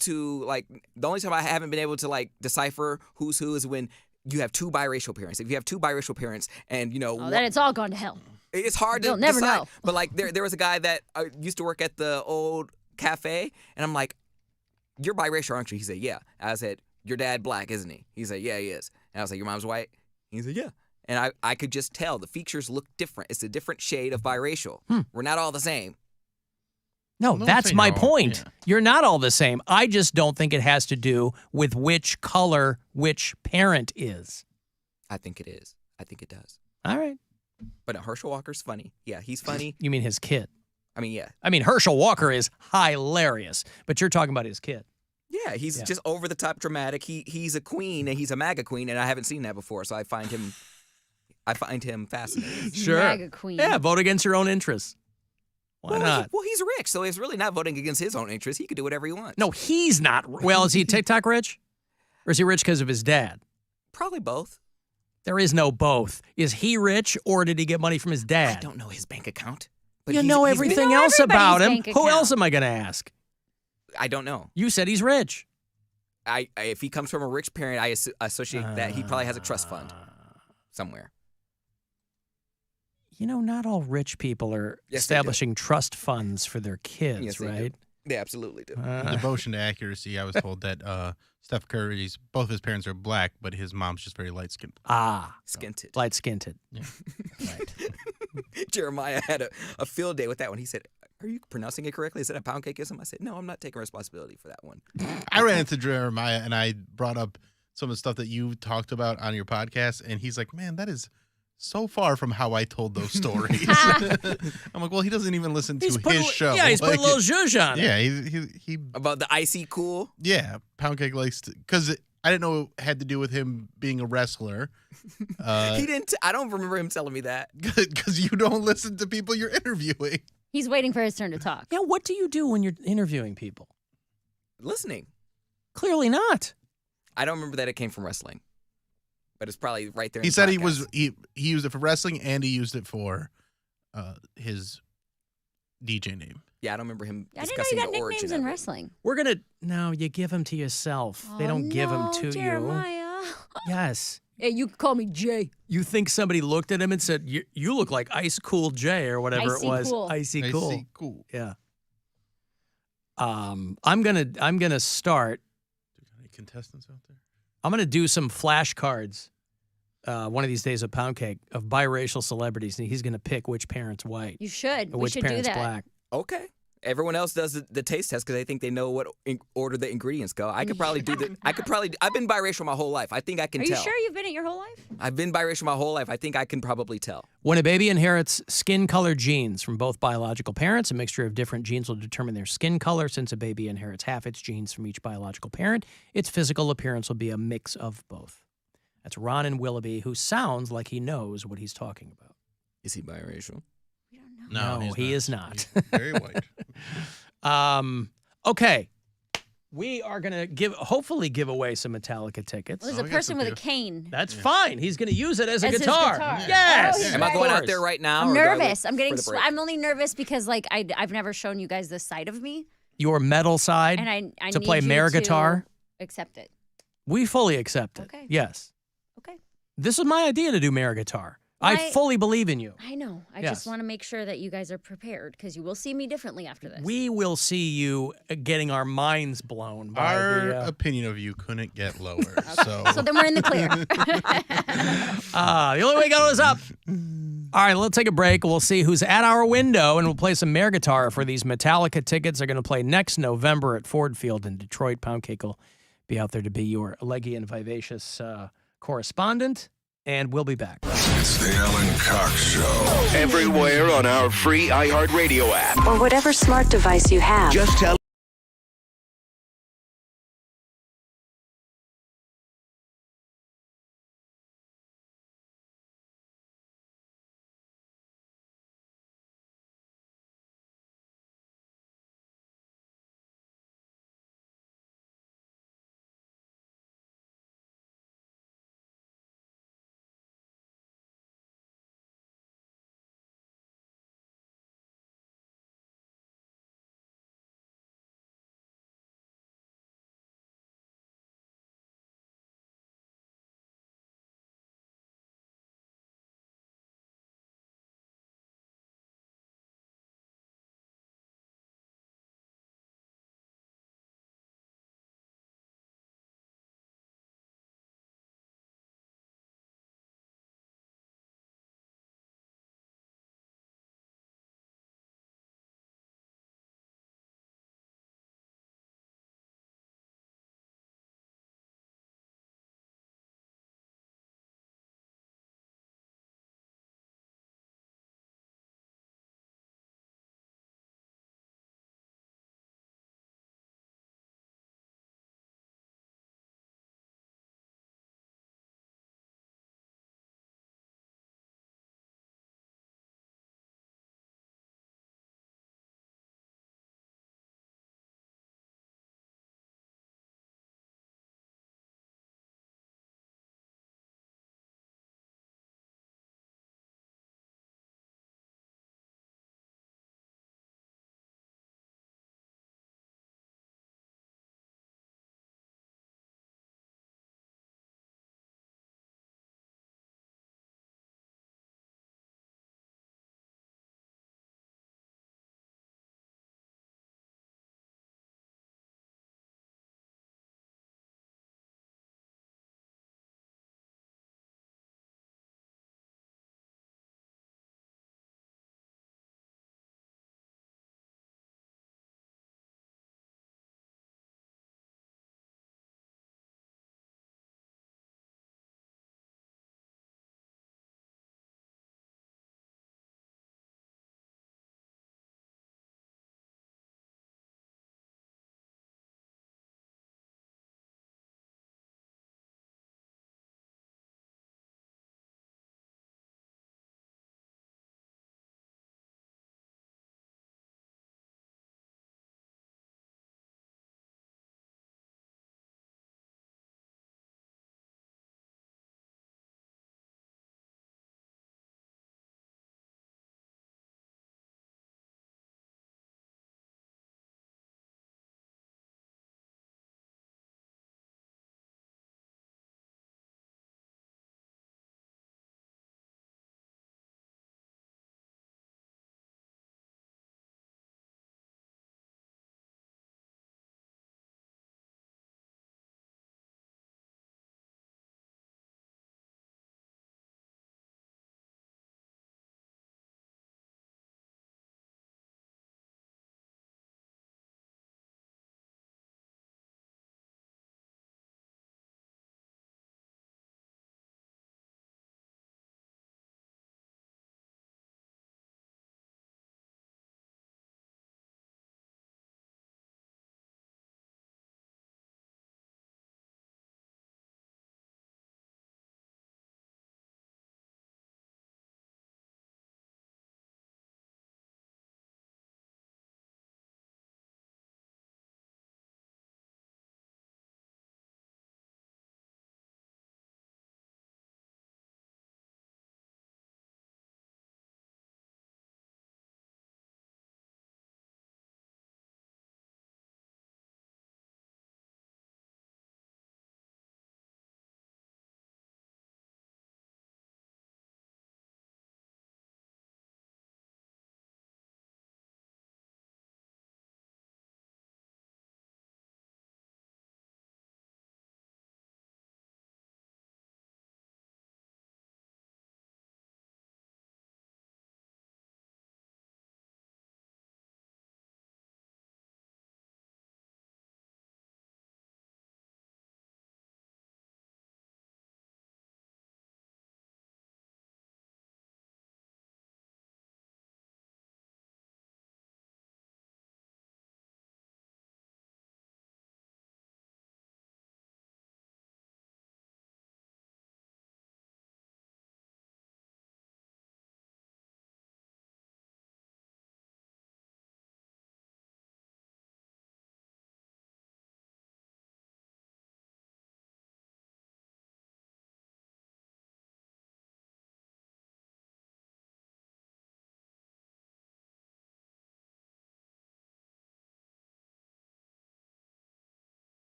H: to like the only time I haven't been able to like decipher who's who is when you have two biracial parents. If you have two biracial parents and
G: Then it's all gone to hell.
H: it's hard to
G: You'll never
H: decide.
G: know.
H: But like there was a guy that used to work at the old cafe, and I'm like, "You're biracial, aren't you?" He said, "Yeah." I said, "Your dad black, isn't he?" He said, "Yeah, he is." And I was like, "Your mom's white?" He said, "Yeah." And I could just tell the features look different. It's a different shade of biracial. We're not all the same.
E: No,
F: don't
E: that's
F: think
E: my
F: you're all-
E: point.
F: yeah.
E: You're not all the same. I just don't think it has to do with which color which parent is.
H: I think it is. I think it does.
E: All right.
H: But Herschel Walker's funny. Yeah, he's funny.
E: You mean his kid?
H: I mean, yeah.
E: I mean, Herschel Walker is hilarious, but you're talking about his kid.
H: Yeah, he's just over the top dramatic. He's a queen and he's a MAGA queen, and I haven't seen that before, so I find him fascinating.
E: Sure.
G: MAGA queen.
E: Yeah, vote against your own interests. Why not?
H: He's rich, so he's really not voting against his own interests. He could do whatever he wants.
E: No, he's not. Well, is he TikTok rich? Or is he rich because of his dad?
H: Probably both.
E: There is no both. Is he rich or did he get money from his dad?
H: I don't know his bank account. But
E: You
H: he's-
E: know
H: he's-
E: everything
G: We know
E: else about him.
G: everybody's bank
E: Who
G: account.
E: else am I going to ask?
H: I don't know.
E: You said he's rich.
H: If he comes from a rich parent, I associate that he probably has a trust fund somewhere.
E: You know, not all rich people are
H: Yes, they do.
E: establishing trust funds for their kids,
H: Yes, they do.
E: right?
H: They absolutely do.
F: Devotion to accuracy. I was told that Steph Curry's both his parents are black, but his mom's just very light skinned.
H: Skinted.
E: Light skinted.
F: Yeah.
E: Right.
H: Jeremiah had a field day with that one. He said, "Are you pronouncing it correctly? Is that a poundcakeism?" I said, "No, I'm not taking responsibility for that one."
F: I ran into Jeremiah and I brought up some of the stuff that you talked about on your podcast, and he's like, "Man, that is so far from how I told those stories." I'm like, "Well, he doesn't even listen to his show."
E: Yeah, he's put a little zhuzh on it.
F: Yeah, he
H: About the icy cool.
F: Yeah, Poundcake likes to, because I didn't know it had to do with him being a wrestler.
H: He didn't. I don't remember him telling me that.
F: Because you don't listen to people you're interviewing.
G: He's waiting for his turn to talk.
E: Yeah, what do you do when you're interviewing people?
H: Listening.
E: Clearly not.
H: I don't remember that it came from wrestling, but it's probably right there. In
F: He
H: the
F: said
H: podcast.
F: he used it for wrestling and he used it for his DJ name.
H: Yeah, I don't remember him
G: I didn't know
H: discussing
G: you got
H: the origin
G: nicknames
H: of
G: in
H: it.
G: wrestling.
E: No, you give them to yourself. They don't give them to
G: Jeremiah.
E: you. Yes.
G: Hey, you can call me Jay.
E: You think somebody looked at him and said, "You look like Ice Cool J" or whatever
G: Icy
E: it was.
G: Cool.
E: Icy Cool.
F: Icy Cool.
E: Yeah. I'm gonna start.
F: Any contestants out there?
E: I'm gonna do some flashcards. One of these days of Poundcake of biracial celebrities, and he's gonna pick which parent's white.
G: You should.
E: Or
G: We
E: which
G: should do
E: parent's
G: that.
E: black.
H: Okay. Everyone else does the taste test because they think they know what order the ingredients go. I could probably do the. I've been biracial my whole life. I think I can
G: Are
H: tell.
G: you sure you've been it your whole life?
H: I've been biracial my whole life. I think I can probably tell.
E: When a baby inherits skin-colored genes from both biological parents, a mixture of different genes will determine their skin color. Since a baby inherits half its genes from each biological parent, its physical appearance will be a mix of both. That's Ron and Willoughby, who sounds like he knows what he's talking about.
H: Is he biracial?
F: No,
E: he is not.
F: He's very white.
E: Okay. We are going to hopefully give away some Metallica tickets.
G: Well, there's a person with a cane.
E: That's fine. He's going to use it as a
G: As his
E: guitar.
G: guitar.
E: Yes.
G: Oh, he's
H: Am I going out there right now?
G: I'm
H: or do I wait
G: nervous. I'm getting.
H: for the break?
G: I'm only nervous because like I've never shown you guys this side of me,
E: Your metal side
G: and I
E: to
G: need
E: play
G: you
E: Mare
G: to
E: guitar.
G: Accept it.
E: We fully accept it.
G: Okay.
E: Yes.
G: Okay.
E: This is my idea to do Mare guitar. I fully believe in you.
G: I know. I
E: Yes.
G: just want to make sure that you guys are prepared because you will see me differently after this.
E: We will see you getting our minds blown by
F: Our
E: the.
F: opinion of you couldn't get lower.
G: So then we're in the clear.
E: The only way to go is up. All right, let's take a break. We'll see who's at our window, and we'll play some Mare guitar for these Metallica tickets. They're going to play next November at Ford Field in Detroit. Poundcake will be out there to be your leggy and vivacious correspondent, and we'll be back.
K: It's the Alan Cox Show.
D: Everywhere on our free iHeartRadio app.
B: Or whatever smart device you have.
D: Just tell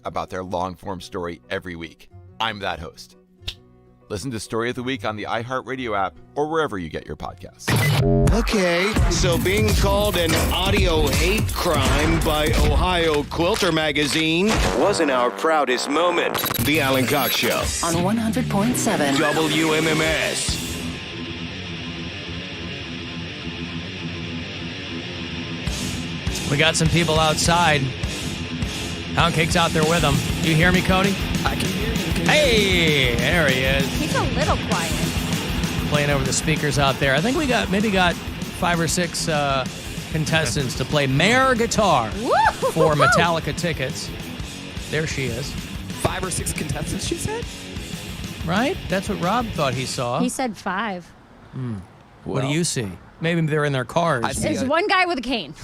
T: about their long-form story every week. I'm that host. Listen to Story of the Week on the iHeartRadio app or wherever you get your podcasts.
D: Okay, so being called an audio hate crime by Ohio Quilter Magazine wasn't our proudest moment. The Alan Cox Show.
R: On 100.7
D: WMMS.
E: We got some people outside. Poundcake's out there with them. You hear me, Cody?
H: I can hear you.
E: Hey, there he is.
G: He's a little quiet.
E: Playing over the speakers out there. I think we got 5 or 6 contestants to play Mayor Guitar for Metallica tickets. There she is.
H: 5 or 6 contestants, she said?
E: Right? That's what Rob thought he saw.
G: He said 5.
E: What do you see? Maybe they're in their cars.
G: There's one guy with a cane.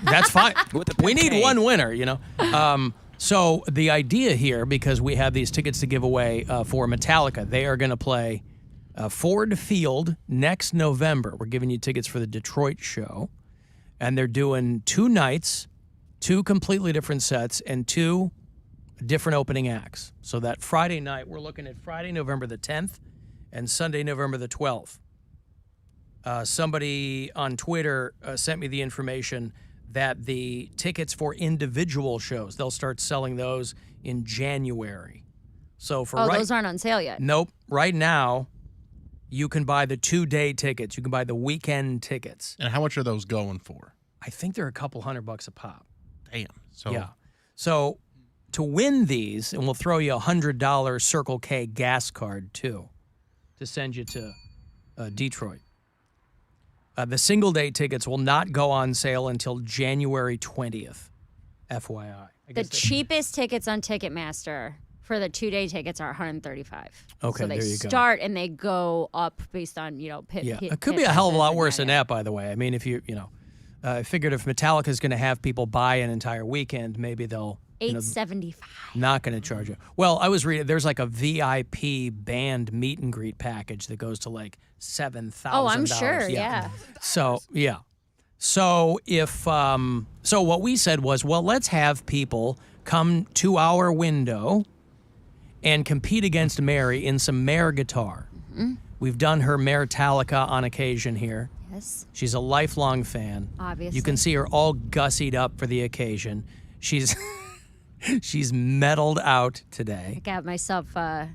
E: That's fine. We need
H: cane.
E: one winner, you know. So the idea here, because we have these tickets to give away for Metallica, they are going to play Ford Field next November. We're giving you tickets for the Detroit show. And they're doing 2 nights, 2 completely different sets, and 2 different opening acts. So that Friday night, we're looking at Friday, November the 10th, and Sunday, November the 12th. Somebody on Twitter sent me the information that the tickets for individual shows, they'll start selling those in January. So for
G: those aren't on sale yet.
E: Nope. Right now, you can buy the 2-day tickets. You can buy the weekend tickets.
F: And how much are those going for?
E: I think they're a couple $100 a pop.
F: Damn. So
E: yeah. So to win these, and we'll throw you a $100 Circle K gas card too, to send you to Detroit. The single-day tickets will not go on sale until January 20th, FYI.
G: The cheapest tickets on Ticketmaster for the 2-day tickets are $135.
E: Okay,
G: so they
E: there you go.
G: start and they go up based on,
E: It could be a hell of a lot worse than that, by the way. I mean, if I figured if Metallica is going to have people buy an entire weekend, maybe they'll
G: $875.
E: Not going to charge you. Well, I was reading there's like a VIP band meet and greet package that goes to like $7,000.
G: Oh, I'm sure. Yeah.
E: So yeah. So if so, what we said was, well, let's have people come to our window and compete against Mary in some Mare guitar. Mm-hmm. We've done her Metallica on occasion here.
G: Yes.
E: She's a lifelong fan.
G: Obviously.
E: You can see her all gussied up for the occasion. She's metaled out today.
G: I got myself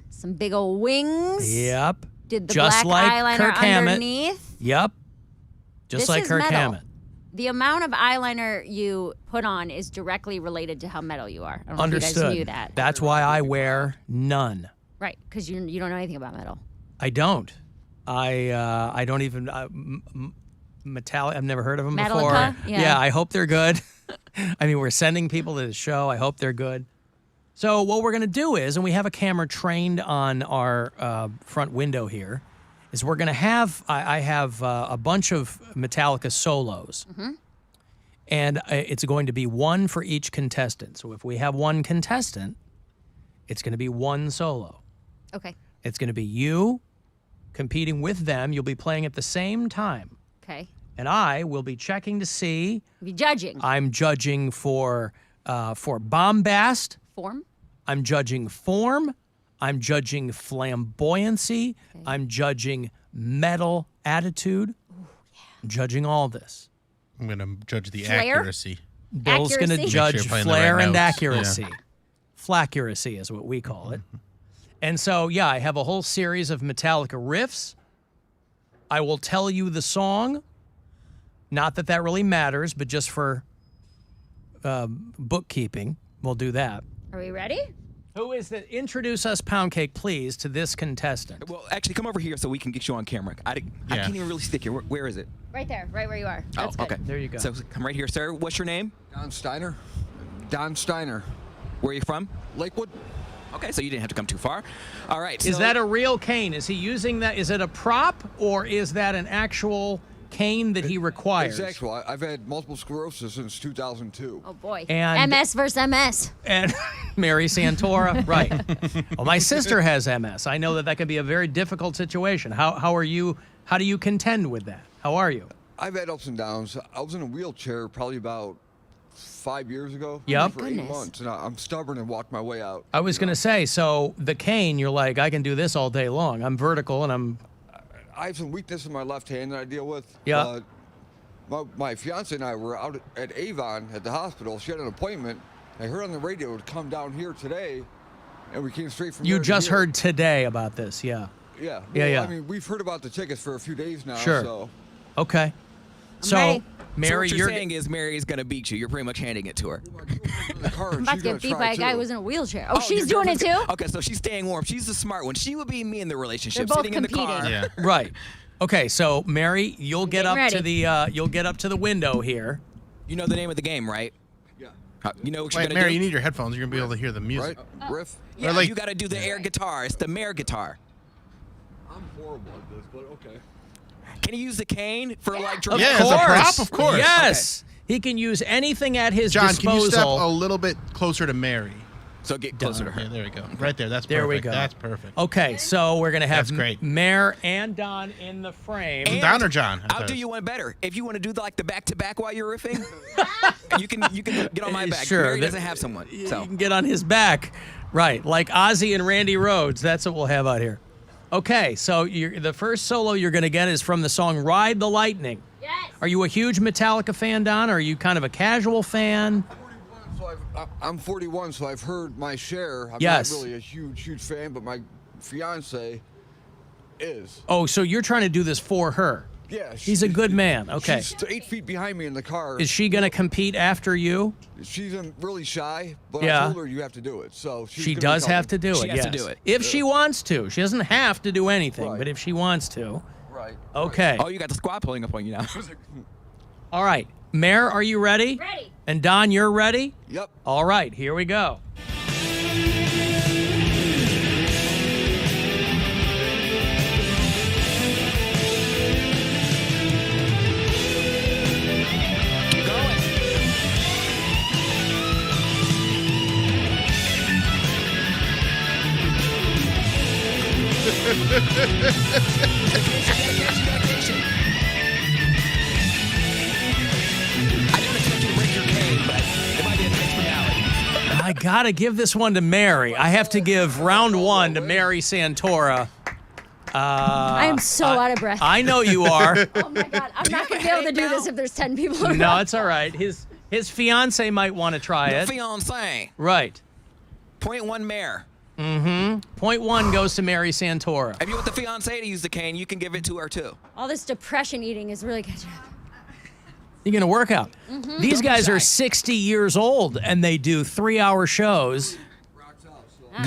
G: some big old wings.
E: Yep.
G: Did the
E: Just
G: black
E: like
G: eyeliner
E: Kirk Hammett.
G: underneath.
E: Yep. Just
G: This
E: like
G: is
E: Kirk
G: metal.
E: Hammett.
G: The amount of eyeliner you put on is directly related to how metal you are. I don't know
E: Understood.
G: if you guys knew that.
E: That's why I wear none.
G: Right, because you don't know anything about metal.
E: I don't. I don't even Metallica. I've never heard of them before.
G: Metallica? Yeah.
E: I hope they're good. I mean, we're sending people to the show. I hope they're good. So what we're going to do is, and we have a camera trained on our front window here, is we're going to have, I have a bunch of Metallica solos.
G: Mm-hmm.
E: And it's going to be one for each contestant. So if we have one contestant, it's going to be one solo.
G: Okay.
E: It's going to be you competing with them. You'll be playing at the same time.
G: Okay.
E: And I will be checking to see.
G: Be judging.
E: I'm judging for bombast.
G: Form?
E: I'm judging form. I'm judging flamboyancy.
G: Okay.
E: I'm judging metal attitude.
G: Ooh, yeah.
E: I'm judging all this.
F: I'm going to judge the
G: Flair?
F: accuracy.
E: Bill's going to
G: Accuracy?
E: judge
F: Make sure you're playing the
E: flair
F: right
E: and
F: notes.
E: accuracy.
F: Yeah.
E: Flaccuracy is what we call it. And so, yeah, I have a whole series of Metallica riffs. I will tell you the song. Not that that really matters, but just for bookkeeping, we'll do that.
G: Are we ready?
E: Who is that? Introduce us, Poundcake, please, to this contestant.
H: Well, actually, come over here so we can get you on camera. I can't even really stick here. Where is it?
G: Right there, right where you are. That's good.
H: Okay.
E: There you go.
H: So come right here, sir. What's your name?
U: Don Steiner. Don Steiner.
H: Where are you from?
U: Lakewood.
H: Okay, so you didn't have to come too far. All right.
E: Is
H: so-
E: that a real cane? Is he using that? Is it a prop, or is that an actual cane that he requires?
U: It's actual. I've had multiple sclerosis since 2002.
G: Oh, boy.
E: And-
G: MS versus MS.
E: And Mary Santora, right. Well, my sister has MS. I know that can be a very difficult situation. How are you? How do you contend with that? How are you?
U: I've had ups and downs. I was in a wheelchair probably about 5 years ago.
E: Yep.
U: For 8 months, and I'm stubborn and walked my way out.
E: I was going to say, so the cane, you're like, I can do this all day long. I'm vertical and I'm...
U: I have some weakness in my left hand that I deal with.
E: Yeah.
U: My fiance and I were out at Avon at the hospital. She had an appointment. I heard on the radio to come down here today, and we came straight from
E: You
U: there to
E: just
U: here.
E: heard today about this, yeah.
U: Yeah.
E: Yeah, yeah.
U: I mean, we've heard about the tickets for a few days now.
E: Sure.
U: So.
E: Okay. So,
G: ready.
E: Mary,
H: so what you're
E: you're
H: saying is Mary's going to beat you. You're pretty much handing it to her.
G: I'm about to get beat by a guy who was in a wheelchair. Oh, she's doing it too?
H: Okay, so she's staying warm. She's the smart one. She would be me in the relationship,
G: They're both
H: sitting in the car.
G: competing.
E: Right. Okay, so Mary, you'll get up
G: getting
E: to the you'll get up to the window here.
H: You know the name of the game, right?
U: Yeah.
H: You know what you're
F: Wait,
H: going to
F: Mary,
H: do?
F: you need your headphones. You're gonna be able to hear the music.
U: Right? Riff?
H: Yeah,
F: Or like-
H: you got to do the air guitar. It's the Mare guitar.
U: I'm horrible at this, but okay.
H: Can you use the cane for like
E: Of
H: drum?
F: Yeah, as a prop, of course.
E: Yes. He can use anything at his
F: John,
E: disposal.
F: can you step a little bit closer to Mary?
H: So get closer to her.
F: Yeah, there we go. Right there. That's perfect.
E: There we go.
F: That's perfect.
E: Okay, so we're gonna have
F: That's great.
E: Mare and Don in the frame.
H: And
F: Don or John?
H: I'll do you one better. If you want to do like the back to back while you're riffing, you can get on my back.
E: Sure,
H: Mary
E: that-
H: doesn't have someone.
E: You
H: So
E: can get on his back, right? Like Ozzy and Randy Rhoads. That's what we'll have out here. Okay, so the first solo you're gonna get is from the song "Ride the Lightning."
G: Yes.
E: Are you a huge Metallica fan, Don? Or are you kind of a casual fan?
U: I'm 41, so I've heard my share. I'm
E: Yes.
U: not really a huge fan, but my fiance is.
E: Oh, so you're trying to do this for her?
U: Yeah.
E: He's a good man. Okay.
U: She's 8 feet behind me in the car.
E: Is she gonna compete after you?
U: She's really shy, but
E: Yeah.
U: I told her you have to do it. So
E: She does have to do it.
H: She has to
E: yes.
H: do it.
E: If she wants to. She doesn't have to do anything,
U: Right.
E: but if she wants to.
U: Right.
E: Okay.
H: Oh, you got the squad pulling up on you now.
E: All right. Mare, are you ready?
G: Ready.
E: And Don, you're ready?
U: Yep.
E: All right, here we go.
H: Keep going. Dedication. I don't expect you to break your cane, but it might be a nice finale.
E: I got to give this one to Mary. I have to give round one to Mary Santora.
G: I am so out of breath.
E: I know you are.
G: Oh my God. I'm not going to be able to do this if there's 10 people around.
E: No, it's all right. His fiance might want to try
H: The
E: it.
H: fiance.
E: Right.
H: Point one Mare.
E: Mm-hmm. Point one goes to Mary Santora.
H: If you want the fiance to use the cane, you can give it to her too.
G: All this depression eating is really good.
E: You're going to work out.
G: Mhm.
E: These
H: Don't be
E: guys
H: shy.
E: are 60 years old, and they do 3-hour shows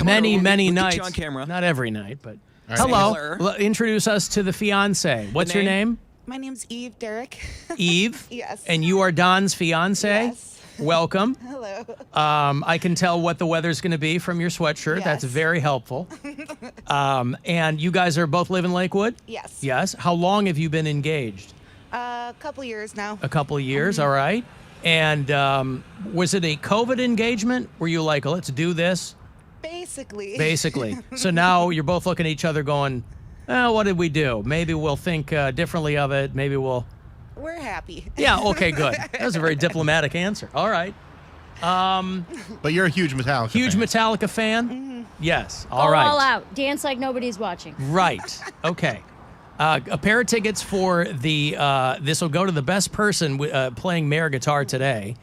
E: many
H: We'll get
E: nights.
H: you on camera.
E: Not every night, but...
F: right.
E: Hello.
H: Taylor.
E: Introduce us to the fiance. What's your name?
C: My name's Eve Derrick.
E: Eve?
C: Yes.
E: And you are Don's fiance?
C: Yes.
E: Welcome.
C: Hello.
E: I can tell what the weather's going to be from your sweatshirt. That's
C: Yes.
E: very helpful. And you guys are both live in Lakewood?
C: Yes.
E: Yes. How long have you been engaged?
C: A couple years now.
E: A couple of years, all right. And was it a COVID engagement? Were you like, let's do this?
C: Basically.
E: Basically. So now you're both looking at each other going, what did we do? Maybe we'll think differently of it. Maybe we'll...
C: We're happy.
E: Yeah, okay, good. That was a very diplomatic answer. All right.
F: But you're a huge Metallica
E: Huge
F: fan.
E: Metallica fan? Yes. All
G: Go
E: right.
G: all out. Dance like nobody's watching.
E: Right. Okay. A pair of tickets for the, this will go to the best person playing Mare guitar today,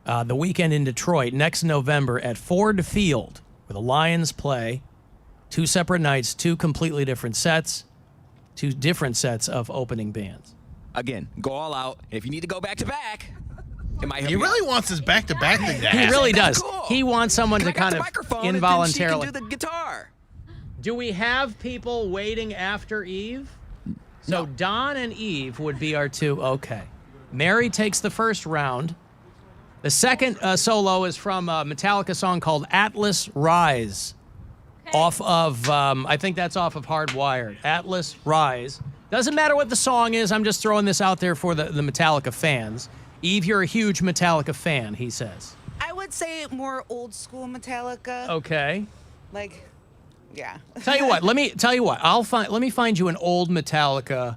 E: the weekend in Detroit, next November at Ford Field, where the Lions play. 2 separate nights, 2 completely different sets, 2 different sets of opening bands.
H: Again, go all out. If you need to go back to back, it might help
F: He
H: you
F: really
H: out.
F: wants his back-to-back thing to
E: He
F: happen.
E: really
H: That's
E: does.
H: cool.
E: He wants someone
H: And I
E: to
H: got
E: kind
H: the
E: of
H: microphone, and then
E: involuntarily.
H: she can do the guitar.
E: Do we have people waiting after Eve? So Don and Eve would be our 2. Okay. Mary takes the first round. The second solo is from a Metallica song called Atlas Rise. Off of, I think that's off of Hardwired. Atlas Rise. Doesn't matter what the song is. I'm just throwing this out there for the Metallica fans. Eve, you're a huge Metallica fan, he says.
C: I would say more old school Metallica.
E: Okay.
C: Like, yeah.
E: Tell you what, let me find you an old Metallica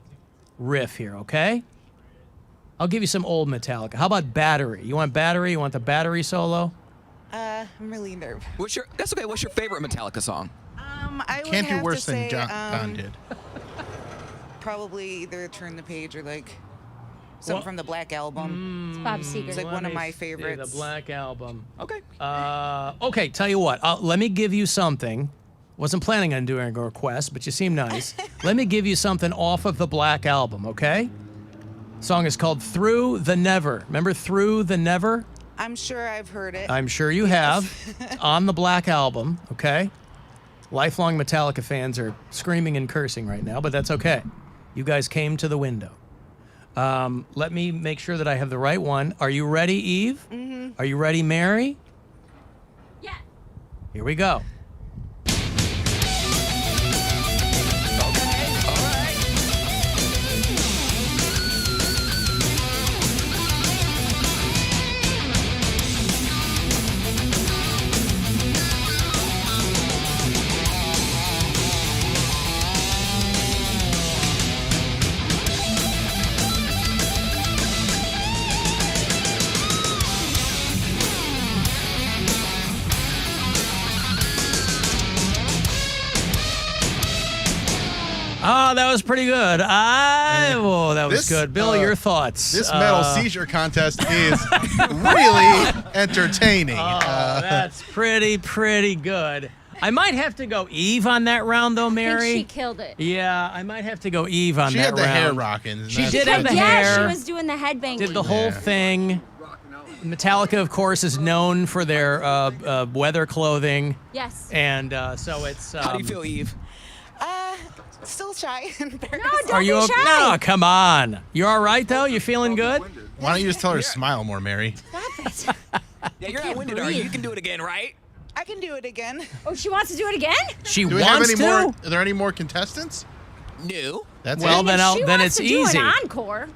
E: riff here, okay? I'll give you some old Metallica. How about Battery? You want Battery? You want the Battery solo?
C: I'm really nervous.
H: That's okay. What's your favorite Metallica song?
C: I would
F: Can't do
C: have
F: worse
C: to
F: than
C: say,
F: Don did.
C: Probably either Turn the Page or like something from the Black Album.
G: It's Bob Seger.
C: It's like one of my favorites.
E: The Black Album.
H: Okay.
E: Okay, tell you what. Let me give you something. Wasn't planning on doing a request, but you seem nice. Let me give you something off of the Black Album, okay? The song is called Through the Never. Remember Through the Never?
C: I'm sure I've heard it.
E: I'm sure you have. It's on the Black Album, okay? Lifelong Metallica fans are screaming and cursing right now, but that's okay. You guys came to the window. Let me make sure that I have the right one. Are you ready, Eve?
C: Mm-hmm.
E: Are you ready, Mary?
G: Yeah.
E: Here we go. Oh, that was pretty good. That was good. Bill, your thoughts?
F: This metal seizure contest is really entertaining.
E: Oh, that's pretty good. I might have to go Eve on that round, though, Mary.
G: I think she killed it.
E: Yeah, I might have to go Eve on
F: She
E: that
F: had the
E: round.
F: hair rocking.
E: She did have the hair.
G: Yeah, she was doing the headbanging.
E: Did the whole thing. Metallica, of course, is known for their weather clothing.
G: Yes.
E: And so it's...
H: How do you feel, Eve?
C: Still shy.
G: No, don't
E: Are you
G: be shy.
E: No, come on. You all right, though? You feeling good?
F: Why don't you just tell her to smile more, Mary?
G: Stop it.
H: Yeah, you're not winded, are you? You can do it again, right?
C: I can do it again.
G: Oh, she wants to do it again?
E: She
F: Do we have
E: wants
F: any
E: to?
F: more? Are there any more contestants?
H: No.
F: That's
E: Well,
F: it.
E: then it's
G: She wants
E: easy.
G: to do an encore.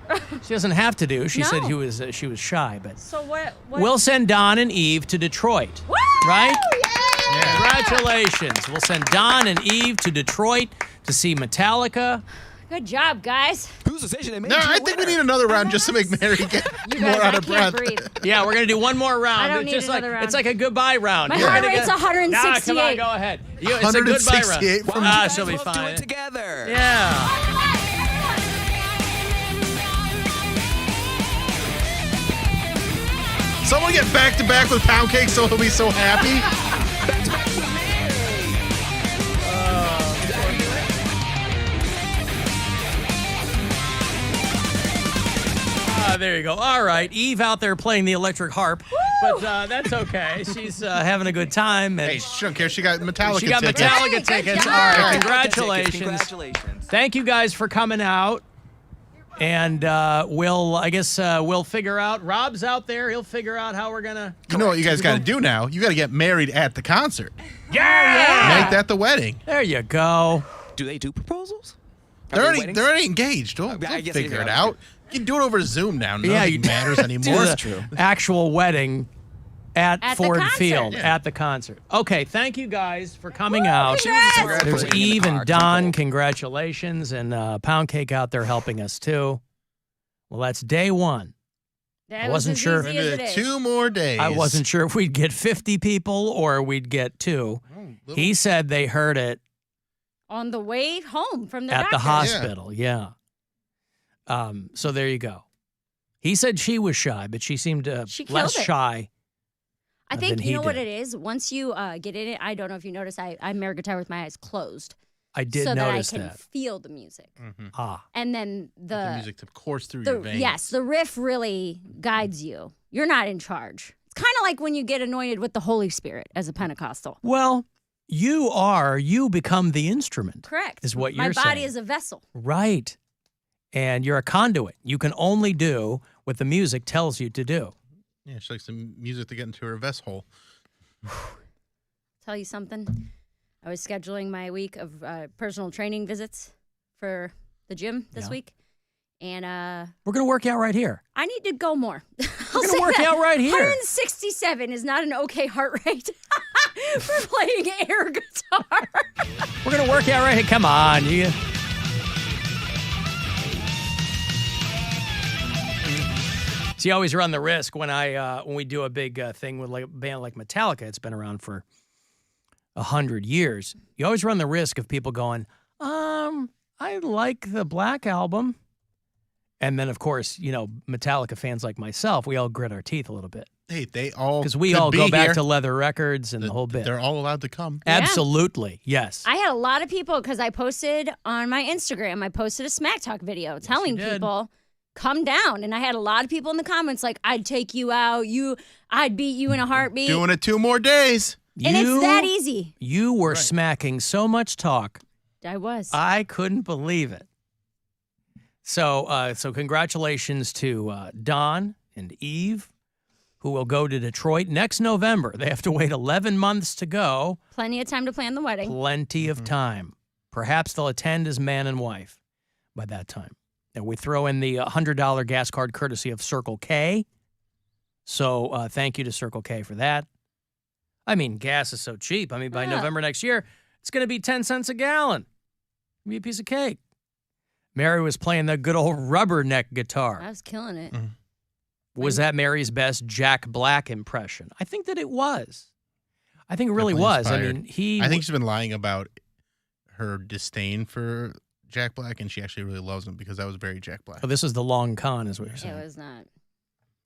E: She doesn't have to do. She said
G: No.
E: she was shy, but
G: So what?
E: we'll send Don and Eve to Detroit.
G: Woo!
E: Right?
F: Yeah.
E: Congratulations. We'll send Don and Eve to Detroit to see Metallica.
G: Good job, guys.
H: Whose decision they made?
F: No,
H: you
F: I
H: the
F: think we
H: winner?
F: need another round just to make Mary get
G: You
F: more
G: guys,
F: out
G: I
F: of
G: can't
F: breath.
G: breathe.
E: Yeah, we're gonna do one more round.
G: I don't
E: It's
G: need
E: just
G: another round.
E: It's like a goodbye round.
G: My
E: You're
G: heart
E: gonna
G: rate's
E: get-
G: 168.
E: Nah, come on, go ahead. It's a goodbye
F: 168
E: round.
F: from-
H: Why don't you
E: She'll
H: guys
E: be
H: both do
E: fine.
H: it together?
E: Yeah.
F: Someone get back to back with Poundcake so he'll be so happy.
E: There you go. All right, Eve out there playing the electric harp, but that's okay. She's having a good time. And
F: Hey, she don't care. She got Metallica
E: she got
F: tickets.
E: Metallica
G: Hey, good
E: tickets.
G: job.
E: All right,
F: Metallica
E: congratulations.
H: Congratulations.
E: Thank you guys for coming out. And we'll figure out. Rob's out there. He'll figure out how we're gonna.
F: You know what you guys got to do now? You got to get married at the concert.
E: Yeah.
F: Make that the wedding.
E: There you go.
H: Do they do proposals?
F: They're
H: Are
F: already,
H: they weddings?
F: they're already engaged. Don't
H: I guess
F: figure
H: they
F: it
H: are.
F: out. You can do it over Zoom now. Nothing
E: Yeah, you
F: matters anymore.
E: do the actual wedding at
G: At the
E: Ford
G: concert.
E: Field
F: Yeah.
E: at the concert. Okay, thank you guys for coming out.
G: congrats.
E: There's
H: Putting in
E: Eve
H: the
E: and
H: car.
E: Don. Congratulations, and Poundcake out there helping us too. Well, that's day one.
G: That
E: I wasn't
G: was as
E: sure.
G: easy as it is.
F: 2 more days.
E: I wasn't sure if we'd get 50 people or we'd get 2. He said they heard it
G: On the way home from the
E: at
G: doctor.
E: the hospital. Yeah. So there you go. He said she was shy, but she seemed
G: She killed
E: less
G: it.
E: shy.
G: I
E: than
G: think
E: he
G: you know what
E: did.
G: it is. Once you get in it, I don't know if you notice. I married guitar with my eyes closed,
E: I did
G: so
E: notice
G: that I can
E: that.
G: feel the music,
E: Ah.
G: and then
F: The music to course through your veins.
G: yes, the riff really guides you. You're not in charge. It's kind of like when you get anointed with the Holy Spirit as a Pentecostal.
E: Well, you become the instrument.
G: Correct.
E: Is what you're
G: My body
E: saying.
G: is a vessel.
E: Right. And you're a conduit. You can only do what the music tells you to do.
F: Yeah, she likes some music to get into her vest hole.
G: Tell you something. I was scheduling my week of personal training visits for the gym this
E: Yeah.
G: week, and
E: We're going to work out right here.
G: I need to go more.
E: We're going to work out right here.
G: 167 is not an okay heart rate for playing air guitar.
E: We're going to work out right here. Come on. So you always run the risk when we do a big thing with like a band like Metallica. It's been around for 100 years. You always run the risk of people going, I like the Black Album. And then, of course, Metallica fans like myself, we all grit our teeth a little bit.
F: Hey, they all
E: because we all go back to leather records and the whole bit.
F: They're all allowed to come.
E: Absolutely, yes.
G: I had a lot of people because I posted on my Instagram. I posted a Smack Talk video telling people, come down. And I had a lot of people in the comments like, I'd take you out. I'd beat you in a heartbeat.
F: Doing it 2 more days.
G: And it's that easy.
E: You were smacking so much talk.
G: I was.
E: I couldn't believe it. So congratulations to Don and Eve, who will go to Detroit next November. They have to wait 11 months to go.
G: Plenty of time to plan the wedding.
E: Plenty of time. Perhaps they'll attend as man and wife by that time. And we throw in the $100 gas card courtesy of Circle K. So thank you to Circle K for that. I mean, gas is so cheap. I mean, by November next year, it's going to be 10 cents a gallon. It'll be a piece of cake. Mary was playing the good old rubberneck guitar.
G: I was killing it.
E: Was that Mary's best Jack Black impression? I think that it was. I think it really
F: Definitely
E: was.
F: inspired.
E: I mean,
F: I think she's been lying about her disdain for Jack Black, and she actually really loves him because that was very Jack Black.
E: Oh, this is the long con, is what you're saying.
G: It was not.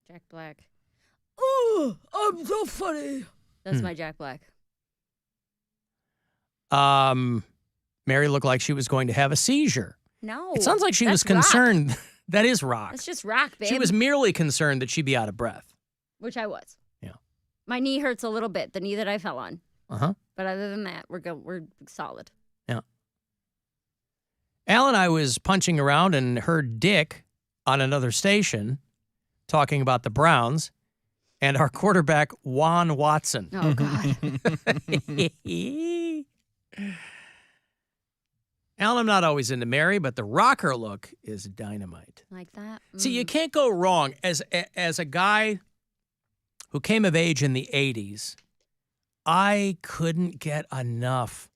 G: Jack Black. Oh, I'm so funny. That's my Jack Black.
E: Mary looked like she was going to have a seizure.
G: No.
E: It sounds like she was
G: that's rock.
E: concerned. That is rock.
G: It's just rock, babe.
E: She was merely concerned that she'd be out of breath.
G: Which I was.
E: Yeah.
G: My knee hurts a little bit, the knee that I fell on.
E: Uh-huh.
G: But other than that, we're solid.
E: Yeah. Alan, I was punching around and heard Dick on another station talking about the Browns and our quarterback, Juan Watson.
G: Oh, God.
E: Alan, I'm not always into Mary, but the rocker look is dynamite.
G: Like that?
E: See, you can't go wrong. As a guy who came of age in the 80s, I couldn't get enough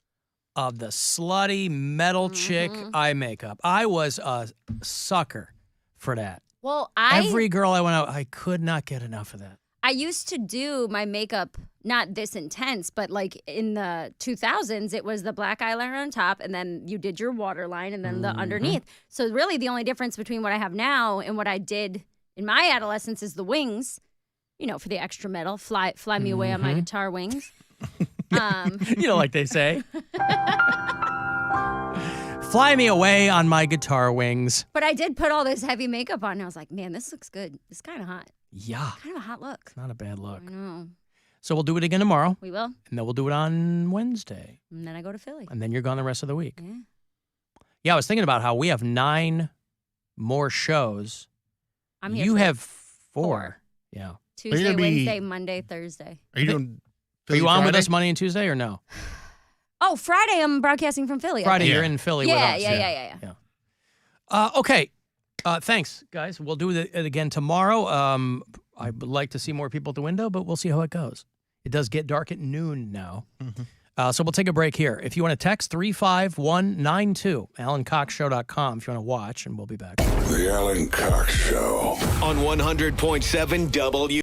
E: of the slutty metal chick eye makeup. I was a sucker for that.
G: Well,
E: Every girl I went out, I could not get enough of that.
G: I used to do my makeup, not this intense, but like in the 2000s, it was the black eyeliner on top, and then you did your waterline, and then the underneath. So really the only difference between what I have now and what I did in my adolescence is the wings, for the extra metal, fly me away on my guitar wings.
E: Like they say. Fly me away on my guitar wings.
G: But I did put all this heavy makeup on, and I was like, man, this looks good. It's kind of hot.
E: Yeah.
G: Kind of a hot look.
E: It's not a bad look.
G: I know.
E: So we'll do it again tomorrow.
G: We will.
E: And then we'll do it on Wednesday.
G: And then I go to Philly.
E: And then you're gone the rest of the week.
G: Yeah.
E: Yeah, I was thinking about how we have 9 more shows.
G: I'm here
E: You
G: for
E: have 4. Yeah.
G: Tuesday, Wednesday, Monday, Thursday.
F: Are you doing?
E: Are you on with us Monday and Tuesday or no?
G: Oh, Friday I'm broadcasting from Philly.
E: Friday you're in Philly with us.
G: Yeah.
E: Okay. Thanks, guys. We'll do it again tomorrow. I would like to see more people at the window, but we'll see how it goes. It does get dark at noon now. So we'll take a break here. If you want to text 35192, AlanCoxShow.com if you want to watch, and we'll be back.
K: The Alan Cox Show.
D: On 100.7 W.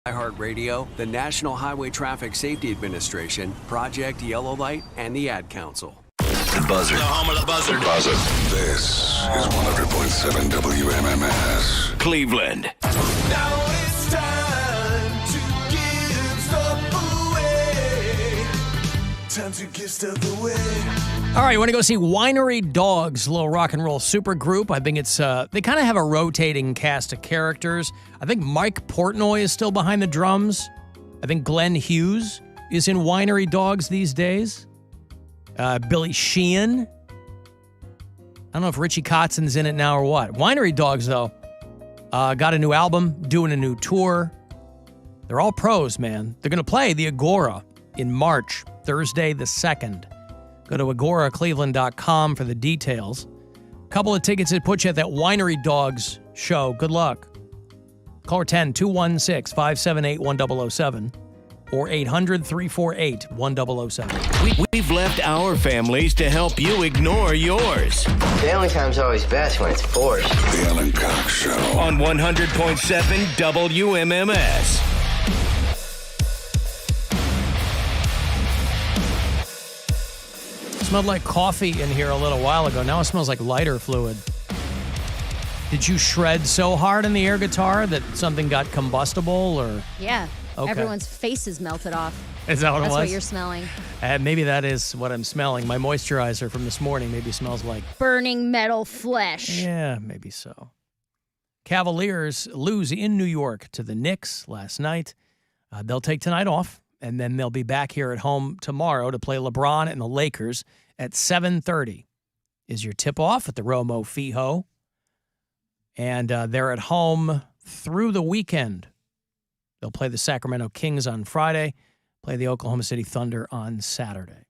I: iHeartRadio, the National Highway Traffic Safety Administration, Project Yellow Light, and the Ad Council.
K: The Buzzard. The home of the Buzzard. Buzzard. This is 100.7 WMMS.
D: Cleveland.
A: Now it's time to give stuff away. Time to give stuff away.
E: All right, you want to go see Winery Dogs, a little rock and roll super group. I think it's, they kind of have a rotating cast of characters. I think Mike Portnoy is still behind the drums. I think Glenn Hughes is in Winery Dogs these days. Billy Sheehan. I don't know if Richie Kotzen's in it now or what. Winery Dogs, though, got a new album, doing a new tour. They're all pros, man. They're going to play the Agora in March, Thursday the 2nd. Go to agoracleveland.com for the details. Couple of tickets that put you at that Winery Dogs show. Good luck. Call 216-578-1007 or 800-348-1007.
D: We've left our families to help you ignore yours.
V: Family time's always best when it's forced.
K: The Alan Cox Show.
D: On 100.7 WMMS.
E: Smelled like coffee in here a little while ago. Now it smells like lighter fluid. Did you shred so hard in the air guitar that something got combustible or?
G: Yeah.
E: Okay.
G: Everyone's faces melted off.
E: Is that what it was?
G: That's what you're smelling.
E: Maybe that is what I'm smelling. My moisturizer from this morning maybe smells like
G: Burning metal flesh.
E: Yeah, maybe so. Cavaliers lose in New York to the Knicks last night. They'll take tonight off, and then they'll be back here at home tomorrow to play LeBron and the Lakers at 7:30 is your tip-off at the Romo Fijo. And they're at home through the weekend. They'll play the Sacramento Kings on Friday, play the Oklahoma City Thunder on Saturday.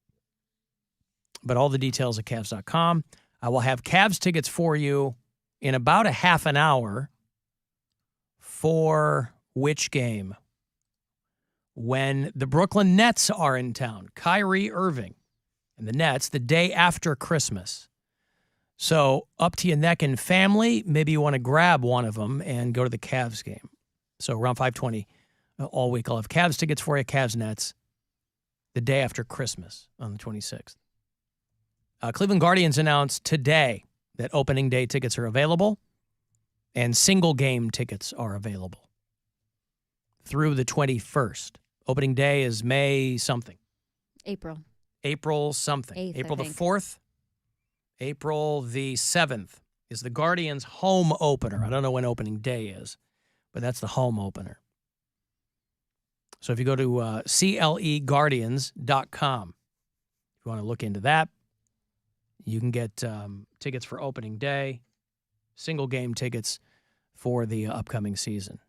E: But all the details at Cavs.com. I will have Cavs tickets for you in about a half an hour for which game? When the Brooklyn Nets are in town. Kyrie Irving and the Nets the day after Christmas. So up to your neck in family, maybe you want to grab one of them and go to the Cavs game. So around 5:20 all week, I'll have Cavs tickets for you, Cavs Nets, the day after Christmas on the 26th. Cleveland Guardians announced today that opening day tickets are available and single game tickets are available through the 21st. Opening day is May something.
G: April
E: something.
G: 8th,
E: April
G: I
E: the
G: think.
E: 4th. April the 7th is the Guardians' home opener. I don't know when opening day is, but that's the home opener. So if you go to cleguardians.com, if you want to look into that, you can get tickets for opening day, single game tickets for the upcoming season.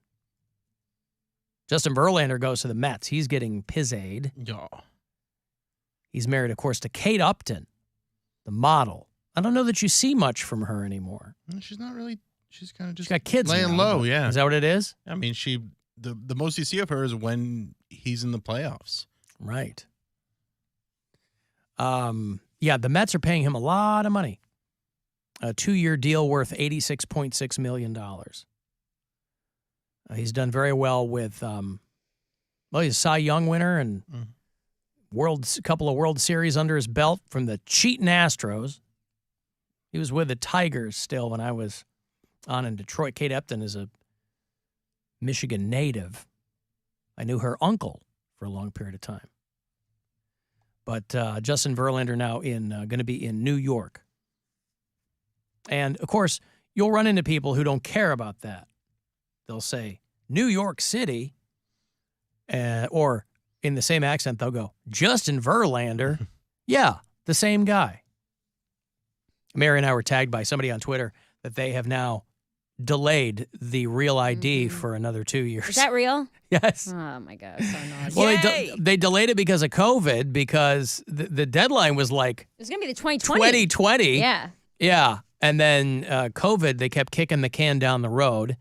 E: Justin Verlander goes to the Mets. He's getting pizzade.
F: Yeah.
E: He's married, of course, to Kate Upton, the model. I don't know that you see much from her anymore.
F: She's not really. She's kind of just
E: She's got kids
F: laying
E: now,
F: low. Yeah.
E: Is that what it is?
F: I mean, the most you see of her is when he's in the playoffs.
E: Right. Yeah, the Mets are paying him a lot of money. A 2-year deal worth $86.6 million. He's done very well with, he's a Cy Young winner and couple of World Series under his belt from the cheating Astros. He was with the Tigers still when I was on in Detroit. Kate Upton is a Michigan native. I knew her uncle for a long period of time. But Justin Verlander now going to be in New York. And, of course, you'll run into people who don't care about that. They'll say, New York City, or in the same accent, they'll go, Justin Verlander. Yeah, the same guy. Mary and I were tagged by somebody on Twitter that they have now delayed the Real ID for another 2 years.
G: Is that real?
E: Yes.
G: Oh, my God. So annoying.
E: Well, they delayed it because of COVID, because the deadline was like
G: It's going to be the 2020.
E: 2020.
G: Yeah.
E: Yeah. And then COVID, they kept kicking the can down the road.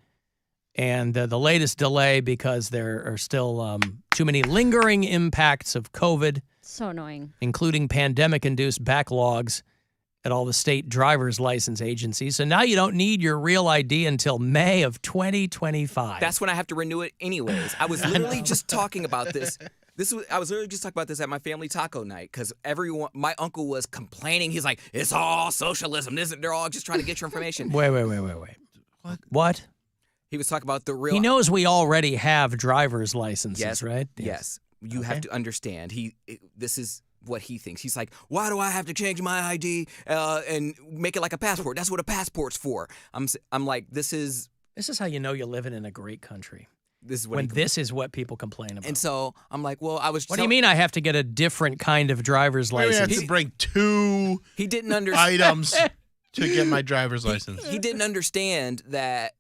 E: And the latest delay, because there are still too many lingering impacts of COVID,
G: So annoying.
E: including pandemic-induced backlogs at all the state driver's license agencies. So now you don't need your real ID until May of 2025.
H: That's when I have to renew it anyways. I was literally just talking about this. I was literally just talking about this at my family taco night because my uncle was complaining. He's like, it's all socialism. They're all just trying to get your information.
E: Wait. What?
H: He was talking about the real.
E: He knows we already have driver's licenses, right?
H: Yes. You have to understand. This is what he thinks. He's like, why do I have to change my ID and make it like a passport? That's what a passport's for. I'm like, this is
E: how you know you're living in a great country.
H: This is
E: this is what people complain about.
H: And so I'm like, well, I was.
E: What do you mean I have to get a different kind of driver's license?
F: I have to bring 2
H: He didn't understand
F: items to get my driver's license.
H: He didn't understand that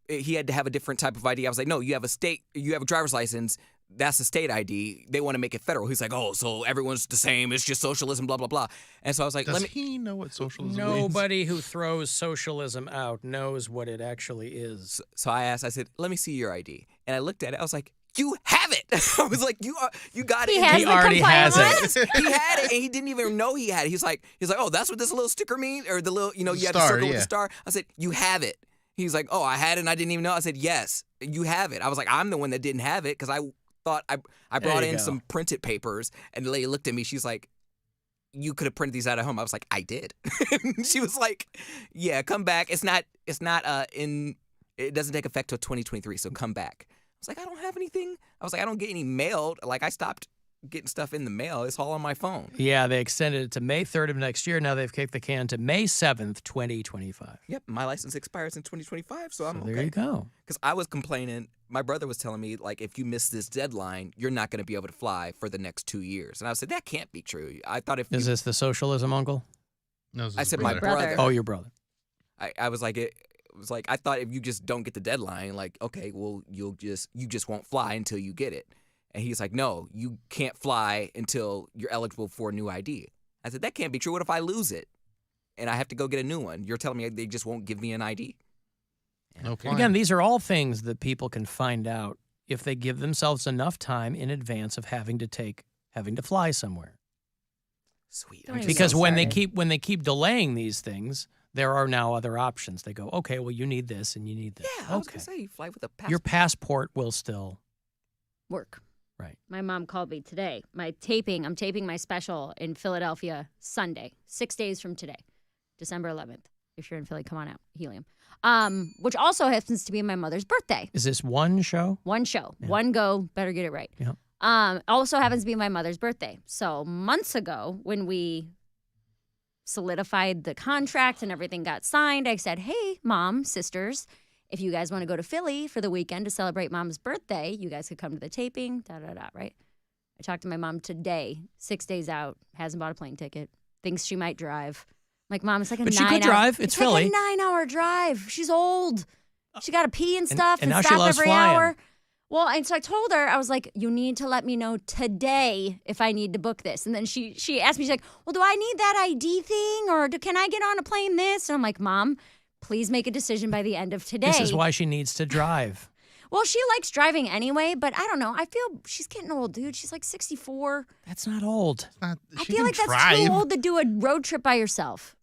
H: he had to have a different type of ID. I was like, no, you have a driver's license. That's a state ID. They want to make it federal. He's like, oh, so everyone's the same. It's just socialism, blah, blah, blah. And so I was like,
F: Does he know what socialism means?
E: Nobody who throws socialism out knows what it actually is.
H: So I said, let me see your ID. And I looked at it. I was like, you have it. I was like, you got it.
E: He already has it.
H: He had it, and he didn't even know he had it. He's like, oh, that's what this little sticker means? Or the little, you have to circle with the star. I said, you have it. He's like, oh, I had it and I didn't even know. I said, yes, you have it. I was like, I'm the one that didn't have it because I thought I brought in some printed papers, and the lady looked at me. She's like, you could have printed these out at home. I was like, I did. She was like, yeah, come back. It doesn't take effect till 2023, so come back. I was like, I don't have anything. I was like, I don't get any mail. Like, I stopped getting stuff in the mail. It's all on my phone.
E: Yeah, they extended it to May 3rd of next year. Now they've kicked the can to May 7th, 2025.
H: Yep, my license expires in 2025, so I'm okay.
E: There you go.
H: Because I was complaining. My brother was telling me, like, if you miss this deadline, you're not going to be able to fly for the next 2 years. And I said, that can't be true. I thought if
E: Is this the socialism uncle?
F: No, this is
H: I said
F: brother.
H: my brother.
E: Oh, your brother.
H: I was like, it was like, I thought if you just don't get the deadline, like, okay, well, you just won't fly until you get it. And he's like, no, you can't fly until you're eligible for a new ID. I said, that can't be true. What if I lose it and I have to go get a new one? You're telling me they just won't give me an ID?
F: No
E: And again, these are all things that people can find out if they give themselves enough time in advance of having to fly somewhere.
H: Sweet.
E: Because when they keep delaying these things, there are now other options. They go, okay, well, you need this and you need this.
H: Yeah, I was going to say, you fly with a passport.
E: Your passport will still
G: work.
E: Right.
G: My mom called me today. I'm taping my special in Philadelphia Sunday, 6 days from today, December 11th. If you're in Philly, come on out, Helium. Which also happens to be my mother's birthday.
E: Is this one show?
G: One show. Yeah. One go. Better get it right.
E: Yeah.
G: Also happens to be my mother's birthday. So months ago, when we solidified the contract and everything got signed, I said, hey, Mom, sisters, if you guys want to go to Philly for the weekend to celebrate Mom's birthday, you guys could come to the taping, right? I talked to my mom today, 6 days out, hasn't bought a plane ticket, thinks she might drive. I'm like, Mom, it's like a 9 hour.
E: But she could drive. It's Philly.
G: Like a 9 hour drive. She's old. She got to pee and stuff
E: and now
G: stop
E: she loves
G: every
E: flying.
G: hour. Well, and so I told her, I was like, you need to let me know today if I need to book this. And then she asked me, she's like, well, do I need that ID thing? Or can I get on a plane this? And I'm like, Mom, please make a decision by the end of today.
E: This is why she needs to drive.
G: Well, she likes driving anyway, but I don't know. I feel she's getting old, dude. She's like 64.
E: That's not old.
G: I feel like that's too old to do a road trip by yourself.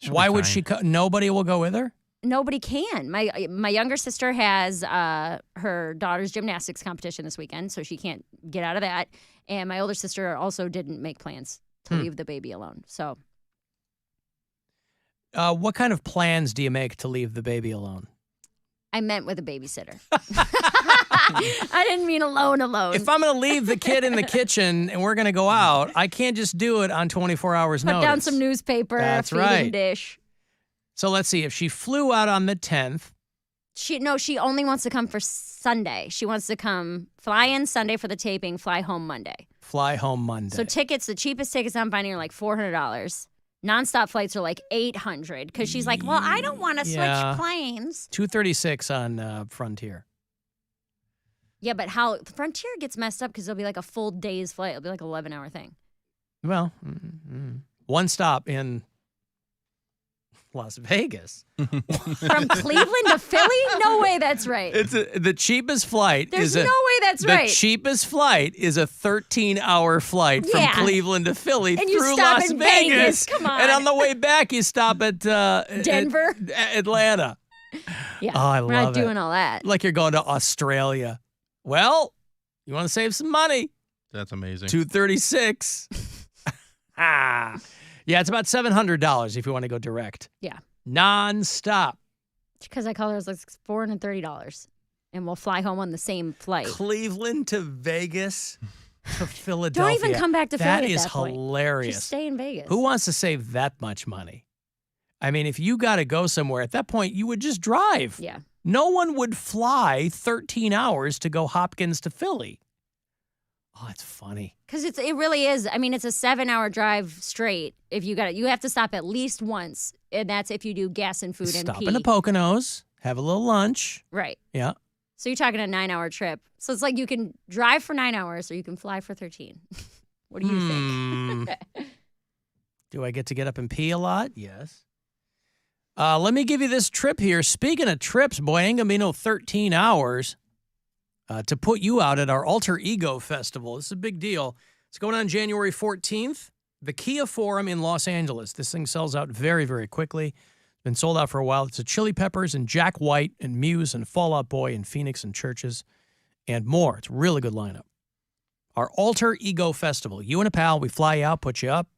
E: Why would she? Nobody will go with her?
G: Nobody can. My younger sister has her daughter's gymnastics competition this weekend, so she can't get out of that. And my older sister also didn't make plans to leave the baby alone. So,
E: what kind of plans do you make to leave the baby alone?
G: I meant with a babysitter. I didn't mean alone.
E: If I'm going to leave the kid in the kitchen and we're going to go out, I can't just do it on 24 hours notice.
G: Put down some newspaper,
E: That's
G: feeding
E: right.
G: dish.
E: So let's see. If she flew out on the 10th.
G: She only wants to come for Sunday. She wants to come fly in Sunday for the taping, fly home Monday.
E: Fly home Monday.
G: So tickets, the cheapest tickets I'm finding are like $400. Nonstop flights are like $800 because she's like, well, I don't want to switch planes.
E: $236 on Frontier.
G: Yeah, but how Frontier gets messed up because it'll be like a full day's flight. It'll be like an 11-hour thing.
E: Well, one stop in Las Vegas.
G: From Cleveland to Philly? No way that's right.
E: It's the cheapest flight.
G: There's no way that's right.
E: The cheapest flight is a 13-hour flight from
G: Yeah.
E: Cleveland to Philly
G: And you
E: through
G: stop
E: Las
G: in
E: Vegas.
G: Vegas. Come on.
E: And on the way back, you stop at
G: Denver?
E: Atlanta.
G: Yeah.
E: Oh, I
G: We're
E: love
G: not doing all that.
E: Like you're going to Australia. Well, you want to save some money.
F: That's amazing.
E: $236. Yeah, it's about $700 if you want to go direct.
G: Yeah.
E: Non-stop.
G: Because I call it like $430. And we'll fly home on the same flight.
E: Cleveland to Vegas to Philadelphia.
G: Don't even come back to Philly
E: That
G: at
E: is
G: that point.
E: hilarious.
G: Just stay in Vegas.
E: Who wants to save that much money? I mean, if you got to go somewhere, at that point, you would just drive.
G: Yeah.
E: No one would fly 13 hours to go Hopkins to Philly. Oh, it's funny.
G: Because it really is. I mean, it's a 7-hour drive straight. If you have to stop at least once, and that's if you do gas and food and
E: Stop
G: pee.
E: in the Poconos, have a little lunch.
G: Right.
E: Yeah.
G: So you're talking a 9-hour trip. So it's like you can drive for 9 hours or you can fly for 13. What do you think?
E: Do I get to get up and pee a lot? Yes. Let me give you this trip here. Speaking of trips, boy, ain't gonna be no 13 hours to put you out at our Alter Ego Festival. This is a big deal. It's going on January 14th, the Kia Forum in Los Angeles. This thing sells out very, very quickly. It's been sold out for a while. It's a Chili Peppers and Jack White and Muse and Fall Out Boy and Phoenix and Churches and more. It's a really good lineup. Our Alter Ego Festival. You and a pal, we fly you out, put you up.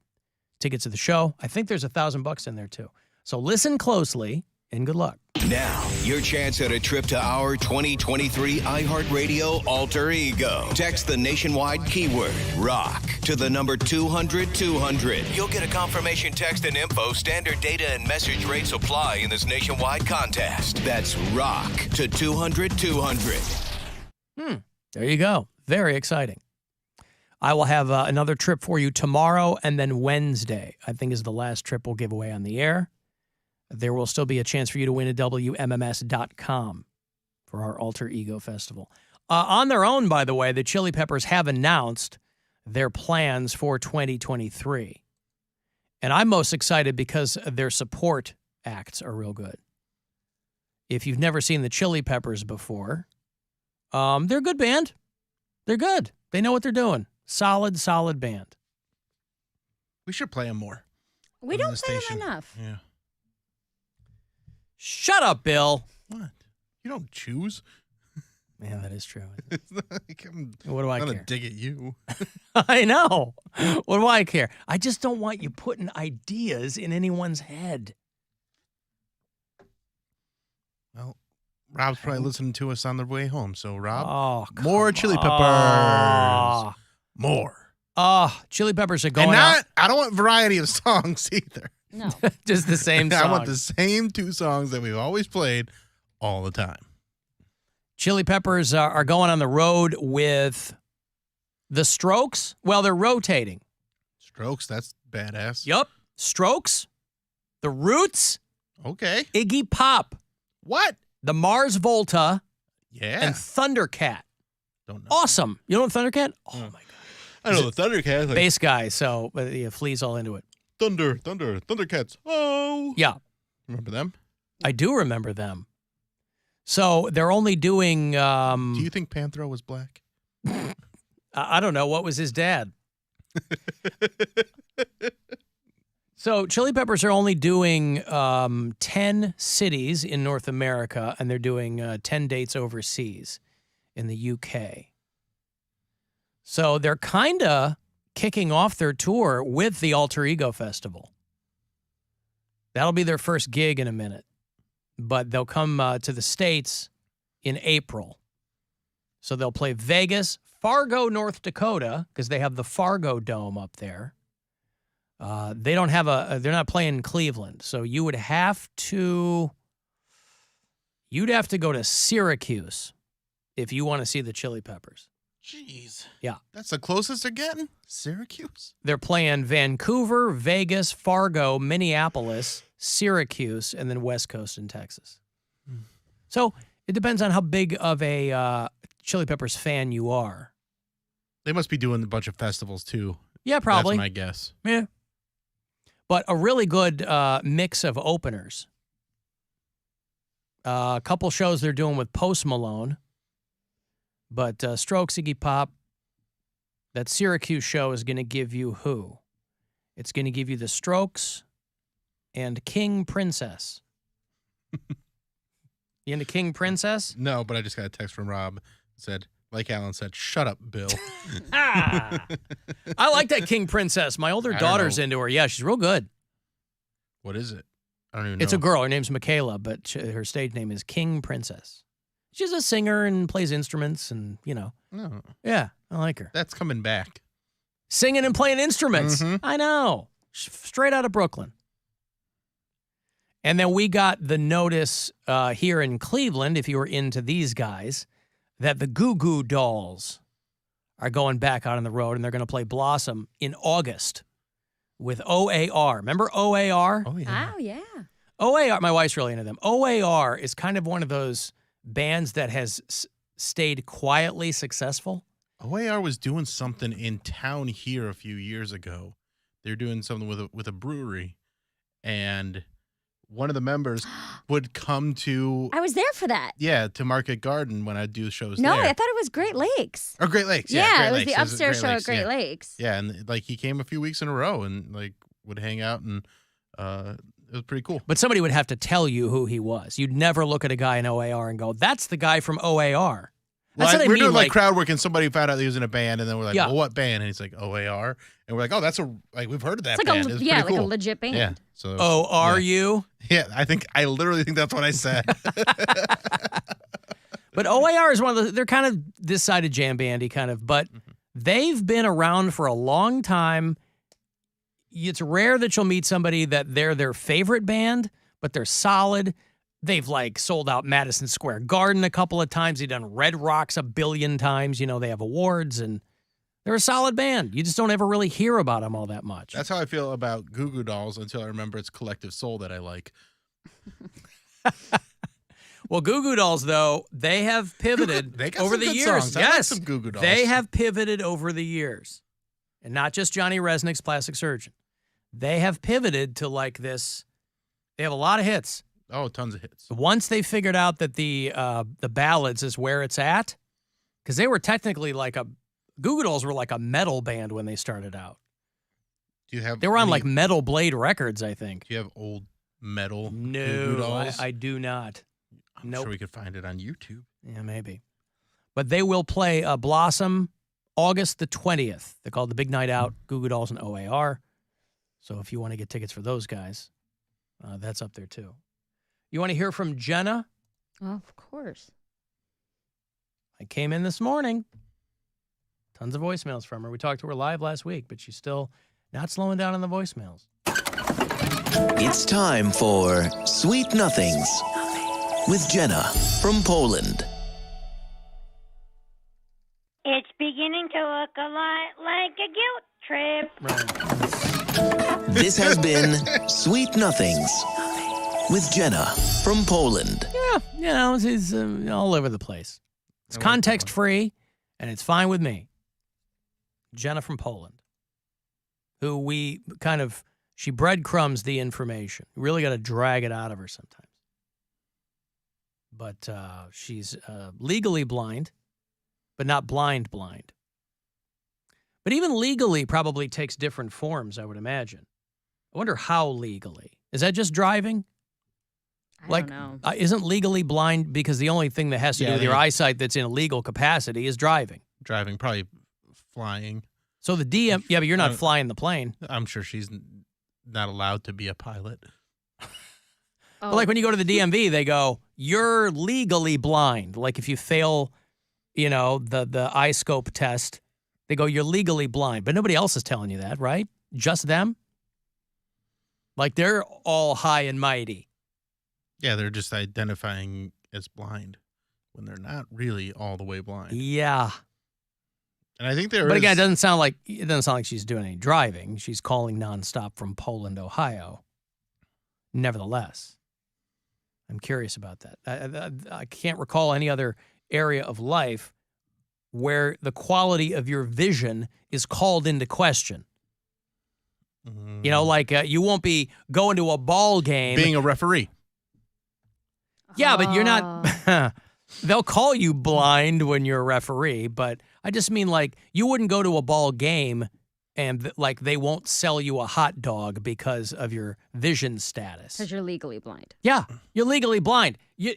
E: Tickets to the show. I think there's $1,000 in there too. So listen closely and good luck.
D: Now, your chance at a trip to our 2023 iHeartRadio Alter Ego. Text the nationwide keyword rock to the number 200-200. You'll get a confirmation text and info. Standard data and message rates apply in this nationwide contest. That's rock to 200-200.
E: There you go. Very exciting. I will have another trip for you tomorrow and then Wednesday, I think is the last trip we'll give away on the air. There will still be a chance for you to win at WMMS.com for our Alter Ego Festival. On their own, by the way, the Chili Peppers have announced their plans for 2023. And I'm most excited because their support acts are real good. If you've never seen the Chili Peppers before, they're a good band. They're good. They know what they're doing. Solid band.
F: We should play them more.
G: We don't play them enough.
F: Yeah.
E: Shut up, Bill.
F: What? You don't choose.
E: Man, that is true.
F: It's not like
E: What do I
F: I'm
E: care?
F: gonna dig at you.
E: I know. What do I care? I just don't want you putting ideas in anyone's head.
F: Well, Rob's probably listening to us on the way home. So, Rob,
E: Oh,
F: more Chili Peppers. More.
E: Chili Peppers are going
F: And
E: out.
F: I don't want variety of songs either.
G: No.
E: Just the same song.
F: I want the same two songs that we've always played all the time.
E: Chili Peppers are going on the road with the Strokes. Well, they're rotating.
F: Strokes, that's badass.
E: Yup. Strokes, the Roots,
F: Okay.
E: Iggy Pop,
F: What?
E: the Mars Volta,
F: Yeah.
E: and Thundercat.
F: Don't know.
E: Awesome. You know what Thundercat? Oh, my God.
F: I know the Thundercats. Like,
E: Bass guy, so Flea's all into it.
F: Thundercats. Oh.
E: Yeah.
F: Remember them?
E: I do remember them. So they're only doing...
F: Do you think Panthro was black?
E: I don't know. What was his dad? So Chili Peppers are only doing 10 cities in North America, and they're doing 10 dates overseas in the UK. So they're kind of kicking off their tour with the Alter Ego Festival. That'll be their first gig in a minute. But they'll come to the States in April. So they'll play Vegas, Fargo, North Dakota, because they have the Fargo Dome up there. They don't have they're not playing in Cleveland. So you'd have to go to Syracuse if you want to see the Chili Peppers.
F: Jeez.
E: Yeah.
F: That's the closest they're getting? Syracuse?
E: They're playing Vancouver, Vegas, Fargo, Minneapolis, Syracuse, and then West Coast in Texas. So it depends on how big of a Chili Peppers fan you are.
F: They must be doing a bunch of festivals too.
E: Yeah, probably.
F: That's my guess.
E: Yeah. But a really good mix of openers. A couple shows they're doing with Post Malone. But Strokes, Iggy Pop, that Syracuse show is going to give you who? It's going to give you the Strokes and King Princess. You into King Princess?
F: No, but I just got a text from Rob that said, like Alan said, shut up, Bill.
E: I like that King Princess. My older daughter's into her. Yeah, she's real good.
F: What is it? I don't even know.
E: It's a girl. Her name's Michaela, but her stage name is King Princess. She's a singer and plays instruments and,
F: Oh,
E: yeah, I like her.
F: that's coming back.
E: Singing and playing instruments. I know. Straight out of Brooklyn. And then we got the notice here in Cleveland, if you were into these guys, that the Goo Goo Dolls are going back out on the road, and they're going to play Blossom in August with OAR. Remember OAR?
F: Oh, yeah.
G: Oh, yeah.
E: OAR, my wife's really into them. OAR is kind of one of those bands that has stayed quietly successful.
F: OAR was doing something in town here a few years ago. They're doing something with a brewery, and one of the members would come to...
G: I was there for that.
F: Yeah, to Market Garden when I do shows
G: No,
F: there.
G: I thought it was Great Lakes.
F: Or Great Lakes, yeah.
G: Yeah,
F: Great
G: it was
F: Lakes.
G: the upstairs show at Great
F: yeah.
G: Lakes.
F: Yeah, and like he came a few weeks in a row and like would hang out, and it was pretty cool.
E: But somebody would have to tell you who he was. You'd never look at a guy in OAR and go, that's the guy from OAR. That's what I
F: we're
E: mean,
F: doing like crowd work, and somebody found out he was in a band, and then we're like,
E: Yeah.
F: well, what band? And he's like, OAR. And we're like, oh, we've heard of that
G: It's like
F: band.
G: a,
F: It's
G: yeah,
F: pretty
G: like
F: cool.
G: a legit band.
F: Yeah. So,
E: Oh, are
F: yeah.
E: you?
F: Yeah, I literally think that's what I said.
E: But OAR is one of they're kind of this side of jam bandy kind of, but they've been around for a long time. It's rare that you'll meet somebody that they're their favorite band, but they're solid. They've like sold out Madison Square Garden a couple of times. They've done Red Rocks a billion times. They have awards, and they're a solid band. You just don't ever really hear about them all that much.
F: That's how I feel about Goo Goo Dolls until I remember it's Collective Soul that I like.
E: Well, Goo Goo Dolls, though, they have pivoted
F: They got
E: over
F: some
E: the
F: good
E: years.
F: songs. I like
E: Yes,
F: some Goo Goo Dolls.
E: They have pivoted over the years. And not just Johnny Resnick's Plastic Surgeon. They have pivoted to like this. They have a lot of hits.
F: Oh, tons of hits.
E: Once they figured out that the ballads is where it's at, because they were technically like Goo Goo Dolls were like a metal band when they started out.
F: Do you have?
E: They were on like Metal Blade Records, I think.
F: Do you have old metal Goo Goo
E: No,
F: Dolls?
E: I do not.
F: I'm sure we could find it on YouTube.
E: Yeah, maybe. But they will play Blossom August the 20th. They're called the Big Night Out, Goo Goo Dolls and OAR. So if you want to get tickets for those guys, that's up there too. You want to hear from Jenna?
G: Oh, of course.
E: I came in this morning. Tons of voicemails from her. We talked to her live last week, but she's still not slowing down on the voicemails.
D: It's time for Sweet Nothings with Jenna from Poland.
J: It's beginning to look a lot like a guilt trip.
D: This has been Sweet Nothings with Jenna from Poland.
E: Yeah, it's all over the place. It's context free, and it's fine with me. Jenna from Poland, who we she breadcrumbs the information. You really got to drag it out of her sometimes. But she's legally blind, but not blind. But even legally probably takes different forms, I would imagine. I wonder how legally. Is that just driving?
G: I don't know.
E: Isn't legally blind because the only thing that has to do with your eyesight that's in a legal capacity is driving?
F: Driving, probably flying.
E: So the DM, yeah, but you're not flying the plane.
F: I'm sure she's not allowed to be a pilot.
E: But like when you go to the DMV, they go, you're legally blind. Like if you fail, the eye scope test, they go, you're legally blind. But nobody else is telling you that, right? Just them? Like they're all high and mighty.
F: Yeah, they're just identifying as blind when they're not really all the way blind.
E: Yeah.
F: And I think
E: But again, it doesn't sound like she's doing any driving. She's calling nonstop from Poland, Ohio. Nevertheless, I'm curious about that. I can't recall any other area of life where the quality of your vision is called into question. You know, like you won't be going to a ball game.
F: Being a referee.
E: Yeah, but you're not. They'll call you blind when you're a referee, but I just mean like you wouldn't go to a ball game and like they won't sell you a hot dog because of your vision status.
G: Because you're legally blind.
E: Yeah, you're legally blind. You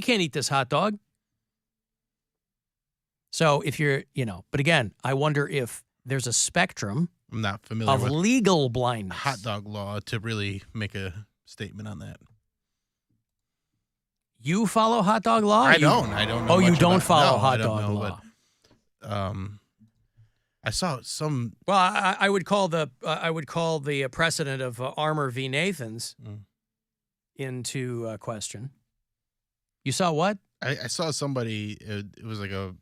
E: can't eat this hot dog. So if you're, but again, I wonder if there's a spectrum.
F: I'm not familiar
E: of
F: with
E: legal blindness.
F: Hot dog law to really make a statement on that.
E: You follow hot dog law?
F: I don't know.
E: Oh, you
F: much
E: don't
F: about-
E: follow
F: no,
E: hot
F: I don't
E: dog
F: know,
E: law.
F: But, I saw some.
E: Well, I would call the precedent of Armour v. Nathan's into question. You saw what?
F: I saw somebody. It was like a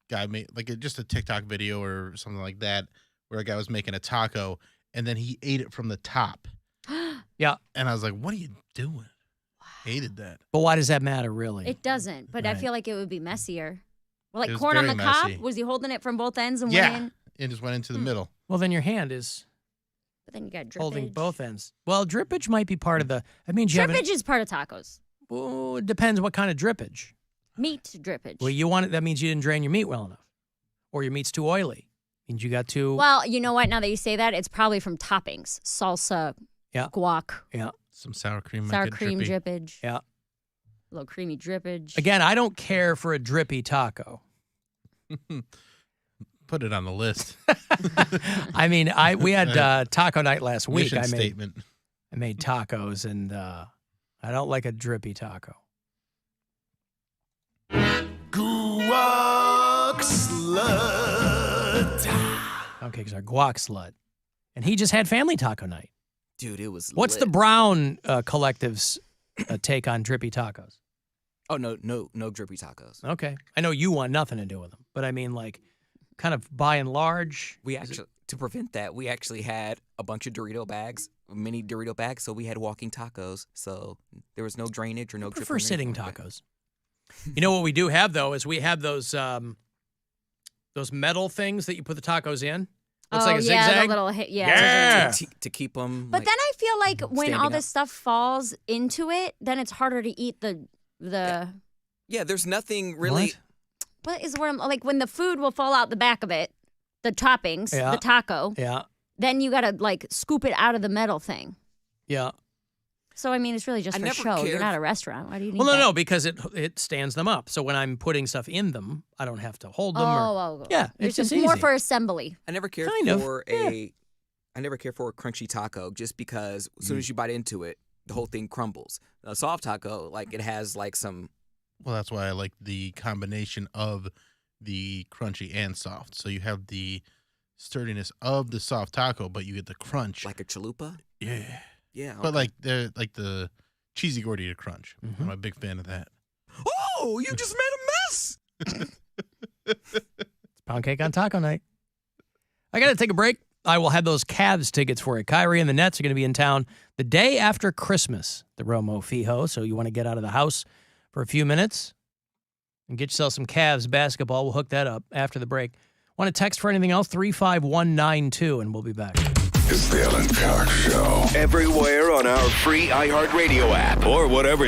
F: guy made just a TikTok video or something like that, where a guy was making a taco and then he ate it from the top.
E: Yeah,
F: and I was like, "What are you doing?" Hated that.
E: But why does that matter, really?
G: It doesn't, but I
F: Right.
G: feel like it would be messier. Well,
F: It
G: like
F: was
G: corn on the
F: very
G: cob?
F: messy.
G: Was he holding it from both ends and
F: Yeah,
G: went in?
F: it just went into the middle.
E: Well, then your hand is
G: But then you got drippage.
E: holding both ends. Well, drippage might be part of the. That means you have.
G: Drippage is part of tacos.
E: Well, it depends what kind of drippage.
G: Meat drippage.
E: Well, you want it. That means you didn't drain your meat well enough, or your meat's too oily. Means you got too.
G: Well, you know what? Now that you say that, it's probably from toppings. Salsa,
E: Yeah.
G: guac,
E: Yeah.
F: Some sour cream.
G: sour
F: might get
G: cream
F: drippy.
G: drippage,
E: Yeah.
G: a little creamy drippage.
E: Again, I don't care for a drippy taco.
F: Put it on the list.
E: I mean, we had taco night last week.
F: Mission statement.
E: I made tacos, and I don't like a drippy taco.
K: Guac slut.
E: Okay, because our guac slut, and he just had family taco night.
H: Dude, it was.
E: What's the
H: lit.
E: Brown Collective's take on drippy tacos?
H: Oh no drippy tacos.
E: Okay, I know you want nothing to do with them, but I mean, like, kind of by and large,
H: We actually, to prevent that, we actually had a bunch of Dorito bags, mini Dorito bags, so we had walking tacos. So there was no drainage or no.
E: I
H: dripping
E: prefer
H: or
E: sitting
H: anything like that.
E: tacos. You know what we do have though is we have those metal things that you put the tacos in. Looks like a
G: yeah,
E: zigzag.
G: the little
E: Yeah.
H: To keep them.
G: But then I feel like when
H: standing
G: all
H: up.
G: this stuff falls into it, then it's harder to eat the.
H: Yeah, there's nothing really.
G: What is the word? Like when the food will fall out the back of it, the toppings,
E: Yeah.
G: the taco.
E: Yeah.
G: Then you gotta like scoop it out of the metal thing.
E: Yeah.
G: So I mean, it's really just
H: I
G: for
H: never
G: show. You're
H: cared-
G: not a restaurant. Why do you need
E: Well, no,
G: that?
E: no, because it stands them up. So when I'm putting stuff in them, I don't have to hold them. Yeah, it's just
G: more
E: easy.
G: for assembly.
H: I never cared
E: Kind of,
H: for I never cared for a crunchy taco just because as soon as you bite into it, the whole thing crumbles. A soft taco, like it has like some.
F: Well, that's why I like the combination of the crunchy and soft. So you have the sturdiness of the soft taco, but you get the crunch.
H: Like a chalupa?
F: Yeah.
H: Yeah.
F: But
H: okay.
F: like the cheesy gordita crunch. I'm a big fan of that.
H: Oh, you just made a mess.
E: It's Poundcake on taco night. I got to take a break. I will have those Cavs tickets for you. Kyrie and the Nets are going to be in town the day after Christmas, the Romo Fijo. So you want to get out of the house for a few minutes and get yourself some Cavs basketball. We'll hook that up after the break. Want to text for anything else? 35192, and we'll be back.
K: It's the Alan Cox Show.
D: Everywhere on our free iHeartRadio app or whatever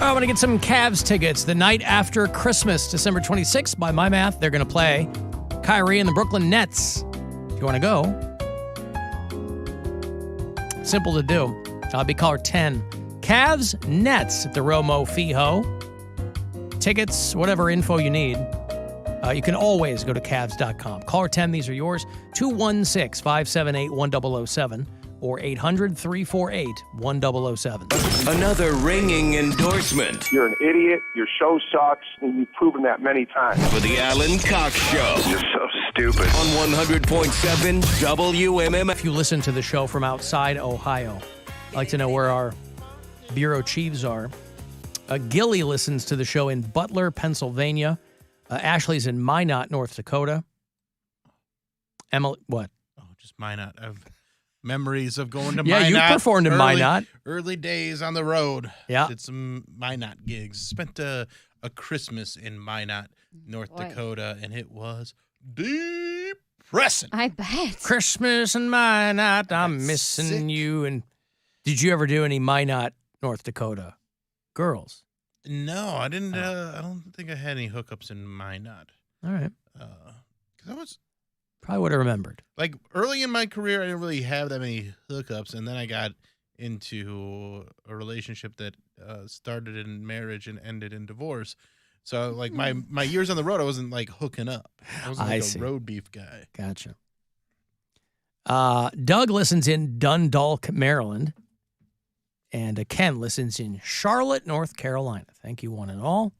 E: I want to get some Cavs tickets the night after Christmas, December 26th. By my math, they're going to play Kyrie and the Brooklyn Nets. If you want to go, simple to do. I'll be caller 10. Cavs Nets at the Romo Fijo. Tickets, whatever info you need. You can always go to Cavs.com. Caller 10, these are yours. 216-578-1007 or 800-348-1007.
D: Another ringing endorsement
L: You're an idiot. Your show sucks, and you've proven that many times.
D: for the Alan Cox Show.
K: You're so stupid.
D: On 100.7 WMMS.
E: If you listen to the show from outside Ohio, I'd like to know where our bureau chiefs are. Gilly listens to the show in Butler, Pennsylvania. Ashley's in Minot, North Dakota. Emily, what?
F: Oh, just Minot. I've memories of going to
E: Yeah,
F: Minot.
E: you performed in Minot.
F: Early days on the road.
E: Yeah.
F: Did some Minot gigs. Spent a Christmas in Minot, North Dakota, and it was depressing.
G: I bet.
E: Christmas in Minot, I'm missing you. And did you ever do any Minot, North Dakota girls?
F: No, I didn't. I don't think I had any hookups in Minot.
E: All right.
F: Because I was
E: probably would have remembered.
F: Like early in my career, I didn't really have that many hookups, and then I got into a relationship that started in marriage and ended in divorce. So, like my years on the road, I wasn't like hooking up. I wasn't like a road beef guy.
E: Gotcha. Doug listens in Dundalk, Maryland. And Ken listens in Charlotte, North Carolina. Thank you, one and all.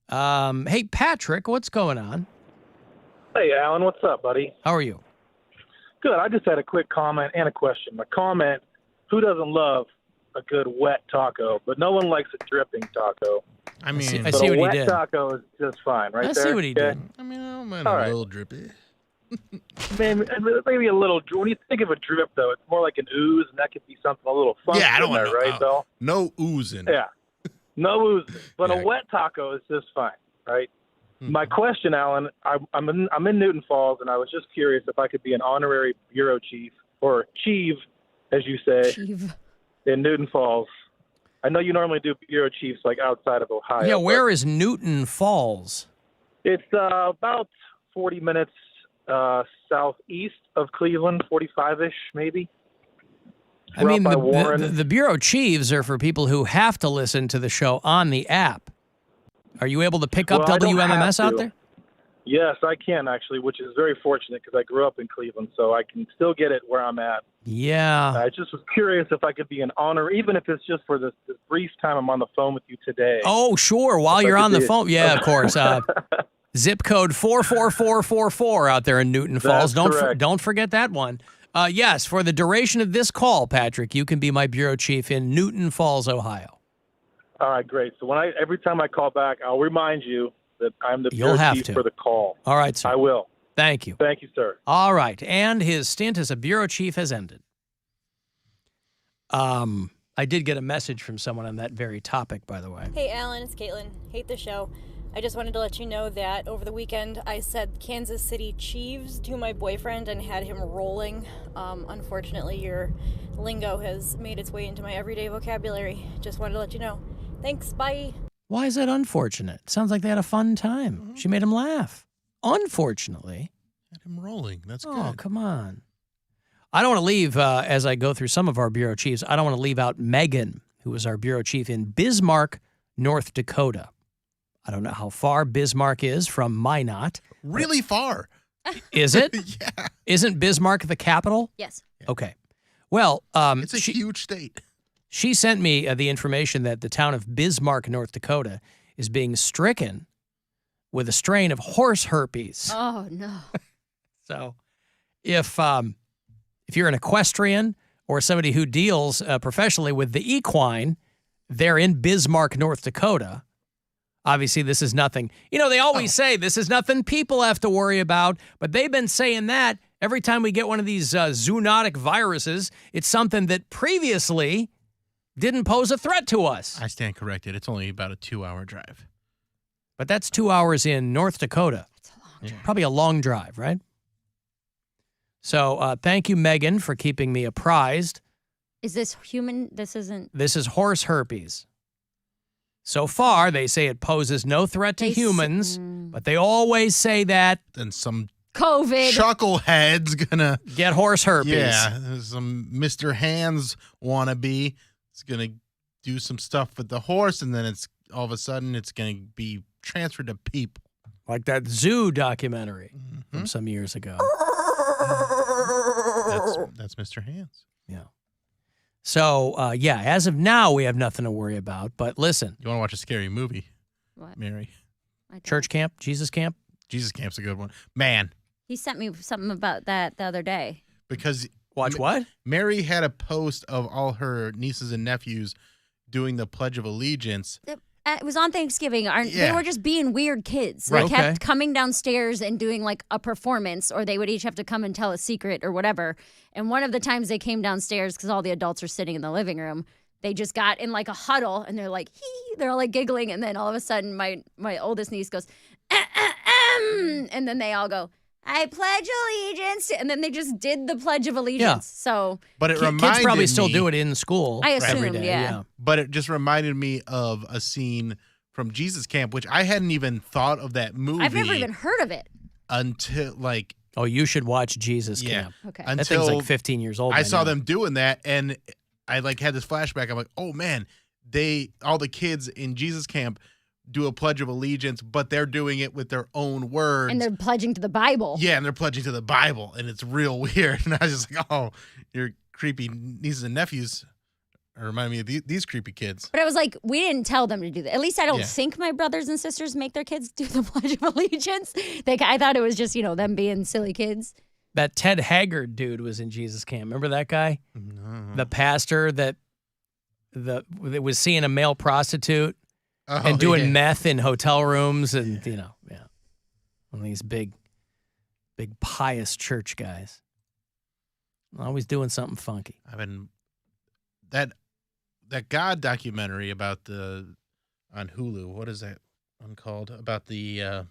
E: Hey, Patrick, what's going on?
S: Hey, Alan, what's up, buddy?
E: How are you?
S: Good. I just had a quick comment and a question. My comment, who doesn't love a good wet taco? But no one likes a dripping taco.
F: I mean,
S: but a wet taco is just fine, right there.
E: I see what he did.
F: I mean, I don't mind
S: All
F: a
S: right.
F: little drippy.
S: Maybe a little. When you think of a drip, though, it's more like an ooze, and that could be something a little funky.
F: Yeah, I don't
S: in there,
F: want
S: right, Bill?
F: no oozing.
S: Yeah, no oozing. But a wet taco is just fine, right? My question, Alan, I'm in Newton Falls, and I was just curious if I could be an honorary bureau chief or chief, as you say, in Newton Falls. I know you normally do bureau chiefs like outside of Ohio.
E: Yeah, where is Newton Falls?
S: It's about 40 minutes southeast of Cleveland, 45-ish maybe.
E: I mean, the bureau chiefs are for people who have to listen to the show on the app. Are you able to pick up
S: Well, I don't
E: WMMS
S: have
E: out
S: to.
E: there?
S: Yes, I can actually, which is very fortunate because I grew up in Cleveland, so I can still get it where I'm at.
E: Yeah.
S: I just was curious if I could be an honor, even if it's just for this brief time I'm on the phone with you today.
E: Oh, sure. While
S: If I
E: you're
S: could
E: on the
S: be-
E: phone. Yeah, of course. Zip code 44444 out there in Newton Falls.
S: That's correct.
E: Don't forget that one. Yes, for the duration of this call, Patrick, you can be my bureau chief in Newton Falls, Ohio.
S: All right, great. So every time I call back, I'll remind you that I'm the
E: You'll
S: bureau
E: have
S: chief
E: to.
S: for the call.
E: All right, sir.
S: I will.
E: Thank you.
S: Thank you, sir.
E: All right. And his stint as a bureau chief has ended. I did get a message from someone on that very topic, by the way.
M: Hey, Alan, it's Caitlin. Hate the show. I just wanted to let you know that over the weekend I said Kansas City Chiefs to my boyfriend and had him rolling. Unfortunately, your lingo has made its way into my everyday vocabulary. Just wanted to let you know. Thanks. Bye.
E: Why is that unfortunate? Sounds like they had a fun time. She made him laugh. Unfortunately.
F: Had him rolling. That's good.
E: Oh, come on. I don't want to leave, as I go through some of our bureau chiefs, I don't want to leave out Megan, who is our bureau chief in Bismarck, North Dakota. I don't know how far Bismarck is from Minot.
F: Really far.
E: Is it?
F: Yeah.
E: Isn't Bismarck the capital?
G: Yes.
E: Okay. Well,
F: it's a huge state.
E: She sent me the information that the town of Bismarck, North Dakota, is being stricken with a strain of horse herpes.
G: Oh, no.
E: So if you're an equestrian or somebody who deals professionally with the equine, they're in Bismarck, North Dakota. Obviously, this is nothing. You know, they always say this is nothing people have to worry about, but they've been saying that every time we get one of these zoonotic viruses, it's something that previously didn't pose a threat to us.
F: I stand corrected. It's only about a 2-hour drive.
E: But that's 2 hours in North Dakota.
G: That's a long drive.
E: Probably a long drive, right? So thank you, Megan, for keeping me apprised
G: Is this human? This isn't.
E: This is horse herpes. So far, they say it poses no threat to humans, but they always say that.
F: Then some
G: COVID
F: chucklehead's gonna
E: get horse herpes.
F: Yeah, some Mr. Hands wannabe is gonna do some stuff with the horse, and then it's all of a sudden it's gonna be transferred to people.
E: Like that zoo documentary from some years ago.
F: That's Mr. Hands.
E: Yeah. So, as of now, we have nothing to worry about. But listen.
F: You want to watch a scary movie?
G: What?
F: Mary?
E: Church camp? Jesus camp?
F: Jesus camp's a good one. Man.
G: He sent me something about that the other day.
F: Because
E: watch what?
F: Mary had a post of all her nieces and nephews doing the Pledge of Allegiance.
G: It was on Thanksgiving. They were just being weird kids.
F: Right.
G: They kept coming downstairs and doing like a performance, or they would each have to come and tell a secret or whatever. And one of the times they came downstairs, because all the adults are sitting in the living room, they just got in like a huddle and they're like, hee, they're all like giggling. And then all of a sudden my oldest niece goes, and then they all go, I pledge allegiance. And then they just did the Pledge of Allegiance.
E: Yeah.
G: So,
F: but it
E: kids probably still do it in school.
G: I assume,
E: every day.
G: yeah.
F: But it just reminded me of a scene from Jesus Camp, which I hadn't even thought of that movie.
G: I've never even heard of it.
F: Until like,
E: oh, you should watch Jesus Camp.
G: Okay.
E: That thing's like 15 years old.
F: I
E: by
F: saw
E: now.
F: them doing that, and I like had this flashback. I'm like, oh man, all the kids in Jesus Camp do a Pledge of Allegiance, but they're doing it with their own words.
G: And they're pledging to the Bible.
F: Yeah, and they're pledging to the Bible, and it's real weird. And I was just like, oh, your creepy nieces and nephews remind me of these creepy kids.
G: But I was like, we didn't tell them to do that. At least I don't
F: Yeah.
G: think my brothers and sisters make their kids do the Pledge of Allegiance. I thought it was just, them being silly kids.
E: That Ted Haggard dude was in Jesus Camp. Remember that guy?
F: No.
E: The pastor that was seeing a male prostitute and doing meth in hotel rooms and, one of these big pious church guys. Always doing something funky.
F: I've been that God documentary about on Hulu. What is that one called? About the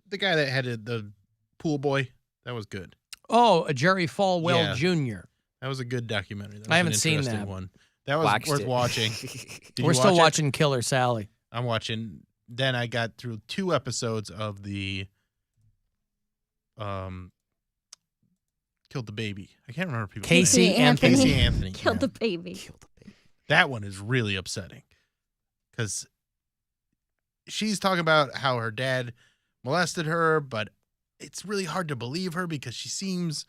F: guy that had the pool boy. That was good.
E: Oh, a Jerry Falwell Jr.
F: That was a good documentary. That was
E: I haven't
F: an
E: seen
F: interesting
E: that
F: one. That was
H: Watched
F: worth
H: it.
F: watching.
E: We're still watching Killer Sally.
F: I'm watching. Then I got through 2 episodes of the Killed the Baby. I can't remember people's
E: Casey
F: names.
E: Anthony.
F: Casey Anthony.
G: Killed
F: yeah.
G: the baby.
F: That one is really upsetting because she's talking about how her dad molested her, but it's really hard to believe her because she seems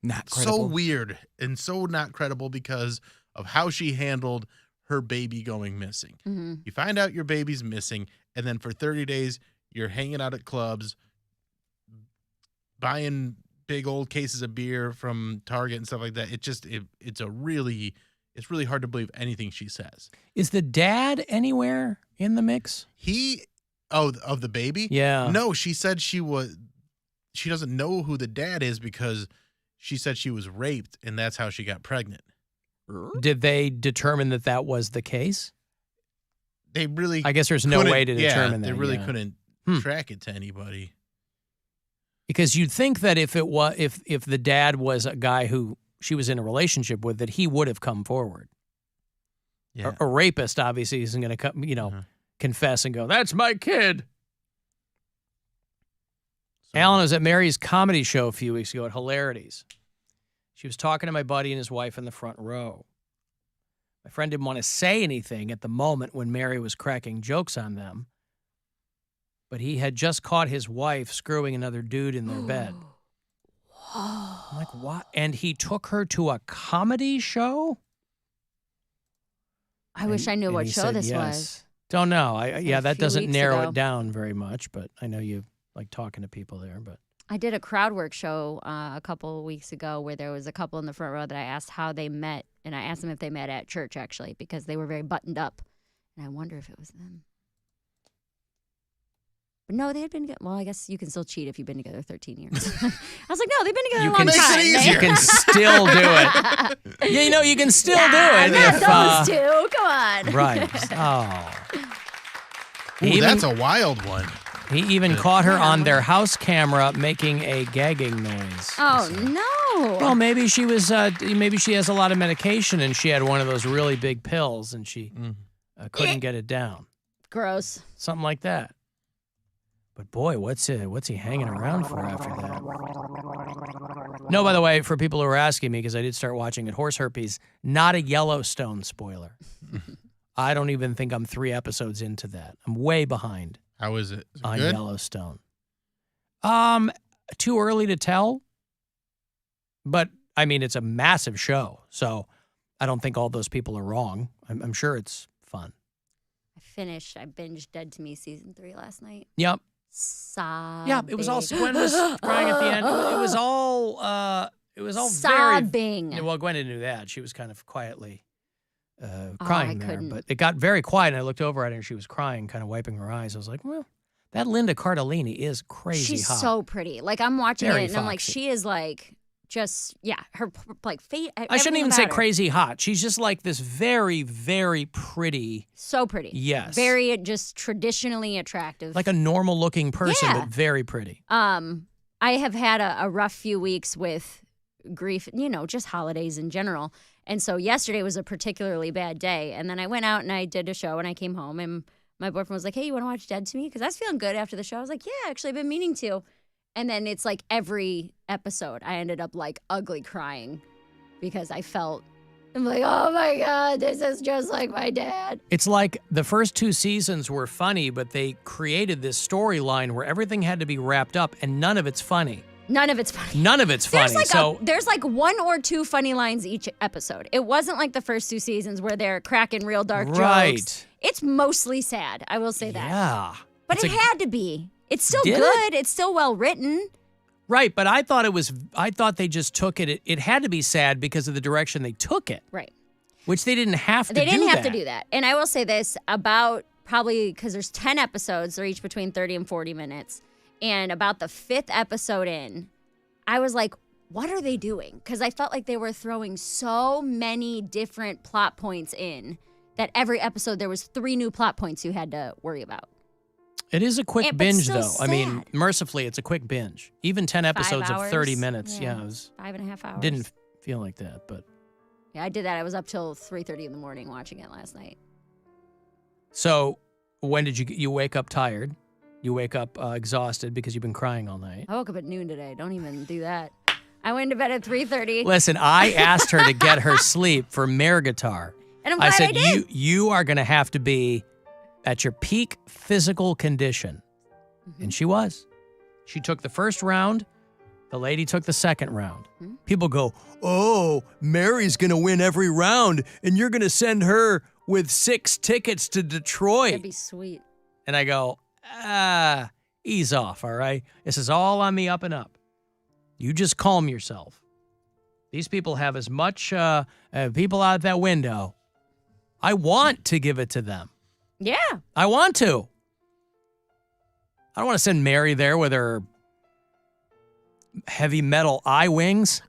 H: not
F: so
H: credible.
F: weird and so not credible because of how she handled her baby going missing.
G: Mm-hmm.
F: You find out your baby's missing, and then for 30 days, you're hanging out at clubs, buying big old cases of beer from Target and stuff like that. It's really hard to believe anything she says.
E: Is the dad anywhere in the mix?
F: Of the baby?
E: Yeah.
F: No, she said she doesn't know who the dad is because she said she was raped and that's how she got pregnant.
E: Did they determine that was the case?
F: They really
E: I guess there's no way to determine that.
F: They really couldn't track it to anybody.
E: Because you'd think that if the dad was a guy who she was in a relationship with, that he would have come forward.
F: Yeah.
E: A rapist obviously isn't going to come, confess and go, "That's my kid." Alan was at Mary's comedy show a few weeks ago at Hilarities. She was talking to my buddy and his wife in the front row. My friend didn't want to say anything at the moment when Mary was cracking jokes on them, but he had just caught his wife screwing another dude in their bed. I'm like, what? And he took her to a comedy show?
G: I wish I knew what
E: he
G: show
E: said
G: this
E: yes.
G: was.
E: Don't know. That
G: few
E: doesn't
G: weeks
E: narrow
G: ago.
E: it down very much, but I know you like talking to people there. But
G: I did a crowd work show a couple of weeks ago where there was a couple in the front row that I asked how they met, and I asked them if they met at church, actually, because they were very buttoned up, and I wonder if it was them. But no, they had been together. Well, I guess you can still cheat if you've been together 13 years. I was like, no, they've been together a long time.
E: You can still do it. Yeah, you can still do it.
G: Not those two. Come on.
E: Right. Oh.
F: Ooh, that's a wild one.
E: He even caught her on their house camera making a gagging noise.
G: Oh, no.
E: Well, maybe she was. Maybe she has a lot of medication, and she had one of those really big pills, and she couldn't get it down.
G: Gross.
E: Something like that. But boy, what's he hanging around for after that? No, by the way, for people who are asking me, because I did start watching it, horse herpes, not a Yellowstone spoiler. I don't even think I'm 3 episodes into that. I'm way behind.
F: How is it? Is it
E: on
F: good?
E: Yellowstone? Too early to tell. But I mean, it's a massive show, so I don't think all those people are wrong. I'm sure it's fun.
G: I binged Dead to Me season 3 last night.
E: Yep.
G: Sobbing.
E: Yeah, it was all Gwen was crying at the end. It was all
G: sobbing.
E: very. Well, Gwen didn't do that. She was kind of quietly crying there.
G: couldn't.
E: But it got very quiet, and I looked over at her, and she was crying, kind of wiping her eyes. I was like, well, that Linda Cardellini is crazy
G: She's
E: hot.
G: so pretty. Like, I'm watching
E: Very
G: it, and I'm like,
E: foxy.
G: she is like, just, her, like, face.
E: I shouldn't even say
G: her.
E: crazy hot. She's just like this very, very pretty.
G: So pretty.
E: Yes.
G: Very just traditionally attractive.
E: Like a normal looking person,
G: Yeah.
E: but very pretty.
G: I have had a rough few weeks with grief, just holidays in general. And so yesterday was a particularly bad day. And then I went out and I did a show and I came home and my boyfriend was like, hey, you want to watch Dead to Me? Because I was feeling good after the show. I was like, yeah, actually, I've been meaning to. And then it's like every episode I ended up like ugly crying because I'm like, oh my God, this is just like my dad.
E: It's like the first 2 seasons were funny, but they created this storyline where everything had to be wrapped up and none of it's funny.
G: None of it's funny.
E: None of it's funny.
G: There's like 1 or 2 funny lines each episode. It wasn't like the first 2 seasons where they're cracking real dark jokes. It's mostly sad. I will say that.
E: Yeah.
G: But it had to be. It's still
E: Did
G: good. It's still well written.
E: Right, but I thought they just took it. It had to be sad because of the direction they took it.
G: Right.
E: Which they didn't have to do.
G: They didn't have to do that. And I will say this about probably because there's 10 episodes, they're each between 30 and 40 minutes. And about the 5th episode in, I was like, what are they doing? Because I felt like they were throwing so many different plot points in that every episode there was 3 new plot points you had to worry about.
E: It is a quick
G: But
E: binge,
G: still
E: though. I mean, mercifully, it's a quick binge. Even 10 episodes of 30 minutes. Yeah, it was
G: 5.5 hours.
E: Didn't feel like that, but.
G: Yeah, I did that. I was up till 3:30 in the morning watching it last night.
E: So, when did you wake up tired? You wake up exhausted because you've been crying all night.
G: I woke up at noon today. Don't even do that. I went to bed at 3:30.
E: Listen, I asked her to get her sleep for Mare Guitar.
G: And I'm glad I
E: said,
G: did.
E: you are going to have to be at your peak physical condition. And she was. She took the first round. The lady took the second round. People go, oh, Mary's going to win every round, and you're going to send her with 6 tickets to Detroit.
G: That'd be sweet.
E: And I go, ease off, all right? This is all on the up and up. You just calm yourself. These people have as much people out that window. I want to give it to them.
G: Yeah.
E: I want to. I don't want to send Mary there with her heavy metal eye wings.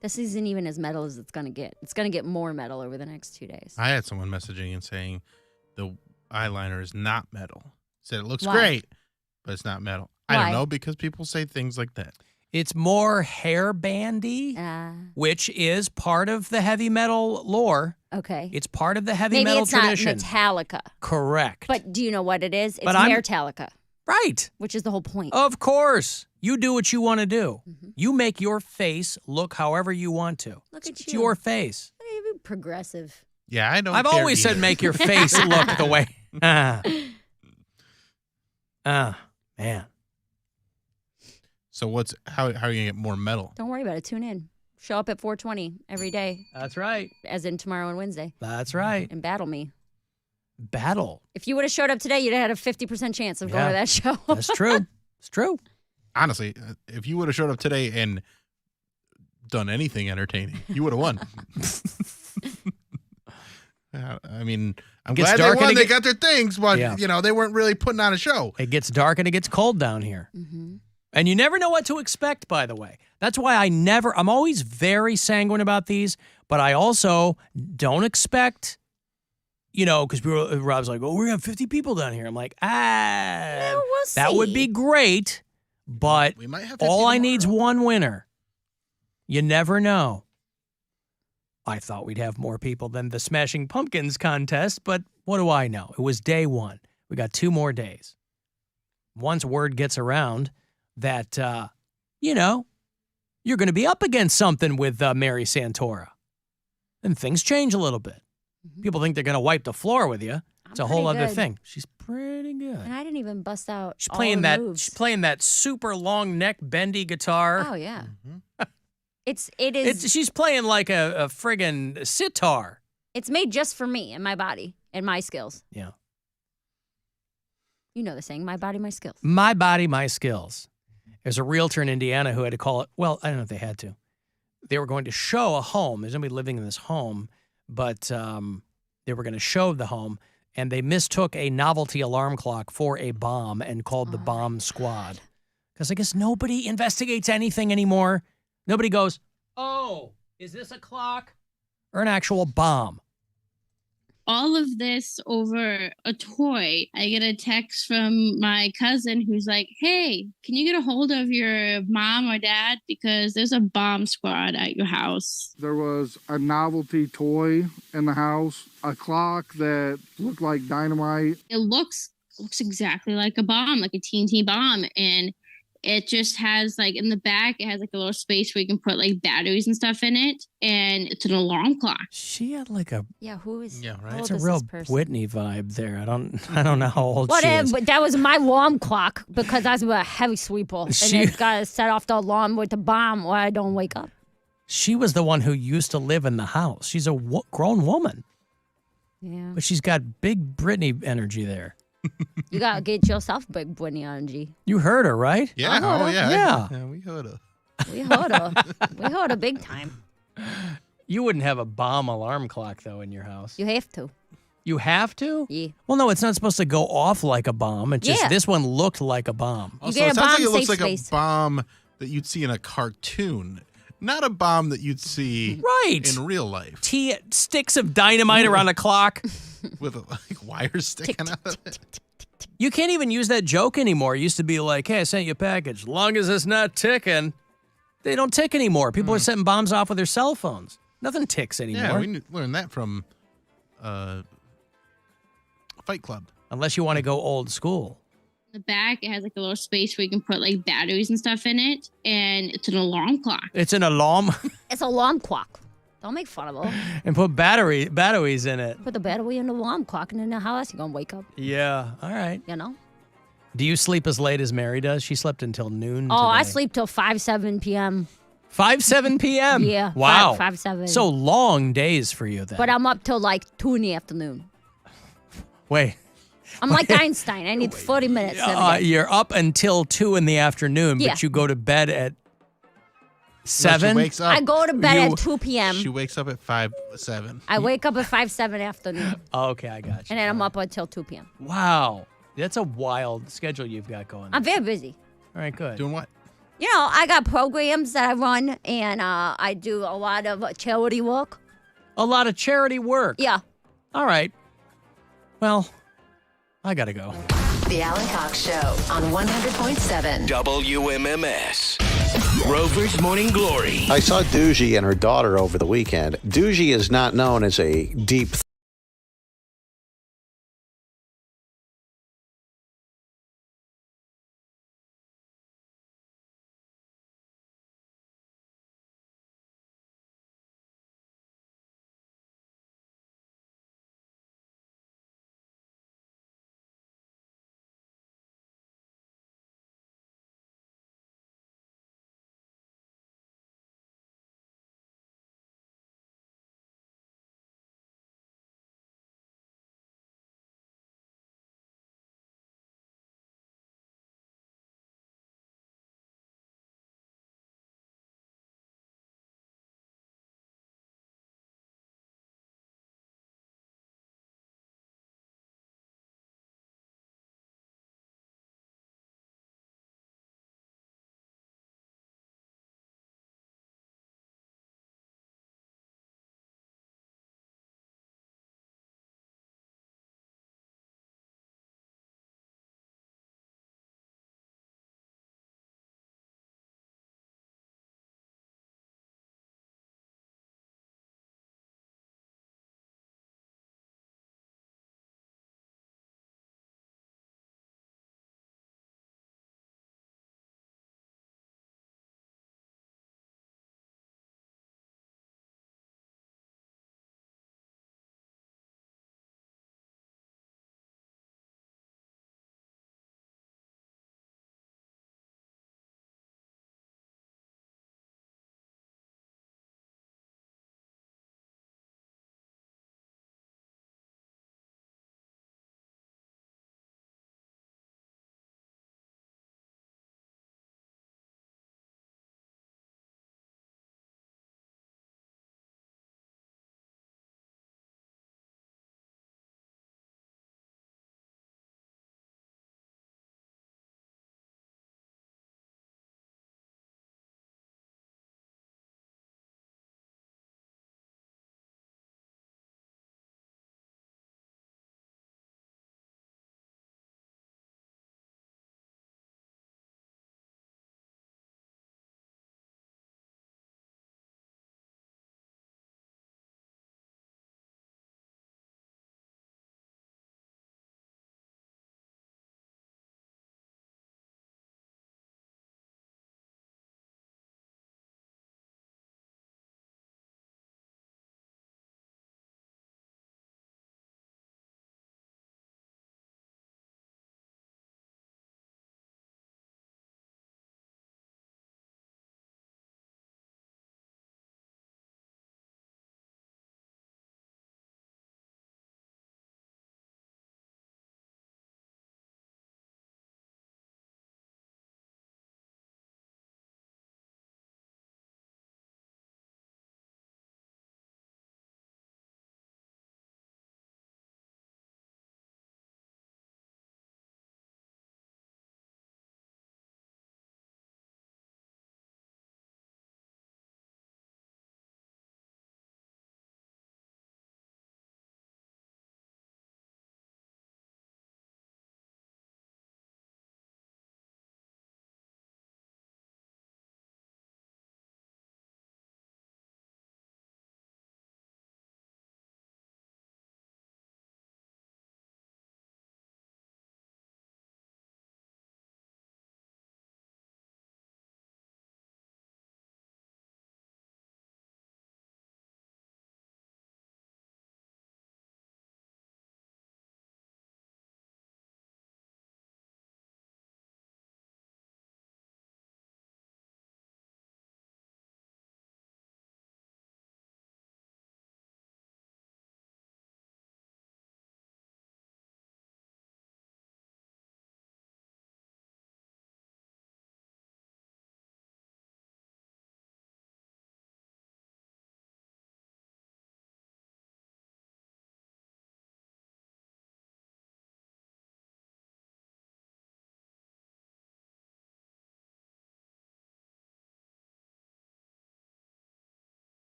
G: This isn't even as metal as it's going to get. It's going to get more metal over the next 2 days.
F: I had someone messaging and saying the eyeliner is not metal. Said it looks
G: Why?
F: great, but it's not metal. I
G: Why?
F: don't know, because people say things like that.
E: It's more hair bandy, which is part of the heavy metal lore.
G: Okay.
E: It's part of the heavy
G: Maybe
E: metal
G: it's
E: tradition.
G: not Metallica.
E: Correct.
G: But do you know what it is? It's
E: But I'm-
G: Metallica.
E: Right.
G: Which is the whole point.
E: Of course. You do what you want to do. You make your face look however you want to.
G: Look at
E: It's
G: you.
E: your face.
G: You're progressive.
F: Yeah, I don't
E: I've
F: care
E: always said
F: either.
E: make your face look the way. Man.
F: So how are you gonna get more metal?
G: Don't worry about it. Tune in. Show up at 4:20 every day.
E: That's right.
G: As in tomorrow and Wednesday.
E: That's right.
G: And battle me.
E: Battle.
G: If you would have showed up today, you'd have had a 50% chance of going to that show.
E: That's true. It's true.
F: Honestly, if you would have showed up today and done anything entertaining, you would have won. I mean, I'm
E: Gets
F: glad
E: dark
F: they
E: and
F: won.
E: it
F: They
E: get-
F: got their things, but
E: Yeah.
F: they weren't really putting on a show.
E: It gets dark and it gets cold down here. And you never know what to expect, by the way. That's why I'm always very sanguine about these, but I also don't expect because Rob's like, oh, we're going to have 50 people down here. I'm like,
G: we'll
E: that would
G: see.
E: be great, but
F: We might have 50
E: all I
F: tomorrow.
E: need's one winner. You never know. I thought we'd have more people than the Smashing Pumpkins contest, but what do I know? It was day one. We got 2 more days. Once word gets around that, you're going to be up against something with Mary Santora, then things change a little bit. People think they're going to wipe the floor with you. It's a whole
G: pretty
E: other
G: good.
E: thing. She's pretty good.
G: And I didn't even bust out
E: She's
G: all
E: playing
G: the
E: that.
G: moves.
E: She's playing that super long neck bendy guitar.
G: Oh yeah. It is.
E: She's playing like a friggin' sitar.
G: It's made just for me and my body and my skills.
E: Yeah.
G: You know the saying, my body, my skills.
E: My body, my skills. There's a realtor in Indiana who had to call it. Well, I don't know if they had to. They were going to show a home. There's nobody living in this home, but they were going to show the home, and they mistook a novelty alarm clock for a bomb and called the bomb squad. Because I guess nobody investigates anything anymore. Nobody goes, oh, is this a clock or an actual bomb?
O: All of this over a toy. I get a text from my cousin who's like, hey, can you get a hold of your mom or dad? Because there's a bomb squad at your house.
P: There was a novelty toy in the house, a clock that looked like dynamite.
O: It looks exactly like a bomb, like a TNT bomb. And it just has like in the back, it has like a little space where you can put like batteries and stuff in it. And it's an alarm clock.
E: She had like a
G: who is?
F: Yeah, right.
G: How
E: It's
G: old
E: a
G: is
E: real
G: this person?
E: Whitney vibe there. I don't know how old she is.
G: But that was my alarm clock because I was a heavy sleeper, and it got to set off the alarm with the bomb, or I don't wake up.
E: She was the one who used to live in the house. She's a grown woman,
G: Yeah,
E: but she's got big Britney energy there.
G: you gotta get yourself big Britney energy.
E: You heard her, right?
F: Yeah.
G: I heard
F: Oh,
G: her.
F: yeah.
E: Yeah.
F: We heard her.
G: We heard her. We heard her big time.
E: You wouldn't have a bomb alarm clock, though, in your house.
G: You have to.
E: You have to?
G: Yeah.
E: Well, no, it's not supposed to go off like a bomb. It's just
G: Yeah.
E: this one looked like a bomb.
G: You
F: Also,
G: get
F: it
G: a
F: sounds like
G: bomb
F: it looks
G: safe
F: like
G: space.
F: a bomb that you'd see in a cartoon, not a bomb that you'd see
E: Right.
F: in real life
E: Sticks of dynamite around a clock.
F: with wires sticking out of it.
E: You can't even use that joke anymore. It used to be like, hey, I sent you a package. As long as it's not ticking. They don't tick anymore. People are setting bombs off with their cell phones. Nothing ticks anymore.
F: Yeah, we learned that from Fight Club.
E: Unless you want to go old school.
O: In the back, it has like a little space where you can put like batteries and stuff in it. And it's an alarm clock.
E: It's an alarm.
G: It's an alarm clock. Don't make fun of her.
E: And put batteries in it.
G: Put the battery in the alarm clock, and then how else you gonna wake up?
E: Yeah. All right.
G: You know?
E: Do you sleep as late as Mary does? She slept until noon
G: Oh, I
E: today.
G: sleep till 7 p.m.
E: 7 p.m.?
G: Yeah.
E: Wow.
G: 7.
E: So long days for you then.
G: But I'm up till like 2 in the afternoon.
E: Wait.
G: I'm like Einstein. I need 40 minutes. every day.
E: You're up until 2 in the afternoon,
G: Yeah.
E: but you go to bed at 7?
F: She wakes up.
G: I go to bed at 2 p.m.
F: She wakes up at 7.
G: I wake up at 7 afternoon.
E: Oh, okay, I got you.
G: And then I'm up until 2 p.m.
E: Wow. That's a wild schedule you've got going.
G: I'm very busy.
E: All right, good.
F: Doing what?
G: You know, I got programs that I run, and I do a lot of charity work.
E: A lot of charity work.
G: Yeah.
E: All right. Well, I got to go.
R: The Alan Cox Show on 100.7
D: WMMS. Rover's Morning Glory.
W: I saw Doogie and her daughter over the weekend. Doogie is not known as a deep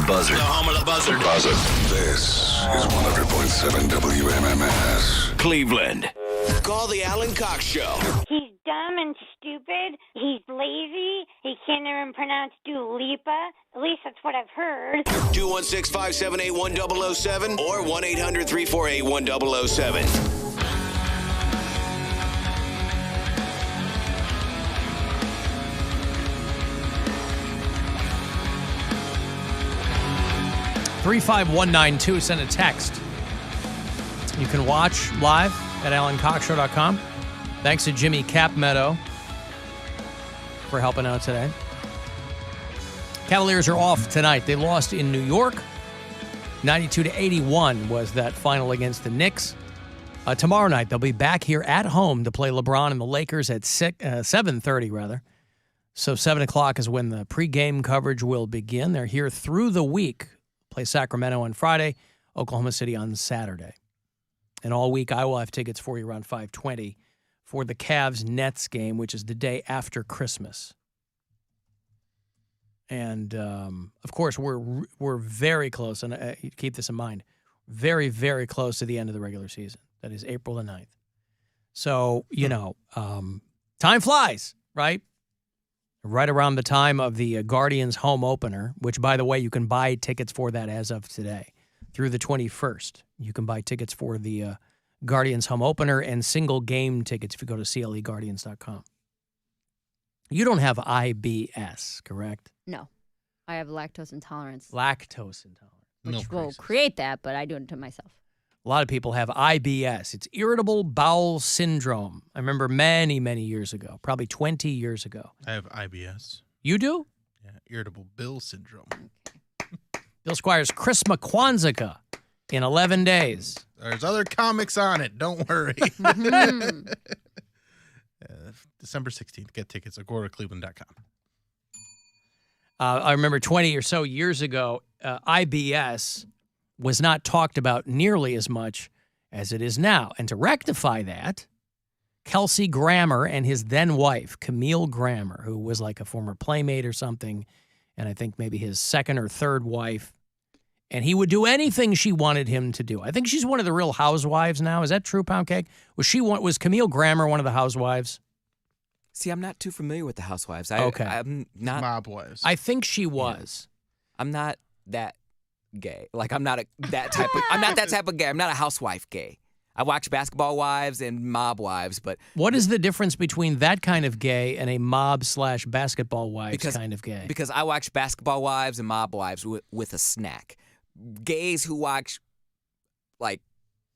K: Buzzard.
A: The home of the buzzard.
K: Buzzard. This is 100.7 WMMS.
D: Cleveland. Call the Alan Cox Show.
J: He's dumb and stupid. He's lazy. He can't even pronounce Dua Lipa. At least that's what I've heard.
D: 216-578-1007 or 1-800-348-1007.
E: $35192. Send a text. You can watch live at AlanCoxShow.com. Thanks to Jimmy Capmeadow for helping out today. Cavaliers are off tonight. They lost in New York. 92-81 was that final against the Knicks. Tomorrow night, they'll be back here at home to play LeBron and the Lakers at 7:30, rather. So 7 o'clock is when the pregame coverage will begin. They're here through the week. Play Sacramento on Friday, Oklahoma City on Saturday. And all week, I will have tickets for you around 5:20 for the Cavs-Nets game, which is the day after Christmas. And, of course, we're very close, and keep this in mind, very, very close to the end of the regular season. That is April the 9th. So, time flies, right? Right around the time of the Guardians home opener, which, by the way, you can buy tickets for that as of today. Through the 21st, you can buy tickets for the Guardians home opener and single game tickets if you go to CLEGuardians.com. You don't have IBS, correct?
G: No. I have lactose intolerance.
E: Lactose intolerance.
G: Which will create that, but I do it to myself.
E: A lot of people have IBS. It's irritable bowel syndrome. I remember many, many years ago, probably 20 years ago.
F: I have IBS.
E: You do?
F: Yeah, irritable bowel syndrome.
E: Bill Squire's Christmas Kwanzaa in 11 days.
F: There's other comics on it. Don't worry. December 16th. Get tickets at agoracleveland.com.
E: I remember 20 or so years ago, IBS was not talked about nearly as much as it is now. And to rectify that, Kelsey Grammer and his then wife, Camille Grammer, who was like a former playmate or something, and I think maybe his second or third wife, and he would do anything she wanted him to do. I think she's one of the Real Housewives now. Is that true, Poundcake? Was Camille Grammer one of the housewives?
H: See, I'm not too familiar with the housewives.
E: Okay.
H: I'm not.
F: Mob wives.
E: I think she was.
H: Yeah. I'm not that gay. Like, I'm not that type of. I'm not that type of gay. I'm not a housewife gay. I watch Basketball Wives and Mob Wives, but
E: what is the difference between that kind of gay and a mob/basketball wives kind of gay?
H: Because I watch Basketball Wives and Mob Wives with a snack. Gays who watch like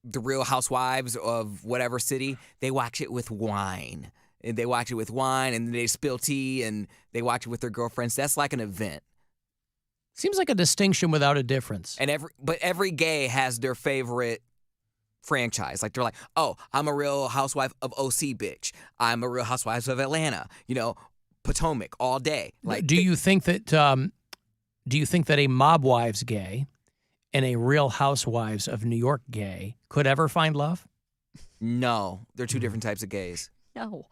H: the Real Housewives of whatever city, they watch it with wine. And they watch it with wine, and they spill tea, and they watch it with their girlfriends. That's like an event.
E: Seems like a distinction without a difference.
H: And every gay has their favorite franchise. Like, they're like, oh, I'm a Real Housewife of OC, bitch. I'm a Real Housewives of Atlanta. Potomac all day. Like,
E: do you think that a Mob Wives gay and a Real Housewives of New York gay could ever find love?
H: No, they're two different types of gays.
G: No.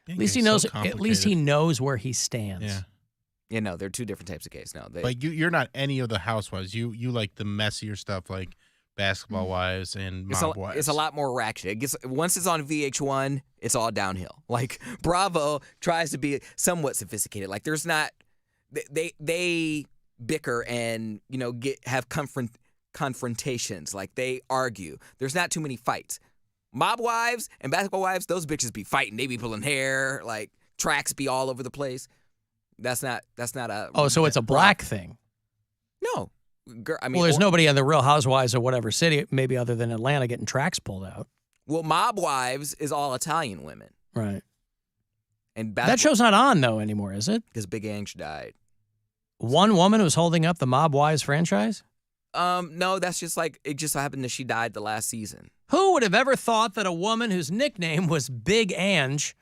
E: At least he knows. At least he knows where he stands.
F: Yeah.
H: Yeah, no, they're two different types of gays. No,
F: like you're not any of the housewives. You like the messier stuff, like Basketball Wives and Mob Wives.
H: It's a lot more ratchet. Once it's on VH1, it's all downhill. Like, Bravo tries to be somewhat sophisticated. Like, there's not. They bicker and have confrontations. Like, they argue. There's not too many fights. Mob Wives and Basketball Wives, those bitches be fighting. They be pulling hair, like tracks be all over the place. That's not a.
E: Oh, so it's a black thing.
H: No, girl. I mean,
E: well, there's nobody on the Real Housewives of whatever city, maybe other than Atlanta, getting tracks pulled out.
H: Well, Mob Wives is all Italian women,
E: right?
H: And
E: that show's not on though anymore, is it?
H: Because Big Ange died.
E: One woman was holding up the Mob Wives franchise.
H: No, that's just like it. Just so happened that she died the last season.
E: Who would have ever thought that a woman whose nickname was Big Ange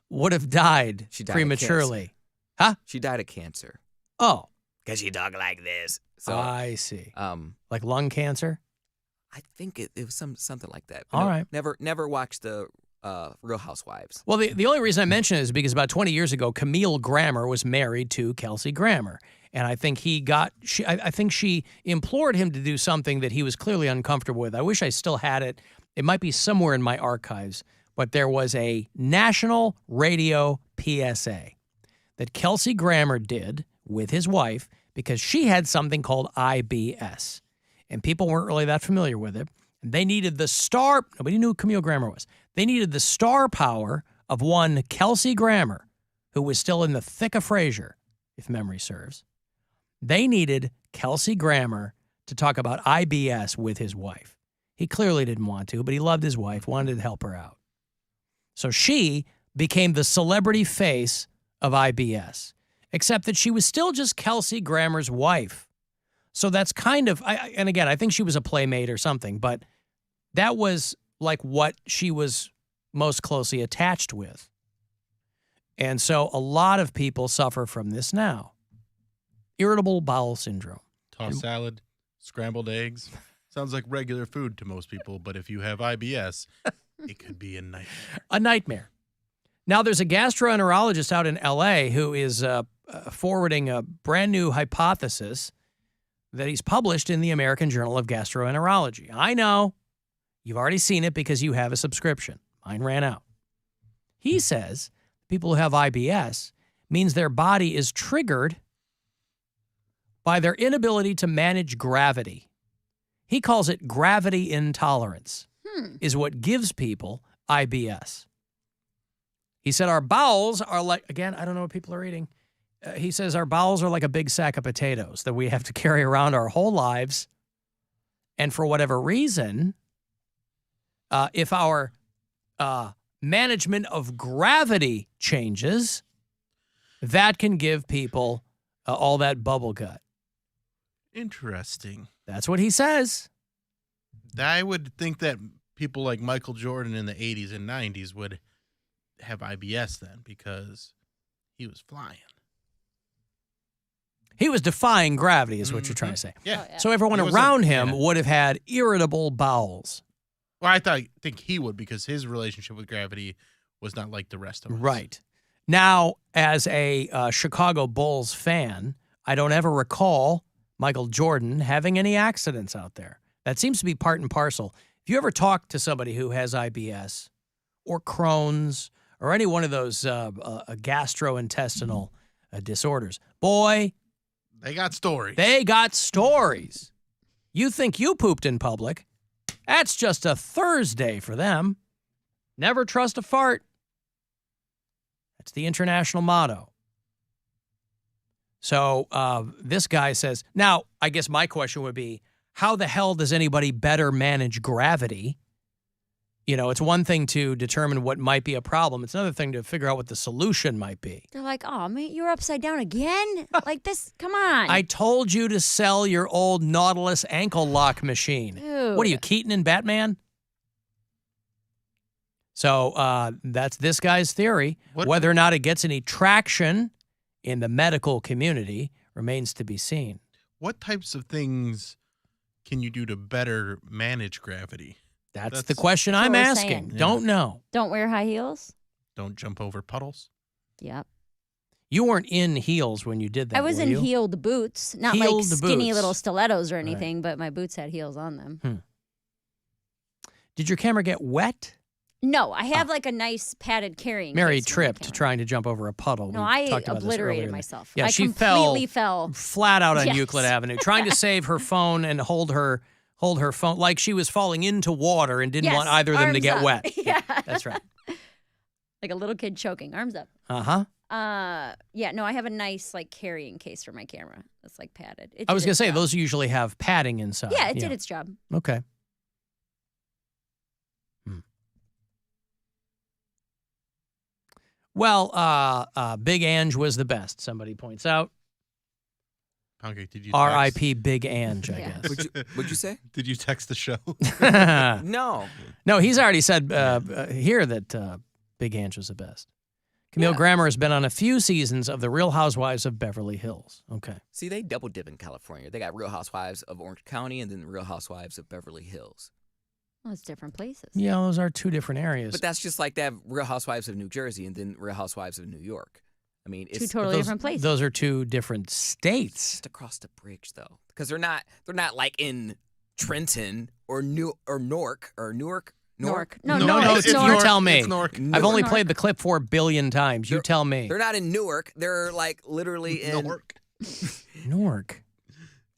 E: would have died prematurely? Huh?
H: She died of cancer.
E: Oh.
H: Because she talked like this. So
E: I see. Like lung cancer?
H: I think it was something like that.
E: All right.
H: Never watched the Real Housewives.
E: Well, the only reason I mention it is because about 20 years ago, Camille Grammer was married to Kelsey Grammer. And I think I think she implored him to do something that he was clearly uncomfortable with. I wish I still had it. It might be somewhere in my archives, but there was a national radio PSA that Kelsey Grammer did with his wife because she had something called IBS. And people weren't really that familiar with it. And they needed the star. Nobody knew who Camille Grammer was. They needed the star power of one Kelsey Grammer, who was still in the thick of Frasier, if memory serves. They needed Kelsey Grammer to talk about IBS with his wife. He clearly didn't want to, but he loved his wife, wanted to help her out. So she became the celebrity face of IBS, except that she was still just Kelsey Grammer's wife. So that's kind of, and again, I think she was a playmate or something, but that was like what she was most closely attached with. And so a lot of people suffer from this now. Irritable bowel syndrome.
F: Tossed salad, scrambled eggs. Sounds like regular food to most people, but if you have IBS, it could be a nightmare.
E: A nightmare. Now, there's a gastroenterologist out in L.A. who is forwarding a brand new hypothesis that he's published in the American Journal of Gastroenterology. I know. You've already seen it because you have a subscription. Mine ran out. He says people who have IBS means their body is triggered by their inability to manage gravity. He calls it gravity intolerance, is what gives people IBS. He said our bowels are like, again, I don't know what people are eating. He says our bowels are like a big sack of potatoes that we have to carry around our whole lives. And for whatever reason, if our management of gravity changes, that can give people all that bubble gut.
F: Interesting.
E: That's what he says.
F: I would think that people like Michael Jordan in the 80s and 90s would have IBS then because he was flying.
E: He was defying gravity is what you're trying to say.
F: Yeah.
E: So everyone around him would have had irritable bowels.
F: Well, I think he would because his relationship with gravity was not like the rest of us.
E: Right. Now, as a Chicago Bulls fan, I don't ever recall Michael Jordan having any accidents out there. That seems to be part and parcel. If you ever talk to somebody who has IBS or Crohn's or any one of those gastrointestinal disorders, boy,
F: they got stories.
E: They got stories. You think you pooped in public. That's just a Thursday for them. Never trust a fart. That's the international motto. So this guy says, now, I guess my question would be, how the hell does anybody better manage gravity? You know, it's one thing to determine what might be a problem. It's another thing to figure out what the solution might be.
G: They're like, oh, man, you're upside down again? Like this? Come on.
E: I told you to sell your old Nautilus ankle lock machine.
G: Dude.
E: What are you, Keaton and Batman? So that's this guy's theory. Whether or not it gets any traction in the medical community remains to be seen.
F: What types of things can you do to better manage gravity?
E: That's the question I'm asking. Don't know.
G: Don't wear high heels?
F: Don't jump over puddles?
G: Yep.
E: You weren't in heels when you did that,
G: I was
E: were
G: in
E: you?
G: heeled boots. Not
E: Heeled
G: like skinny
E: boots.
G: little stilettos or anything, but my boots had heels on them.
E: Did your camera get wet?
G: No, I have like a nice padded carrying
E: Mary
G: case for my
E: tripped
G: camera.
E: trying to jump over a puddle.
G: No,
E: We
G: I
E: talked about this
G: obliterated
E: earlier.
G: myself.
E: Yeah,
G: I
E: she
G: completely fell
E: flat out on
G: Yes.
E: Euclid Avenue, trying to save her phone and hold her phone like she was falling into water and didn't
G: Yes,
E: want either of them to
G: arms
E: get
G: up.
E: wet.
G: Yeah.
E: That's right.
G: Like a little kid choking, arms up.
E: Uh-huh.
G: Yeah, no, I have a nice like carrying case for my camera. That's like padded. It
E: I was
G: did
E: going to
G: its
E: say,
G: job.
E: those usually have padding inside.
G: Yeah, it did its job.
E: Okay. Well, Big Ange was the best, somebody points out.
F: Poundcake, did you
E: R.I.P. Big Ange, I guess.
H: What'd you say?
F: Did you text the show?
H: No.
E: No, he's already said here that Big Ange was the best. Camille Grammer has been on a few seasons of The Real Housewives of Beverly Hills. Okay.
H: See, they double dip in California. They got Real Housewives of Orange County and then Real Housewives of Beverly Hills.
G: Well, it's different places.
E: Yeah, those are two different areas.
H: But that's just like they have Real Housewives of New Jersey and then Real Housewives of New York. I mean,
G: Two
H: it's
G: totally different places.
E: Those are two different states.
H: just across the bridge though, because they're not like in Trenton or Newark.
G: Newark.
E: No,
G: it's
E: you
G: Newark.
E: tell me.
F: It's Newark.
E: I've only
G: Newark.
E: played the clip 4 billion times. You tell me.
H: They're not in Newark. They're like literally in
E: Newark.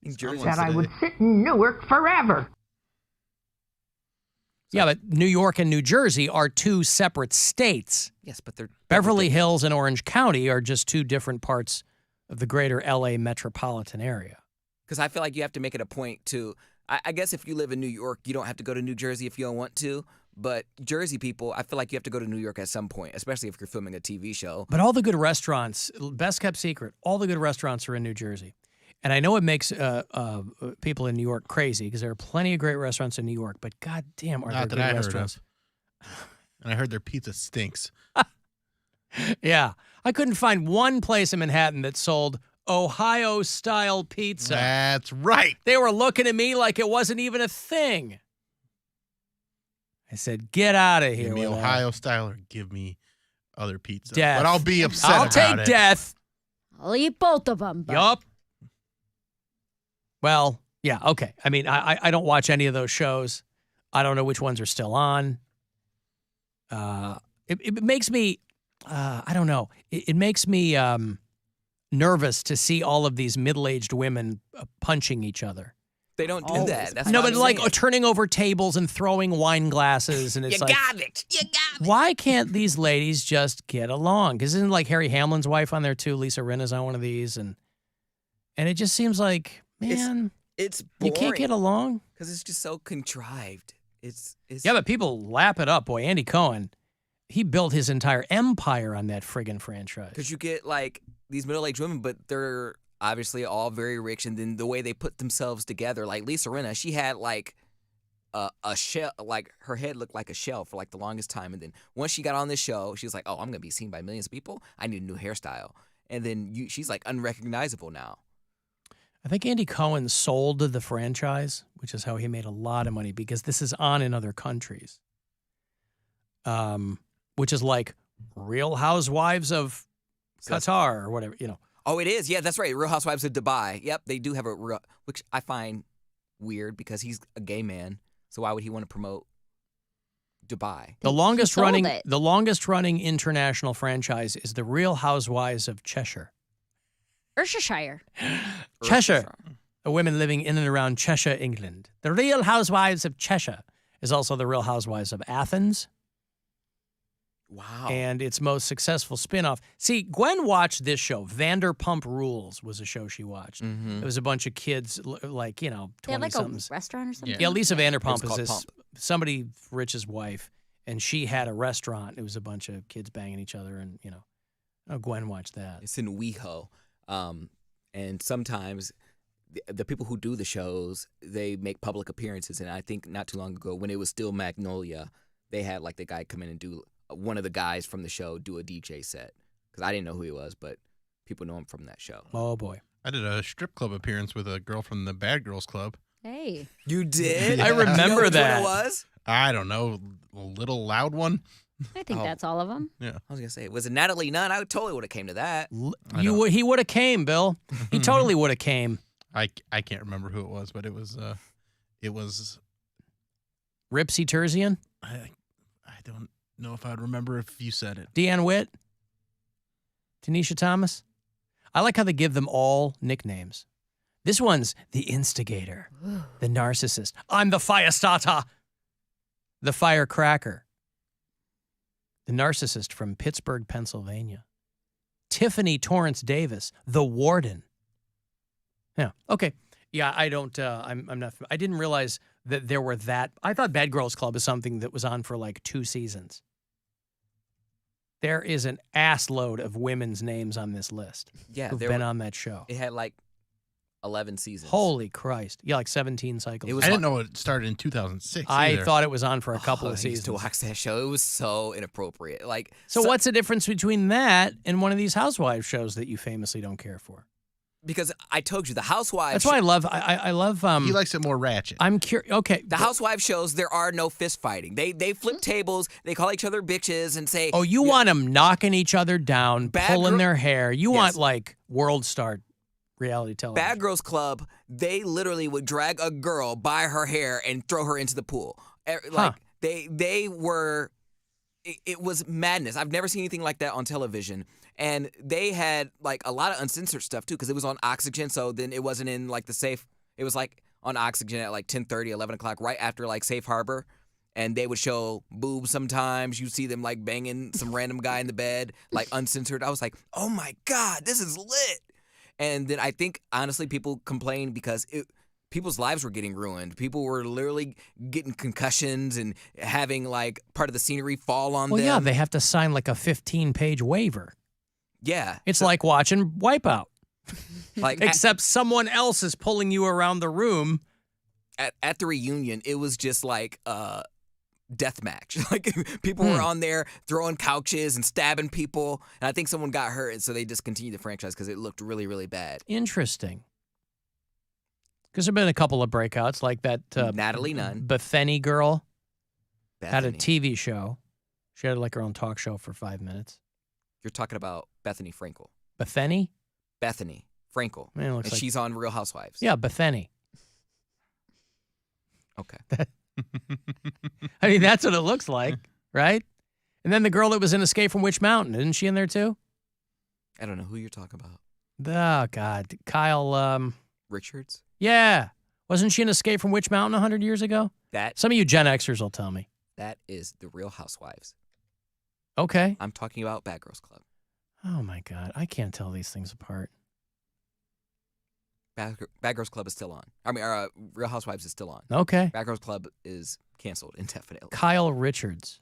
H: in Jersey.
F: Said I would
R: sit in Newark forever.
E: Yeah, but New York and New Jersey are two separate states.
H: Yes, but they're
E: Beverly Hills and Orange County are just two different parts of the greater LA metropolitan area.
H: Because I feel like you have to make it a point to. I guess if you live in New York, you don't have to go to New Jersey if you don't want to. But Jersey people, I feel like you have to go to New York at some point, especially if you're filming a TV show.
E: But all the good restaurants, best kept secret, all the good restaurants are in New Jersey. And I know it makes people in New York crazy because there are plenty of great restaurants in New York, but goddamn, are there
F: Not
E: good
F: that I
E: restaurants?
F: heard of. And I heard their pizza stinks.
E: Yeah. I couldn't find one place in Manhattan that sold Ohio-style pizza.
F: That's right.
E: They were looking at me like it wasn't even a thing. I said, get out of here.
F: Give me
E: with that.
F: Ohio style or give me other pizza.
E: Death.
F: But I'll be upset
E: I'll
F: about
E: take
F: it.
E: death.
G: I'll eat both of them.
E: Yup. Well, yeah, okay. I mean, I don't watch any of those shows. I don't know which ones are still on. It makes me, I don't know. It makes me nervous to see all of these middle-aged women punching each other.
H: They don't do that. That's
E: No,
H: what
E: but
H: I'm
E: like
H: saying.
E: turning over tables and throwing wine glasses, and it's
H: You
E: like,
H: got it. You got it.
E: why can't these ladies just get along? Because isn't like Harry Hamlin's wife on there too? Lisa Rinna's on one of these, and it just seems like, man,
H: It's
E: you
H: boring.
E: can't get along.
H: Because it's just so contrived. It's
E: Yeah, but people lap it up. Boy, Andy Cohen, he built his entire empire on that friggin' franchise.
H: Because you get like these middle-aged women, but they're obviously all very rich, and then the way they put themselves together, like Lisa Rinna, she had like a shell, like her head looked like a shell for like the longest time, and then once she got on this show, she was like, "Oh, I'm gonna be seen by millions of people. I need a new hairstyle," and then she's like unrecognizable now.
E: I think Andy Cohen sold the franchise, which is how he made a lot of money because this is on in other countries. Which is like Real Housewives of Qatar or whatever, you know.
H: Oh, it is. Yeah, that's right. Real Housewives of Dubai. Yep, they do have a real, which I find weird because he's a gay man. So why would he want to promote Dubai?
E: The longest
G: sold
E: running
G: it.
E: the longest running international franchise is the Real Housewives of Cheshire.
G: Worcestershire.
E: Cheshire. The women living in and around Cheshire, England. The Real Housewives of Cheshire is also the Real Housewives of Athens.
H: Wow.
E: And its most successful spinoff. See, Gwen watched this show. Vanderpump Rules was a show she watched.
H: Mm-hmm.
E: It was a bunch of kids, like, you know,
G: They had like a
E: 20-somethings.
G: restaurant or something.
E: Yeah, Lisa Vanderpump is
H: called
E: this
H: Pump.
E: somebody rich's wife, and she had a restaurant. It was a bunch of kids banging each other, and, you know, Gwen watched that.
H: It's in WeHo. And sometimes the people who do the shows, they make public appearances. And I think not too long ago, when it was still Magnolia, they had like the guy come in and do, one of the guys from the show do a DJ set. Because I didn't know who he was, but people know him from that show.
E: Oh, boy.
F: I did a strip club appearance with a girl from the Bad Girls Club.
G: Hey.
H: You did?
E: I remember
H: Do you know which
E: that.
H: one it was?
F: I don't know, a little loud one.
G: I think that's all of them.
F: Yeah.
H: I was going to say, was it Natalie Nunn? I totally would have came to that.
E: He would have came, Bill. He totally would have came.
F: I can't remember who it was, but it was
E: Ripsy Terzian?
F: I don't know if I'd remember if you said it.
E: Deanne Witt? Tanisha Thomas? I like how they give them all nicknames. This one's the instigator, the narcissist. I'm the fire starter, the firecracker, the narcissist from Pittsburgh, Pennsylvania. Tiffany Torrance Davis, the warden. Yeah, okay. Yeah, I don't, I'm not, I didn't realize that there were that. I thought Bad Girls Club is something that was on for like 2 seasons. There is an ass load of women's names on this list who've been on that show.
H: It had like 11 seasons.
E: Holy Christ. Yeah, like 17 cycles.
F: I didn't know it started in 2006
E: I
F: either.
E: thought it was on for a couple of
H: I used
E: seasons.
H: to watch that show. It was so inappropriate. Like,
E: So what's the difference between that and one of these housewives shows that you famously don't care for?
H: because I told you the Housewives.
E: That's why I love. I love.
F: He likes it more ratchet.
E: I'm curious. Okay.
H: The Housewives shows there are no fist fighting. They flip tables. They call each other bitches and say.
E: Oh, you want them knocking each other down, pulling their hair. You
H: Yes.
E: want like world star reality television.
H: Bad Girls Club. They literally would drag a girl by her hair and throw her into the pool. Like they were. It was madness. I've never seen anything like that on television. And they had like a lot of uncensored stuff too, because it was on Oxygen. So then it wasn't in like the safe. It was like on Oxygen at like 10:30, 11 o'clock, right after like Safe Harbor. And they would show boobs sometimes. You see them like banging some random guy in the bed, like uncensored. I was like, oh my God, this is lit. And then I think honestly people complained because people's lives were getting ruined. People were literally getting concussions and having like part of the scenery fall on them.
E: Well, yeah, they have to sign like a 15-page waiver.
H: Yeah.
E: It's like watching Wipeout.
H: Like
E: Except someone else is pulling you around the room.
H: At the reunion, it was just like a death match. Like people were on there throwing couches and stabbing people. And I think someone got hurt, and so they discontinued the franchise because it looked really, really bad.
E: Interesting. Because there have been a couple of breakouts like that.
H: Natalie Nunn.
E: Bethany girl had a
H: Bethany.
E: TV show. She had like her own talk show for 5 minutes.
H: You're talking about Bethany Frankel.
E: Bethany?
H: Bethany Frankel.
E: Man, it looks
H: and
E: like-
H: she's on Real Housewives.
E: Yeah, Bethany.
H: Okay.
E: I mean, that's what it looks like, right? And then the girl that was in Escape from Witch Mountain, isn't she in there too?
H: I don't know who you're talking about.
E: Oh, God. Kyle,
H: Richards?
E: yeah. Wasn't she in Escape from Witch Mountain 100 years ago? Some of you Gen Xers will tell me.
H: That is the Real Housewives.
E: Okay.
H: I'm talking about Bad Girls Club.
E: Oh, my God. I can't tell these things apart.
H: Bad Girls Club is still on. I mean, Real Housewives is still on.
E: Okay.
H: Bad Girls Club is canceled indefinitely.
E: Kyle Richards.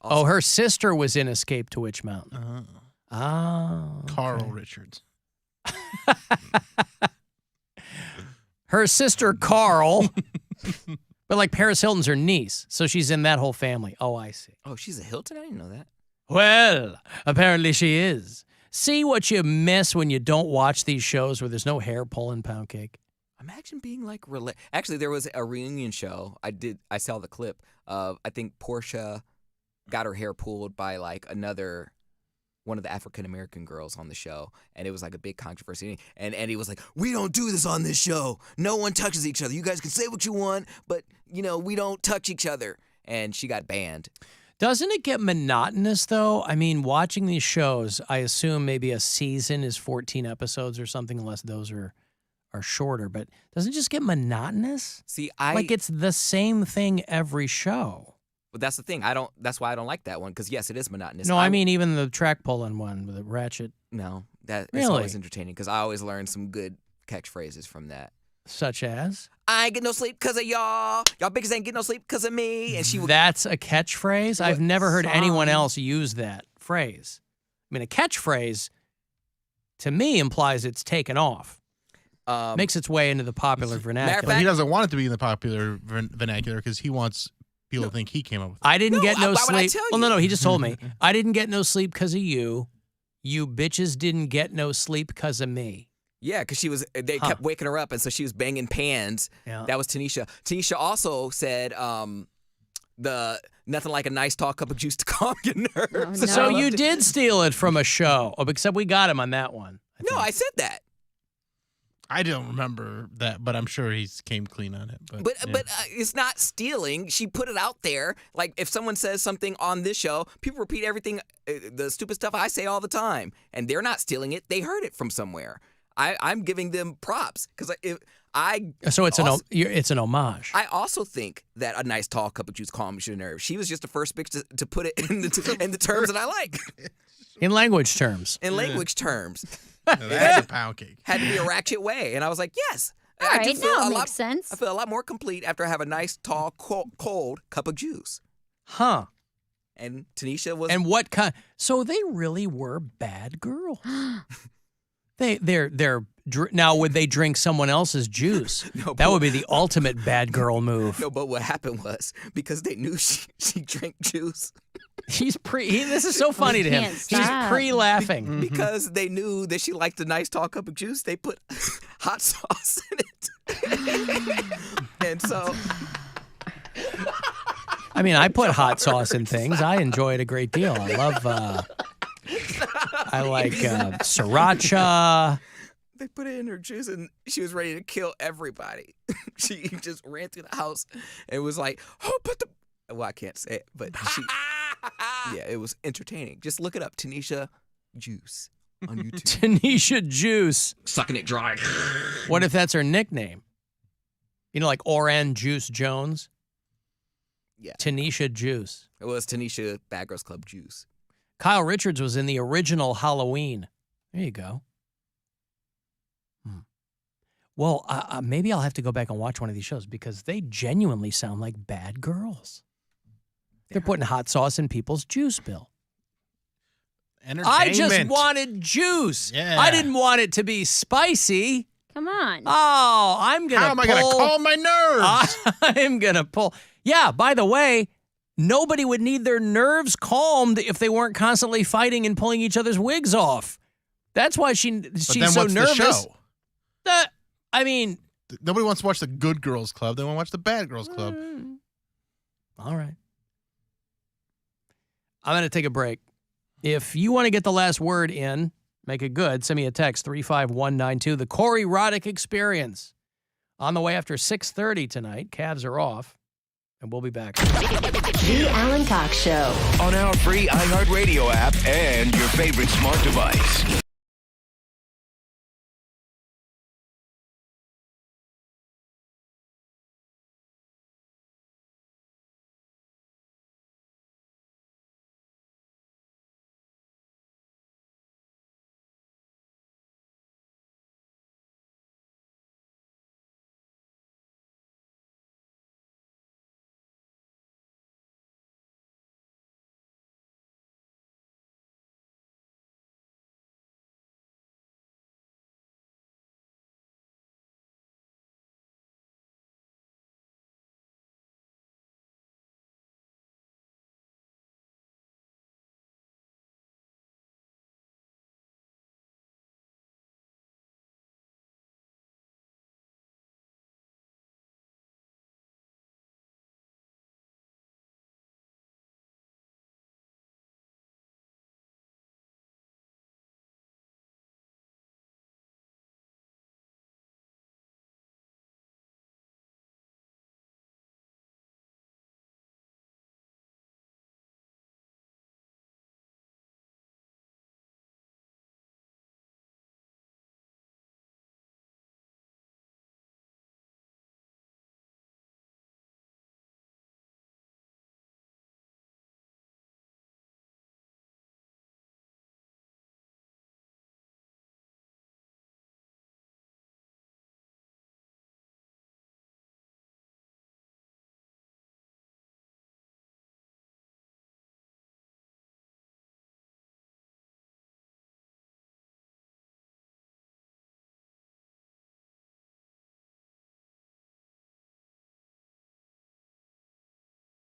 E: Oh, her sister was in Escape to Witch Mountain. Oh.
F: Carl Richards.
E: Her sister, Carl. But like Paris Hilton's her niece. So she's in that whole family. Oh, I see.
H: Oh, she's a Hilton? I didn't know that.
E: Well, apparently she is. See what you miss when you don't watch these shows where there's no hair pulling Poundcake.
H: Imagine being like actually there was a reunion show. I saw the clip of I think Portia got her hair pulled by like one of the African American girls on the show, and it was like a big controversy. And Eddie was like, "We don't do this on this show. No one touches each other. You guys can say what you want, but we don't touch each other." And she got banned.
E: Doesn't it get monotonous, though? I mean, watching these shows, I assume maybe a season is 14 episodes or something, unless those are shorter. But doesn't it just get monotonous?
H: See,
E: like it's the same thing every show.
H: But that's the thing. That's why I don't like that one, because yes, it is monotonous.
E: No, I mean even the track pulling one with a ratchet.
H: No, it's
E: Really?
H: always entertaining because I always learn some good catchphrases from that.
E: Such as?
H: I ain't get no sleep because of y'all. Y'all bitches ain't get no sleep because of me. And she would.
E: That's a catchphrase? I've never heard anyone else use that phrase. I mean, a catchphrase, to me, implies it's taken off. Makes its way into the popular vernacular.
F: But he doesn't want it to be in the popular vernacular because he wants people to think he came up with it.
E: I didn't get no
H: why would I
E: sleep.
H: tell
E: Well, no,
H: you?
E: he just told me. I didn't get no sleep because of you. You bitches didn't get no sleep because of me.
H: Yeah, because they kept waking her up, and so she was banging pans.
E: Yeah.
H: That was Tanisha. Tanisha also said the nothing like a nice tall cup of juice to calm your nerves.
G: Oh, no.
E: So you did steal it from a show. Oh, except we got him on that one.
H: No, I said that.
F: I don't remember that, but I'm sure he came clean on it. But
H: It's not stealing. She put it out there. Like if someone says something on this show, people repeat everything, the stupid stuff I say all the time, and they're not stealing it. They heard it from somewhere. I'm giving them props because
E: So it's an homage.
H: I also think that a nice tall cup of juice calms your nerves. She was just the first bitch to put it in the terms that I like.
E: In language terms.
H: In language terms.
F: That's a pound cake.
H: Had to be a ratchet way. And I was like, yes.
G: All
H: I
G: right,
H: do feel
G: now
H: a
G: it
H: lot,
G: makes sense.
H: I feel a lot more complete after I have a nice, tall, cold cup of juice.
E: Huh.
H: And Tanisha was...
E: And what kind? So they really were bad girls. Now would they drink someone else's juice?
H: No,
E: that would be the ultimate bad girl move.
H: No, but what happened was because they knew she drank juice.
E: This is so funny to him.
G: can't
E: He's
G: stop.
E: pre-laughing.
H: Because they knew that she liked a nice tall cup of juice, they put hot sauce in it. And so
E: I mean, I put hot sauce in things. I enjoy it a great deal. I love I like sriracha.
H: they put it in her juice, and she was ready to kill everybody. She just ran through the house and was like, "Oh, well, I can't say it, but yeah, it was entertaining. Just look it up, Tanisha Juice on YouTube.
E: Tanisha Juice.
H: Sucking it dry.
E: What if that's her nickname? You know, like Oran Juice Jones?
H: Yeah.
E: Tanisha Juice.
H: It was Tanisha Bad Girls Club Juice.
E: Kyle Richards was in the original Halloween. There you go. Well, maybe I'll have to go back and watch one of these shows because they genuinely sound like bad girls. They're putting hot sauce in people's juice, Bill. I just wanted juice.
F: Yeah.
E: I didn't want it to be spicy.
G: Come on.
E: Oh, I'm going to
F: How am I going to calm my nerves?
E: I'm going to pull. Yeah, by the way, nobody would need their nerves calmed if they weren't constantly fighting and pulling each other's wigs off. That's why she's so nervous.
F: The show?
E: I mean,
F: nobody wants to watch the Good Girls Club. They want to watch the Bad Girls Club.
E: All right. I'm going to take a break. If you want to get the last word in, make it good. Send me a text, 35192. The Corey Roddick Experience. On the way after 6:30 tonight. Cavs are off. And we'll be back.
R: The Alan Cox Show.
D: On our free iHeartRadio app and your favorite smart device.